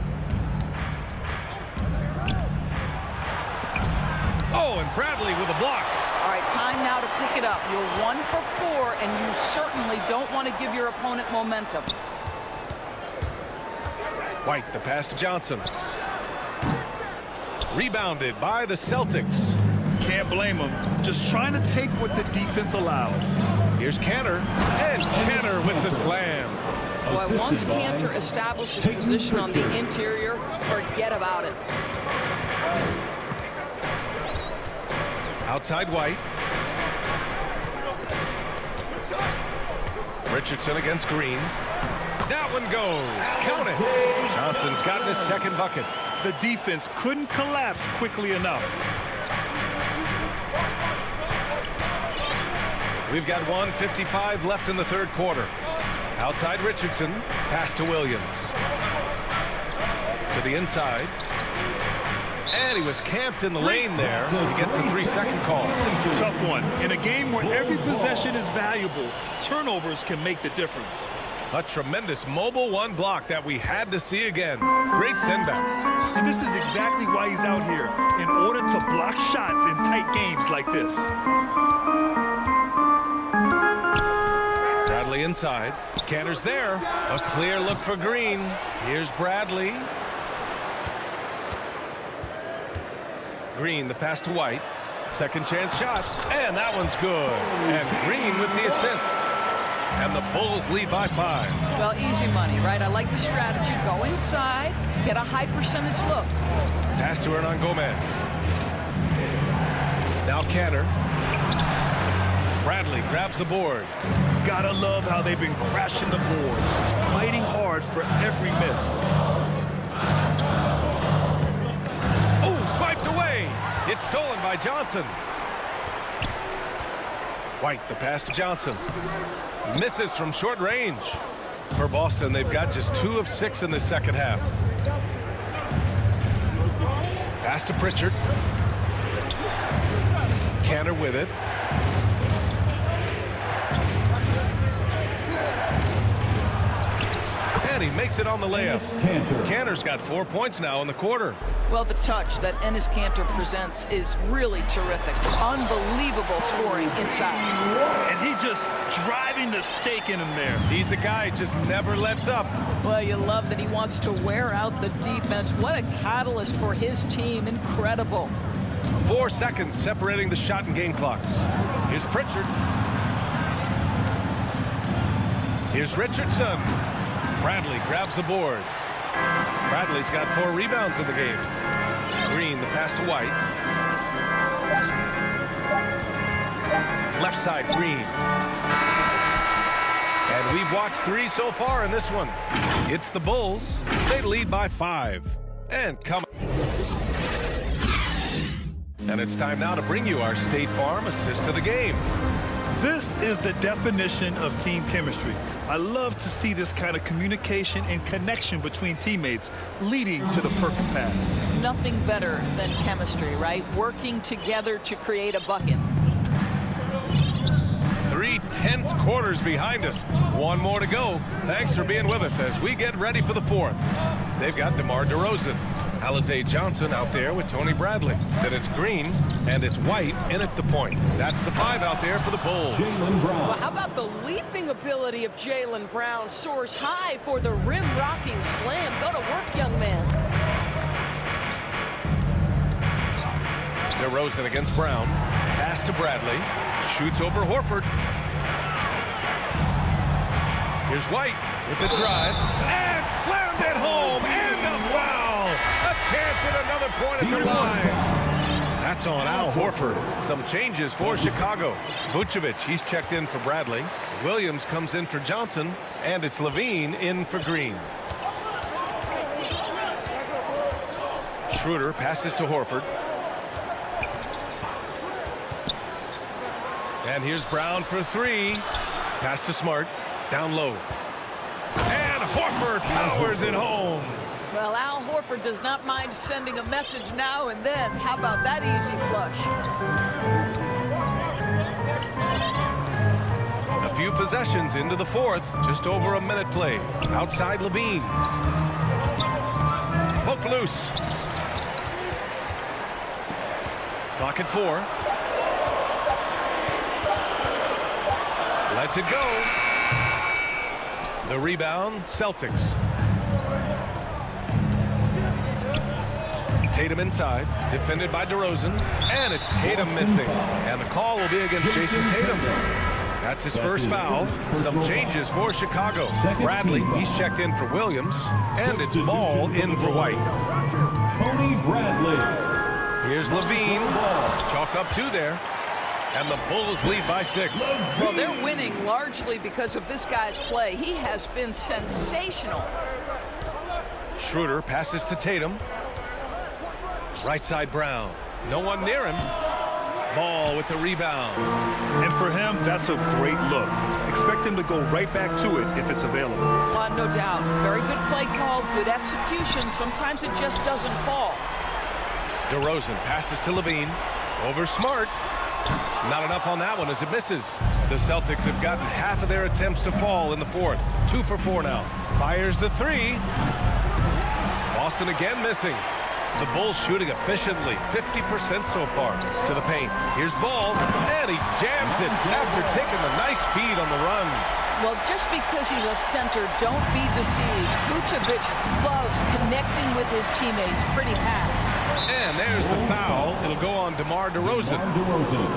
Oh, and Bradley with a block. All right, time now to pick it up. You're 1 for 4, and you certainly don't want to give your opponent momentum. White, the pass to Johnson. Rebounded by the Celtics. Can't blame him. Just trying to take what the defense allows. Here's Cantor. And Cantor with the slam. Boy, once Cantor establishes position on the interior, forget about it. Outside White. Richardson against Green. That one goes. Count it. Johnson's gotten his second bucket. The defense couldn't collapse quickly enough. We've got 1:55 left in the third quarter. Outside Richardson. Pass to Williams. To the inside. And he was camped in the lane there. He gets a 3-second call. Tough one. In a game where every possession is valuable, turnovers can make the difference. A tremendous mobile one block that we had to see again. Great sendback. And this is exactly why he's out here, in order to block shots in tight games like this. Bradley inside. Cantor's there. A clear look for Green. Here's Bradley. Green, the pass to White. Second chance shot. And that one's good. And Green with the assist. And the Bulls lead by 5. Well, easy money, right? I like the strategy. Go inside, get a high percentage look. Pass to Hernan Gomez. Now Cantor. Bradley grabs the board. Gotta love how they've been crashing the boards, fighting hard for every miss. Oh, swiped away. It's stolen by Johnson. White, the pass to Johnson. Misses from short range. For Boston, they've got just 2 of 6 in the second half. Pass to Pritchard. Cantor with it. And he makes it on the layup. Cantor's got 4 points now in the quarter. Well, the touch that Enes Kanter presents is really terrific. Unbelievable scoring inside. And he just driving the stake in him there. He's a guy who just never lets up. Well, you love that he wants to wear out the defense. What a catalyst for his team. Incredible. 4 seconds separating the shot and game clocks. Here's Pritchard. Here's Richardson. Bradley grabs the board. Bradley's got 4 rebounds in the game. Green, the pass to White. Left side, Green. And we've watched 3 so far in this one. It's the Bulls. They lead by 5. And come. And it's time now to bring you our State Farm assist to the game. This is the definition of team chemistry. I love to see this kind of communication and connection between teammates leading to the perfect pass. Nothing better than chemistry, right? Working together to create a bucket. 3 tense quarters behind us. 1 more to go. Thanks for being with us as we get ready for the 4th. They've got DeMar DeRozan. Alizé Johnson out there with Tony Bradley. Then it's Green, and it's White in at the point. That's the 5 out there for the Bulls. Well, how about the leaping ability of Jaylen Brown? Soars high for the rim-rocking slam. Go to work, young man. DeRozan against Brown. Pass to Bradley. Shoots over Horford. Here's White with the drive. And slammed it home. And a foul. A chance at another point at the line. That's on Al Horford. Some changes for Chicago. Vucevic, he's checked in for Bradley. Williams comes in for Johnson. And it's Levine in for Green. Schroeder passes to Horford. And here's Brown for 3. Pass to Smart. Down low. And Horford powers it home. Well, Al Horford does not mind sending a message now and then. How about that easy flush? A few possessions into the 4th. Just over a minute played. Outside Levine. Poke loose. Clock at 4. Lets it go. The rebound, Celtics. Tatum inside, defended by DeRozan, and it's Tatum missing. And the call will be against Jason Tatum. That's his first foul. Some changes for Chicago. Bradley, he's checked in for Williams, and it's Ball in for White. Tony Bradley. Here's Levine. Chalk up 2 there. And the Bulls lead by 6. Well, they're winning largely because of this guy's play. He has been sensational. Schroeder passes to Tatum. Right side Brown. No one near him. Ball with the rebound. And for him, that's a great look. Expect him to go right back to it if it's available. No doubt. Very good play call, good execution. Sometimes it just doesn't fall. DeRozan passes to Levine. Over Smart. Not enough on that one as it misses. The Celtics have gotten half of their attempts to fall in the 4th. 2 for 4 now. Fires the 3. Boston again missing. The Bulls shooting efficiently, 50% so far to the paint. Here's Ball, and he jams it after taking the nice feed on the run. Well, just because he's a center, don't be deceived. Vucevic loves connecting with his teammates. Pretty pass. And there's the foul. It'll go on DeMar DeRozan.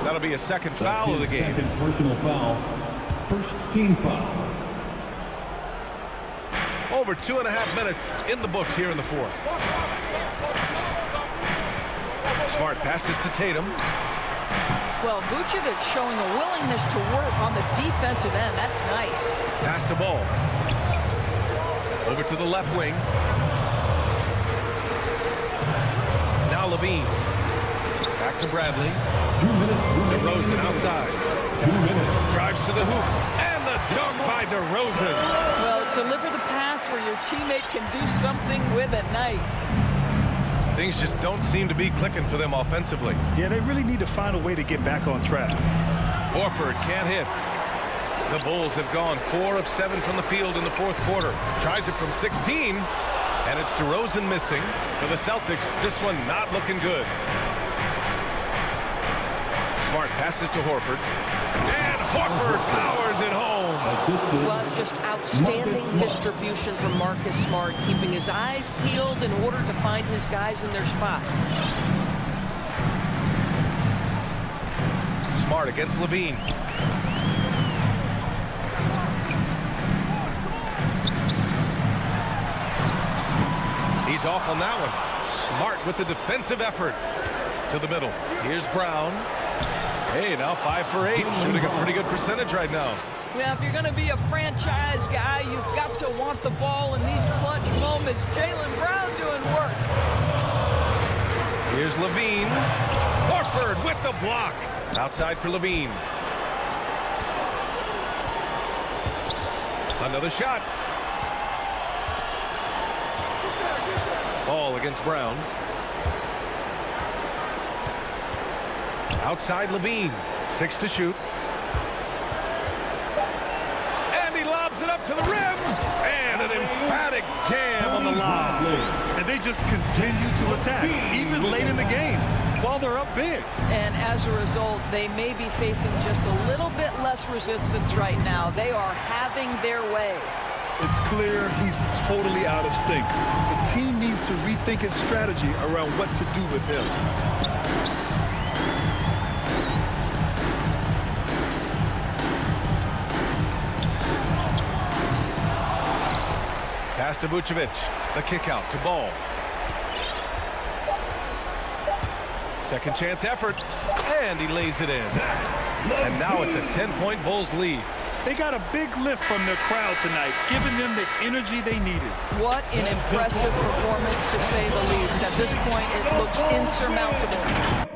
That'll be a second foul of the game. Second personal foul. First team foul. Over 2.5 minutes in the books here in the 4th. Smart passes to Tatum. Well, Vucevic showing a willingness to work on the defensive end. That's nice. Pass to Ball. Over to the left wing. Now Levine. Back to Bradley. 2 minutes. DeRozan outside. 2 minutes. Drives to the hoop. And the dunk by DeRozan. Well, deliver the pass where your teammate can do something with it. Nice. Things just don't seem to be clicking for them offensively. Yeah, they really need to find a way to get back on track. Horford can't hit. The Bulls have gone 4 of 7 from the field in the fourth quarter. Tries it from 16, and it's DeRozan missing. For the Celtics, this one not looking good. Smart passes to Horford. And Horford powers it home. Well, it's just outstanding distribution from Marcus Smart, keeping his eyes peeled in order to find his guys in their spots. Smart against Levine. He's off on that one. Smart with the defensive effort to the middle. Here's Brown. Hey, now 5 for 8. Shooting a pretty good percentage right now. Well, if you're going to be a franchise guy, you've got to want the ball in these clutch moments. Jaylen Brown doing work. Here's Levine. Horford with the block. Outside for Levine. Another shot. Ball against Brown. Outside Levine. 6 to shoot. And he lobs it up to the rim. And an emphatic jam on the lob. And they just continue to attack, even late in the game, while they're up big. And as a result, they may be facing just a little bit less resistance right now. They are having their way. It's clear he's totally out of sync. The team needs to rethink its strategy around what to do with him. Pass to Vucevic. The kick out to Ball. Second chance effort. And he lays it in. And now it's a 10-point Bulls lead. They got a big lift from their crowd tonight, giving them the energy they needed. What an impressive performance, to say the least. At this point, it looks insurmountable.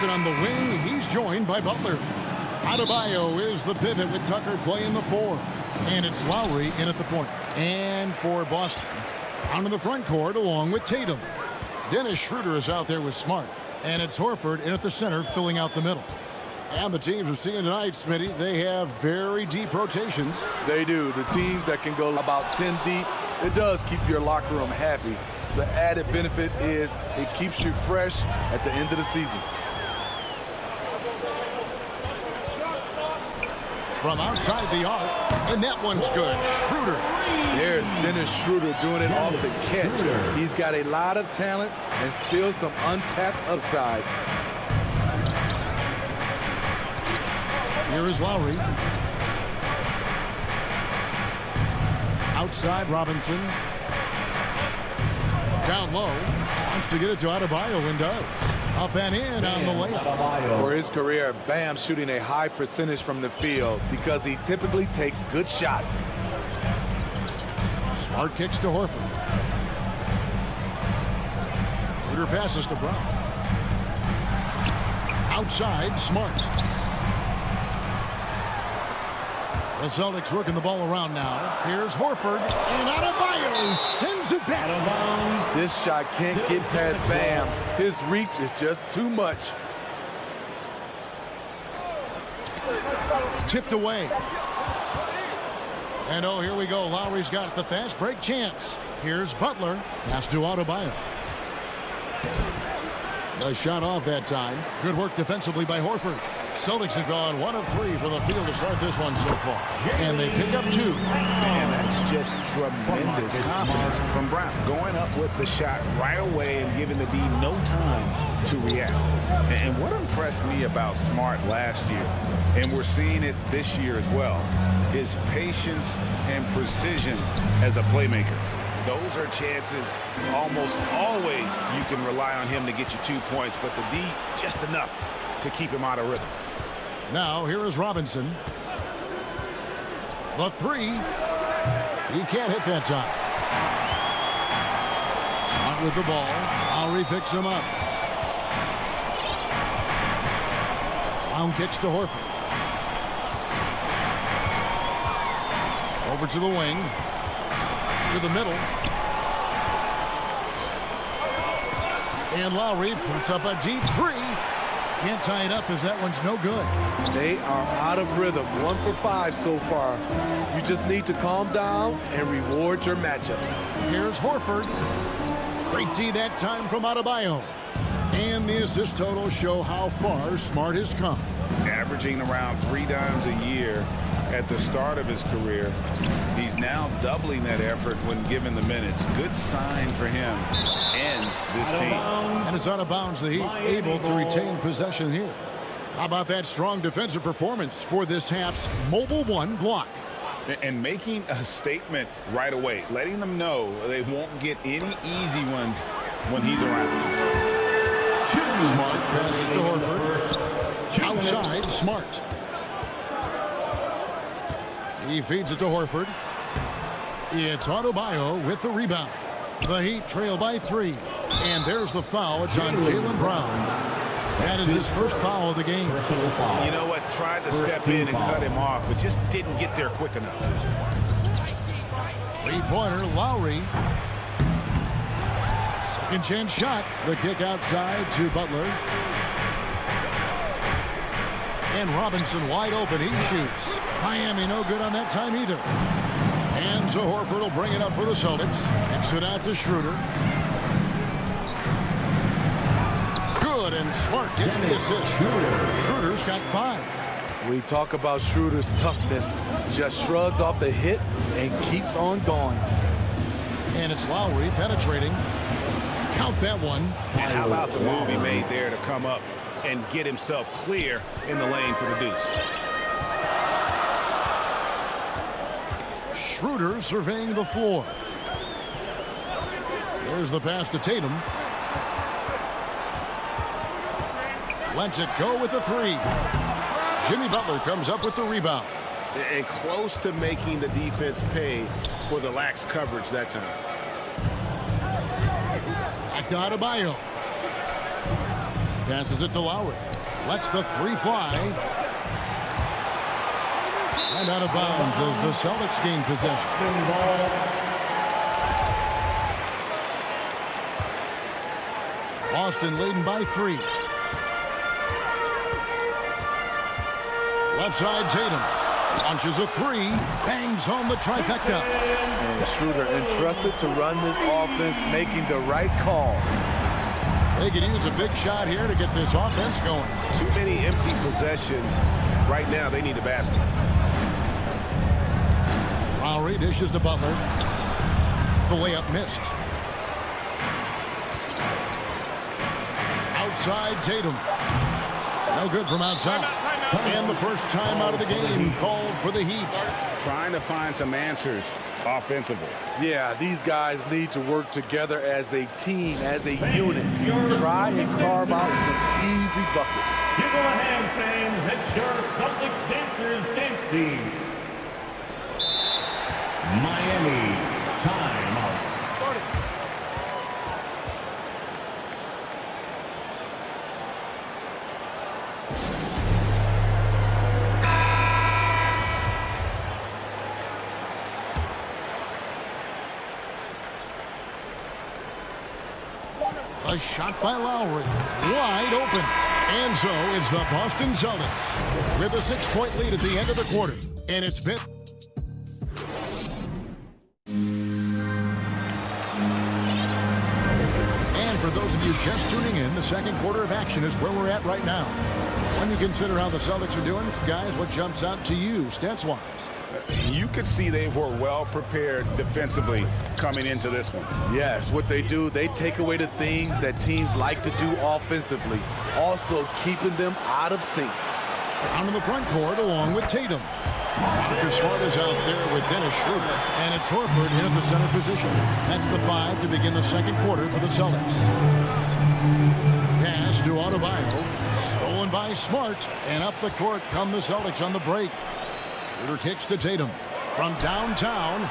On the wing, he's joined by Butler. Adebayo is the pivot with Tucker playing the 4. And it's Lowry in at the point. And for Boston, onto the front court along with Tatum. Dennis Schroeder is out there with Smart. And it's Horford in at the center filling out the middle. And the teams we're seeing tonight, Smitty, they have very deep rotations. They do. The teams that can go about 10 deep, it does keep your locker room happy. The added benefit is it keeps you fresh at the end of the season. From outside the arc, and that one's good. Schroeder. There's Dennis Schroeder doing it off the catch. He's got a lot of talent and still some untapped upside. Here is Lowry. Outside Robinson. Down low. Wants to get it to Adebayo and does. Up and in on the layup. For his career, Bam shooting a high percentage from the field because he typically takes good shots. Smart kicks to Horford. Schroeder passes to Brown. Outside, Smart. The Celtics working the ball around now. Here's Horford, and Adebayo sends it back. This shot can't get past Bam. His reach is just too much. Tipped away. And oh, here we go. Lowry's got the fast break chance. Here's Butler. Pass to Adebayo. The shot off that time. Good work defensively by Horford. Celtics have gone 1 of 3 from the field to start this one so far. And they pick up 2. And that's just tremendous confidence from Brown. Going up with the shot right away and giving the D no time to react. And what impressed me about Smart last year, and we're seeing it this year as well, is patience and precision as a playmaker. Those are chances almost always you can rely on him to get you 2 points, but the D just enough to keep him out of rhythm. Now here is Robinson. The 3. He can't hit that time. Smart with the ball. Lowry picks him up. Brown kicks to Horford. Over to the wing. To the middle. And Lowry puts up a deep 3. Can't tie it up as that one's no good. They are out of rhythm. 1 for 5 so far. You just need to calm down and reward your matchups. Here's Horford. Great D that time from Adebayo. And the assist totals show how far Smart has come. Averaging around 3 dimes a year at the start of his career. He's now doubling that effort when given the minutes. Good sign for him and this team. And it's out of bounds. The Heat able to retain possession here. How about that strong defensive performance for this half's Mobile 1 block? And making a statement right away, letting them know they won't get any easy ones when he's around. Smart passes to Horford. Outside, Smart. He feeds it to Horford. It's Adebayo with the rebound. The Heat trail by 3. And there's the foul. It's on Jaylen Brown. That is his first foul of the game. You know what? Tried to step in and cut him off, but just didn't get there quick enough. 3-pointer, Lowry. Second chance shot. The kick outside to Butler. And Robinson wide open. He shoots. Miami no good on that time either. And so Horford will bring it up for the Celtics. Kicks it out to Schroeder. Good, and Smart gets the assist. Schroeder's got 5. We talk about Schroeder's toughness. Just shrugs off the hit and keeps on going. And it's Lowry penetrating. Count that one. And how about the move he made there to come up and get himself clear in the lane for the deuce. Schroeder surveying the floor. There's the pass to Tatum. Lets it go with the three. Jimmy Butler comes up with the rebound. And close to making the defense pay for the lax coverage that time. Back to Adebayo. Passes it to Lowry. Lets the three fly. And out of bounds as the Celtics gain possession. Boston leading by 3. Left side Tatum. Launches a 3. Bangs home the trifecta. And Schroeder entrusted to run this offense, making the right call. They could use a big shot here to get this offense going. Too many empty possessions. Right now, they need a basket. Lowry dishes to Butler. The layup missed. Outside Tatum. No good from outside. And the first time out of the game called for the Heat. Trying to find some answers offensively. Yeah, these guys need to work together as a team, as a unit. Try and carve out some easy buckets. Give them a hand, fans. It's your Celtics Dancers dance team. Miami, timeout. A shot by Lowry. Wide open. And so it's the Boston Celtics with a 6-point lead at the end of the quarter. And it's been... And for those of you just tuning in, the second quarter of action is where we're at right now. When you consider how the Celtics are doing, guys, what jumps out to you, stats-wise? You could see they were well prepared defensively coming into this one. Yes, what they do, they take away the things that teams like to do offensively, also keeping them out of sync. Down in the front court along with Tatum. Marcus Smart is out there with Dennis Schroeder, and it's Horford in at the center position. That's the 5 to begin the second quarter for the Celtics. Pass to Adebayo, stolen by Smart, and up the court come the Celtics on the break. Schroeder kicks to Tatum from downtown.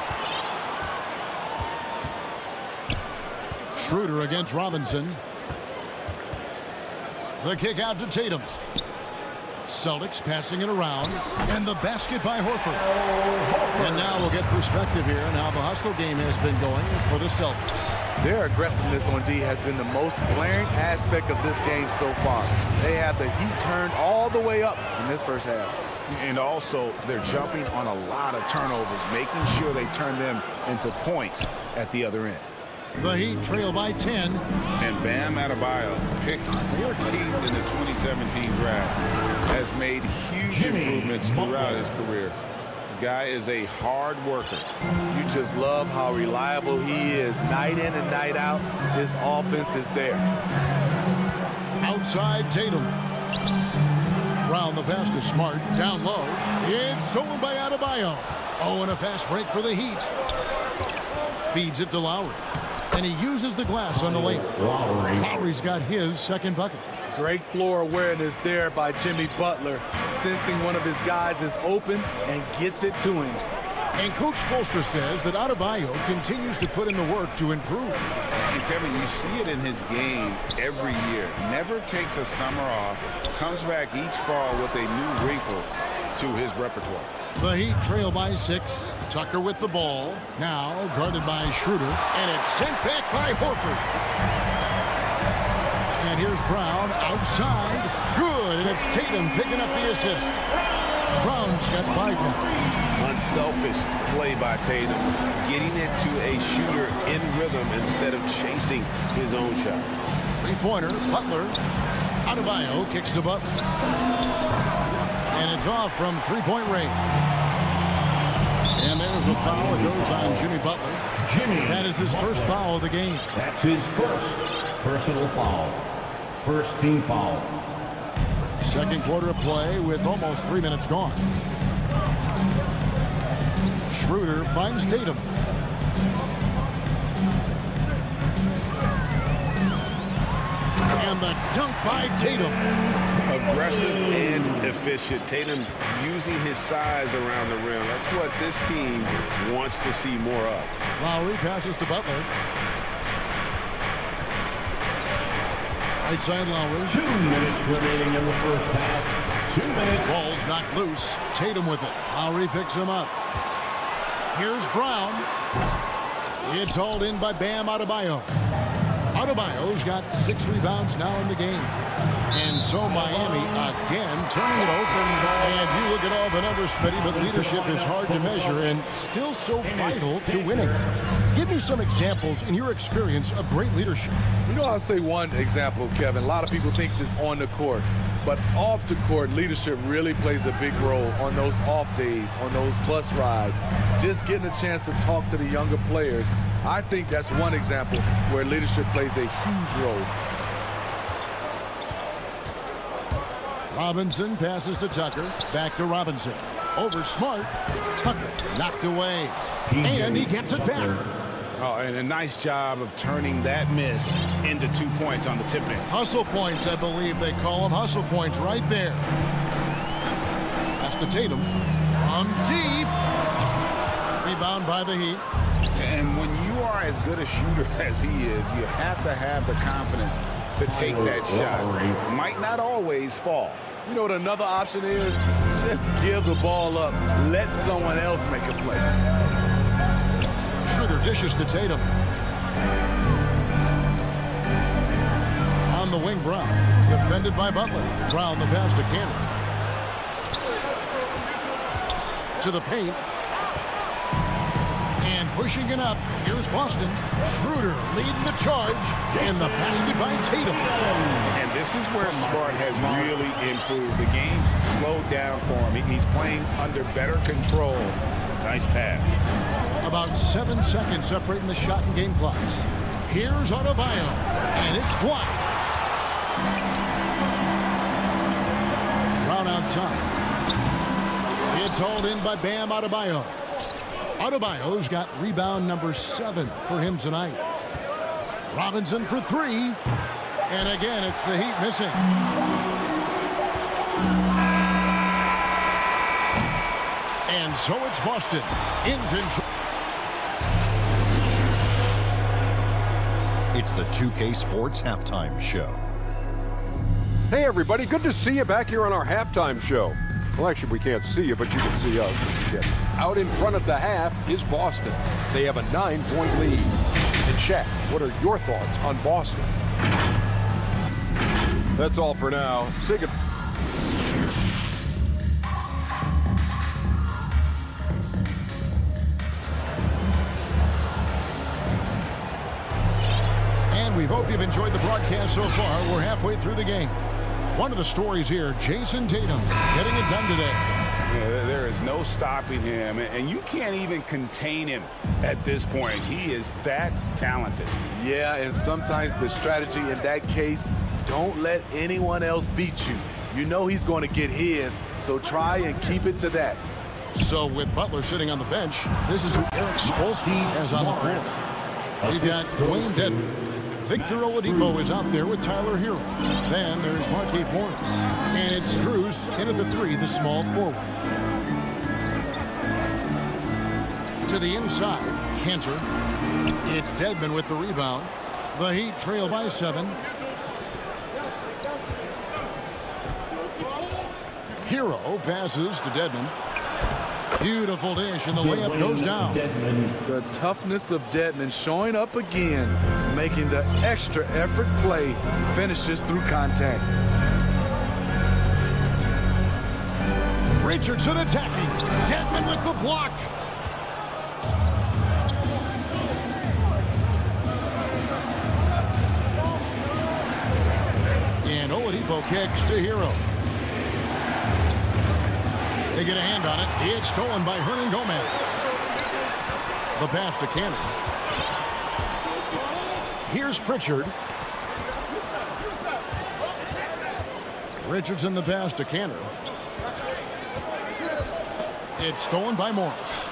Schroeder against Robinson. The kick out to Tatum. Celtics passing it around, and the basket by Horford. And now we'll get perspective here on how the hustle game has been going for the Celtics. Their aggressiveness on D has been the most glaring aspect of this game so far. They have the heat turned all the way up in this first half. And also, they're jumping on a lot of turnovers, making sure they turn them into points at the other end. The Heat trail by 10. And Bam Adebayo, picked 14th in the 2017 draft, has made huge improvements throughout his career. The guy is a hard worker. You just love how reliable he is night in and night out. His offense is there. Outside Tatum. Round the pass to Smart. Down low. It's stolen by Adebayo. Oh, and a fast break for the Heat. Feeds it to Lowry. And he uses the glass on the lane. Lowry's got his second bucket. Great floor awareness there by Jimmy Butler, sensing one of his guys is open and gets it to him. And Coach Spoelstra says that Adebayo continues to put in the work to improve. And Kevin, you see it in his game every year. Never takes a summer off, comes back each fall with a new wrinkle to his repertoire. The Heat trail by 6. Tucker with the ball. Now guarded by Schroeder. And it's sent back by Horford. And here's Brown outside. Good. And it's Tatum picking up the assist. Brown's got 5 now. Unselfish play by Tatum. Getting it to a shooter in rhythm instead of chasing his own shot. Three-pointer. Butler. Adebayo kicks to Butler. And it's off from three-point range. And there's a foul. It goes on Jimmy Butler. That is his first foul of the game. That's his first personal foul. First team foul. Second quarter of play with almost 3 minutes gone. Schroeder finds Tatum. And the dunk by Tatum. Aggressive and efficient. Tatum using his size around the rim. That's what this team wants to see more of. Lowry passes to Butler. Right side Lowry. 2 minutes remaining in the first half. 2 minutes. Ball's knocked loose. Tatum with it. Lowry picks him up. Here's Brown. It's hauled in by Bam Adebayo. Adebayo's got 6 rebounds now in the game. And so Miami again turning it open. And you look at all the numbers, Smitty, but leadership is hard to measure and still so vital to winning. Give me some examples in your experience of great leadership. You know, I'll say one example, Kevin. A lot of people think it's on the court. But off the court, leadership really plays a big role on those off days, on those bus rides. Just getting a chance to talk to the younger players. I think that's one example where leadership plays a huge role. Robinson passes to Tucker. Back to Robinson. Over Smart. Tucker knocked away. And he gets it back. Oh, and a nice job of turning that miss into 2 points on the tip in. Hustle points, I believe they call them. Hustle points right there. Pass to Tatum. On deep. Rebound by the Heat. And when you are as good a shooter as he is, you have to have the confidence to take that shot. Might not always fall. You know what another option is? Just give the ball up. Let someone else make a play. Schroeder dishes to Tatum. On the wing, Brown. Defended by Butler. Brown the pass to Cannon. To the paint. And pushing it up. Here's Boston. Schroeder leading the charge. And the basket by Tatum. And this is where Smart has really improved. The game's slowed down for him. He's playing under better control. Nice pass. About 7 seconds separating the shot and game clocks. Here's Adebayo. And it's blocked. Brown outside. It's hauled in by Bam Adebayo. Adebayo's got rebound number 7 for him tonight. Robinson for 3. And again, it's the Heat missing. And so it's Boston in control. It's the 2K Sports Halftime Show. Hey, everybody. Good to see you back here on our halftime show. Well, actually, we can't see you, but you can see us. Yeah. Out in front of the half is Boston. They have a 9-point lead. And Shaq, what are your thoughts on Boston? That's all for now. Say good. And we hope you've enjoyed the broadcast so far. We're halfway through the game. One of the stories here, Jason Tatum getting it done today. Yeah, there is no stopping him, and you can't even contain him at this point. He is that talented. Yeah, and sometimes the strategy in that case, don't let anyone else beat you. You know he's going to get his, so try and keep it to that. So with Butler sitting on the bench, this is who Eric Spolsky has on the floor. We've got Dwayne Dedman. Victor Oladipo is out there with Tyler Hero. Then there's Markieff Morris. And it's Cruz in at the 3, the small forward. To the inside, Cantor. It's Dedman with the rebound. The Heat trail by 7. Hero passes to Dedman. Beautiful dish, and the layup goes down. The toughness of Dedman showing up again, making the extra effort play, finishes through contact. Richardson attacking. Dedman with the block. And Oladipo kicks to Hero. They get a hand on it. It's stolen by Hernan Gomez. The pass to Cannon. Here's Pritchard. Richardson the pass to Canner. It's stolen by Morris.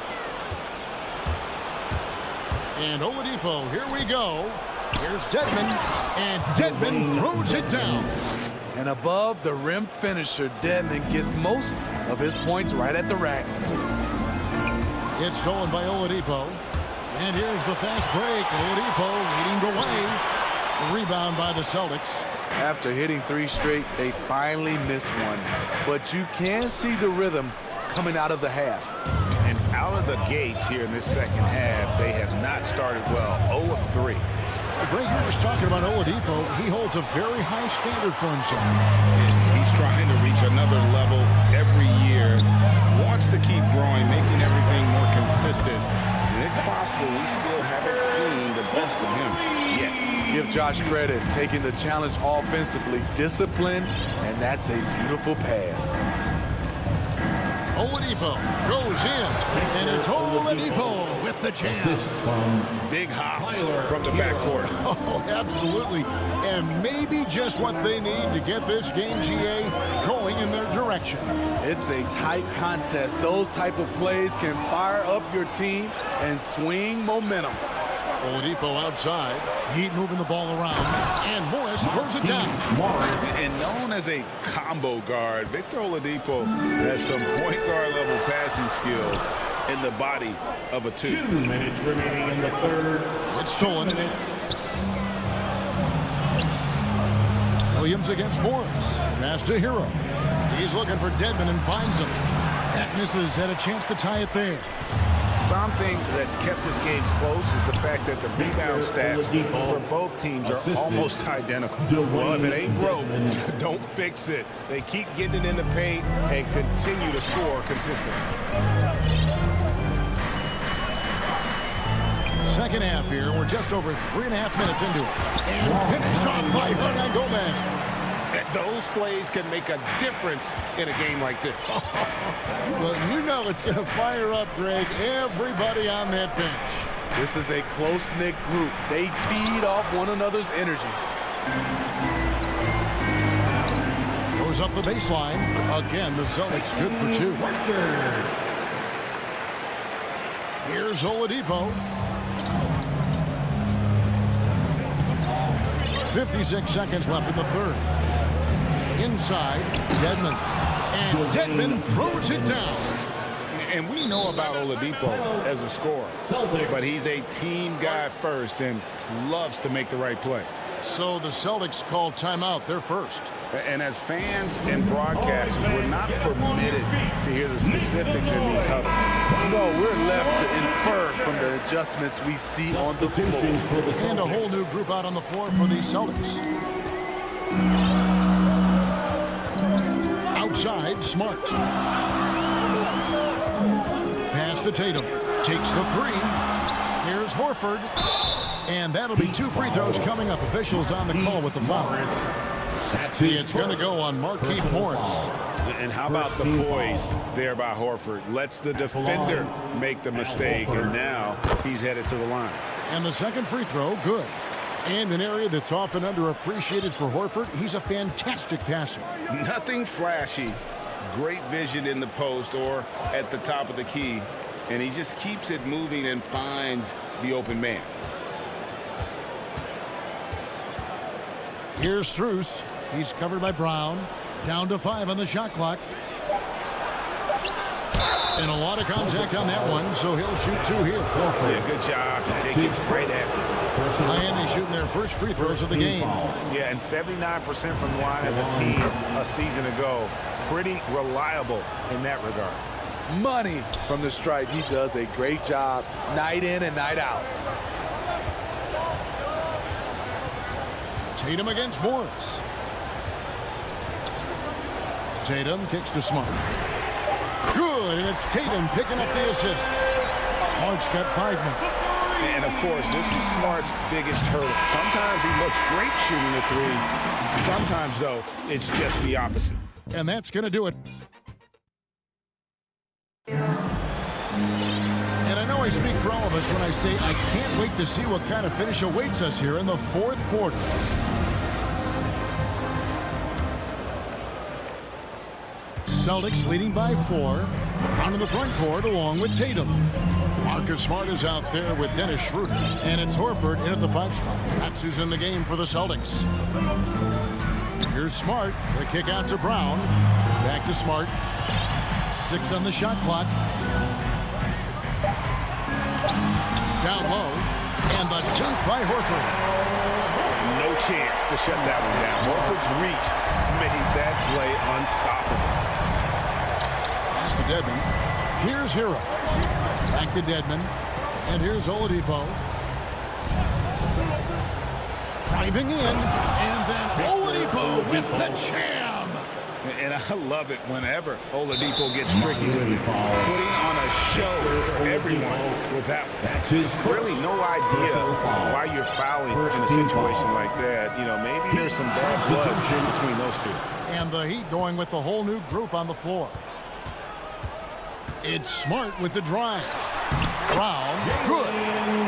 And Oladipo, here we go. Here's Dedmon, and Dedmon throws it down. And above the rim finisher, Dedmon gets most of his points right at the rack. It's stolen by Oladipo. And here's the fast break. Oladipo leading the way. Rebound by the Celtics. After hitting 3 straight, they finally missed one. But you can see the rhythm coming out of the half. And out of the gates here in this second half, they have not started well. 0 of 3. Greg, you were just talking about Oladipo. He holds a very high standard for himself. He's trying to reach another level every year. Wants to keep growing, making everything more consistent. And it's possible we still haven't seen the best of him yet. Give Josh credit, taking the challenge offensively, disciplined, and that's a beautiful pass. Oladipo goes in, and it's Oladipo with the jam. Big hops from the backcourt. Oh, absolutely. And maybe just what they need to get this game, GA, going in their direction. It's a tight contest. Those type of plays can fire up your team and swing momentum. Oladipo outside. Heat moving the ball around. And Morris throws it down. And known as a combo guard, Victor Oladipo has some point guard level passing skills in the body of a 2. 2 minutes remaining in the third. It's stolen. Williams against Morris. Pass to Hero. He's looking for Dedmon and finds him. That misses. Had a chance to tie it there. Something that's kept this game close is the fact that the rebound stats for both teams are almost identical. Well, if it ain't broke, don't fix it. They keep getting it in the paint and continue to score consistently. Second half here. We're just over 3.5 minutes into it. And finished off by Hernan Gomez. Those plays can make a difference in a game like this. Well, you know it's going to fire up, Greg, everybody on that bench. This is a close-knit group. They feed off one another's energy. Goes up the baseline. Again, the Celtics good for 2. Here's Oladipo. 56 seconds left in the third. Inside, Dedmon. And Dedmon throws it down. And we know about Oladipo as a scorer, but he's a team guy first and loves to make the right play. So the Celtics call timeout. They're first. And as fans and broadcasters, we're not permitted to hear the specifics in these huddles. No, we're left to infer from the adjustments we see on the floor. And a whole new group out on the floor for the Celtics. Outside, Smart. Pass to Tatum. Takes the 3. Here's Horford. And that'll be 2 free throws coming up. Officials on the call with the foul. It's going to go on Markieff Morris. And how about the poise there by Horford? Lets the defender make the mistake, and now he's headed to the line. And the second free throw, good. And an area that's often underappreciated for Horford, he's a fantastic passer. Nothing flashy. Great vision in the post or at the top of the key. And he just keeps it moving and finds the open man. Here's Strus. He's covered by Brown. Down to 5 on the shot clock. And a lot of contact on that one, so he'll shoot 2 here. Yeah, good job to take it right at him. Miami shooting their first free throws of the game. Yeah, and 79% from the line as a team a season ago. Pretty reliable in that regard. Money from the stripe. He does a great job night in and night out. Tatum against Morris. Tatum kicks to Smart. Good, and it's Tatum picking up the assist. Smart's got 5 more. And, of course, this is Smart's biggest hurdle. Sometimes he looks great shooting the 3. Sometimes, though, it's just the opposite. And that's going to do it. And I know I speak for all of us when I say I can't wait to see what kind of finish awaits us here in the fourth quarter. Celtics leading by 4. Out in the front court along with Tatum. Marcus Smart is out there with Dennis Schroeder. And it's Horford in at the 5 spot. That's who's in the game for the Celtics. Here's Smart. The kick out to Brown. Back to Smart. 6 on the shot clock. Down low. And the dunk by Horford. No chance to shut that one down. Horford's reach made that play unstoppable. Pass to Dedmon. Here's Hero. Back to Dedmon. And here's Oladipo. Driving in. And then Oladipo with the jam. And I love it whenever Oladipo gets tricky, putting on a show for everyone with that one. Really no idea why you're fouling in a situation like that. You know, maybe there's some bad blood between those two. And the Heat going with the whole new group on the floor. It's Smart with the drive. Brown, good.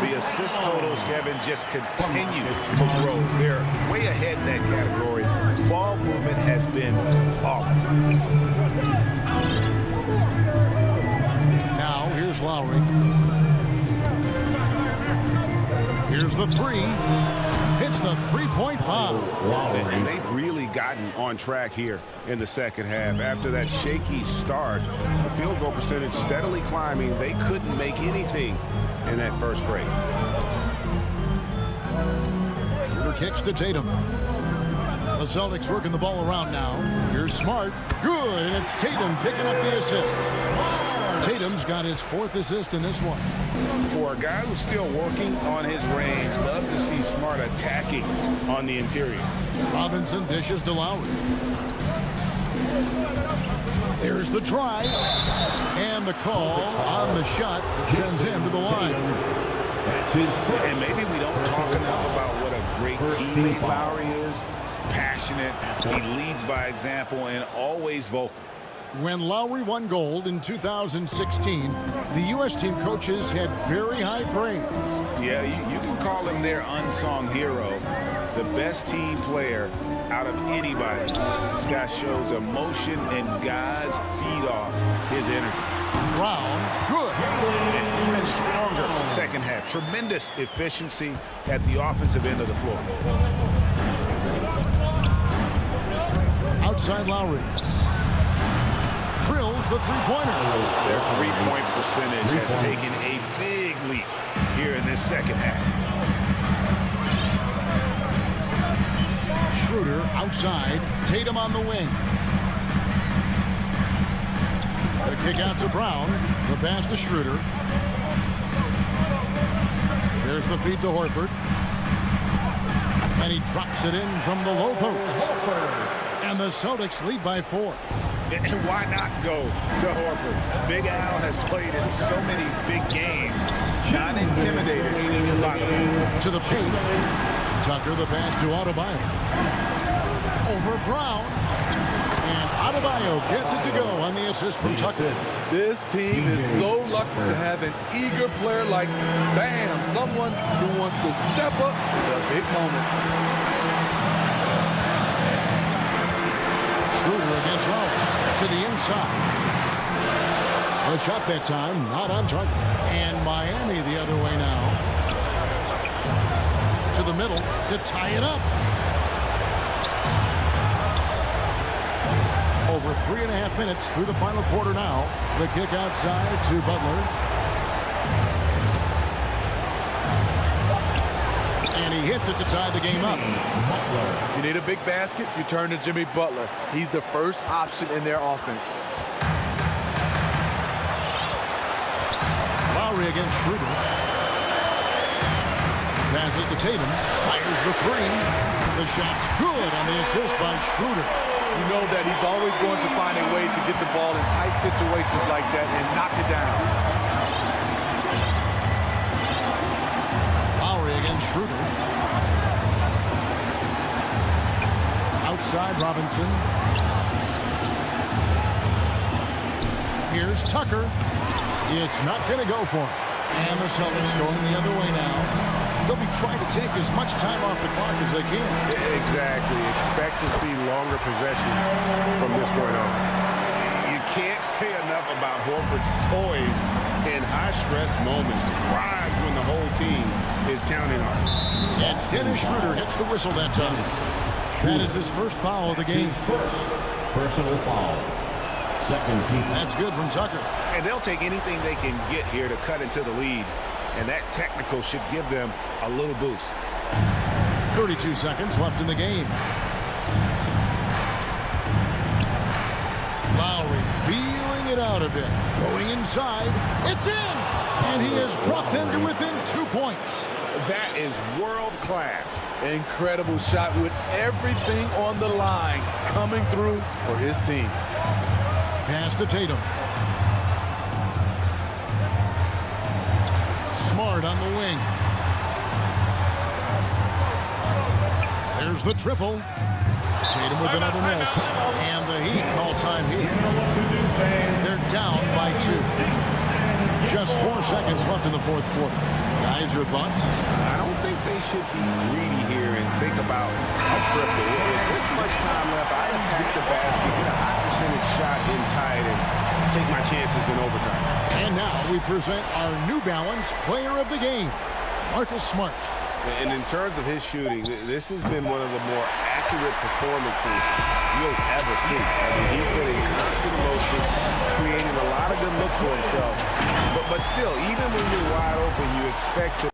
The assist totals, Kevin, just continue to grow. They're way ahead in that category. Ball movement has been flawless. Now, here's Lowry. Here's the 3. Hits the three-point bomb. And they've really gotten on track here in the second half. After that shaky start, the field goal percentage steadily climbing. They couldn't make anything in that first break. Schroeder kicks to Tatum. The Celtics working the ball around now. Here's Smart. Good, and it's Tatum picking up the assist. Tatum's got his 4th assist in this one. For a guy who's still working on his range, loves to see Smart attacking on the interior. Robinson dishes to Lowry. There's the drive. And the call on the shot sends him to the line. And maybe we don't talk enough about what a great teammate Lowry is. Passionate, he leads by example, and always vocal. When Lowry won gold in 2016, the U.S. team coaches had very high praise. Yeah, you can call him their unsung hero, the best team player out of anybody. This guy shows emotion, and guys feed off his energy. Brown, good. And even stronger second half. Tremendous efficiency at the offensive end of the floor. Outside Lowry. Drills the three-pointer. Their three-point percentage has taken a big leap here in this second half. Schroeder outside. Tatum on the wing. The kick out to Brown. The pass to Schroeder. There's the feed to Horford. And he drops it in from the low post. And the Celtics lead by 4. And why not go to Horford? Big Al has played in so many big games. Not intimidated by them. To the paint. Tucker, the pass to Adebayo. Over Brown. And Adebayo gets it to go on the assist from Tucker. This team is so lucky to have an eager player like Bam, someone who wants to step up in the big moments. Schroeder against Lowry to the inside. The shot that time not on target. And Miami the other way now. To the middle to tie it up. Over 3.5 minutes through the final quarter now. The kick outside to Butler. And he hits it to tie the game up. You need a big basket, you turn to Jimmy Butler. He's the first option in their offense. Lowry against Schroeder. Passes to Tatum. Fires the 3. The shot's good on the assist by Schroeder. You know that he's always going to find a way to get the ball in tight situations like that and knock it down. Lowry against Schroeder. Outside Robinson. Here's Tucker. It's not going to go for him. And the Celtics going the other way now. They'll be trying to take as much time off the clock as they can. Exactly. Expect to see longer possessions from this point on. You Can't say enough about Horford's poise in high-stress moments. Drives when the whole team is counting on him. And Dennis Schroeder hits the whistle that time. That is his first foul of the game. First personal foul. Second team. That's good from Tucker. And they'll take anything they can get here to cut into the lead. And that technical should give them a little boost. 32 seconds left in the game. Lowry feeling it out a bit. Going inside. It's in! And he has brought them to within 2 points. That is world class. Incredible shot with everything on the line coming through for his team. Pass to Tatum. Smart on the wing. There's the triple. Tatum with another miss. And the Heat all-time Heat. They're down by 2. Just 4 seconds left in the fourth quarter. Guys, your thoughts? I don't think they should be greedy here and think about a triple. With this much time left, I attack the basket, get a high percentage shot in tight, and take my chances in overtime. And now we present our New Balance Player of the Game, Marcus Smart. And in terms of his shooting, this has been one of the more accurate performances you'll ever see. I mean, he's been in constant motion, creating a lot of good looks for himself. But still, even when you're wide open, you expect to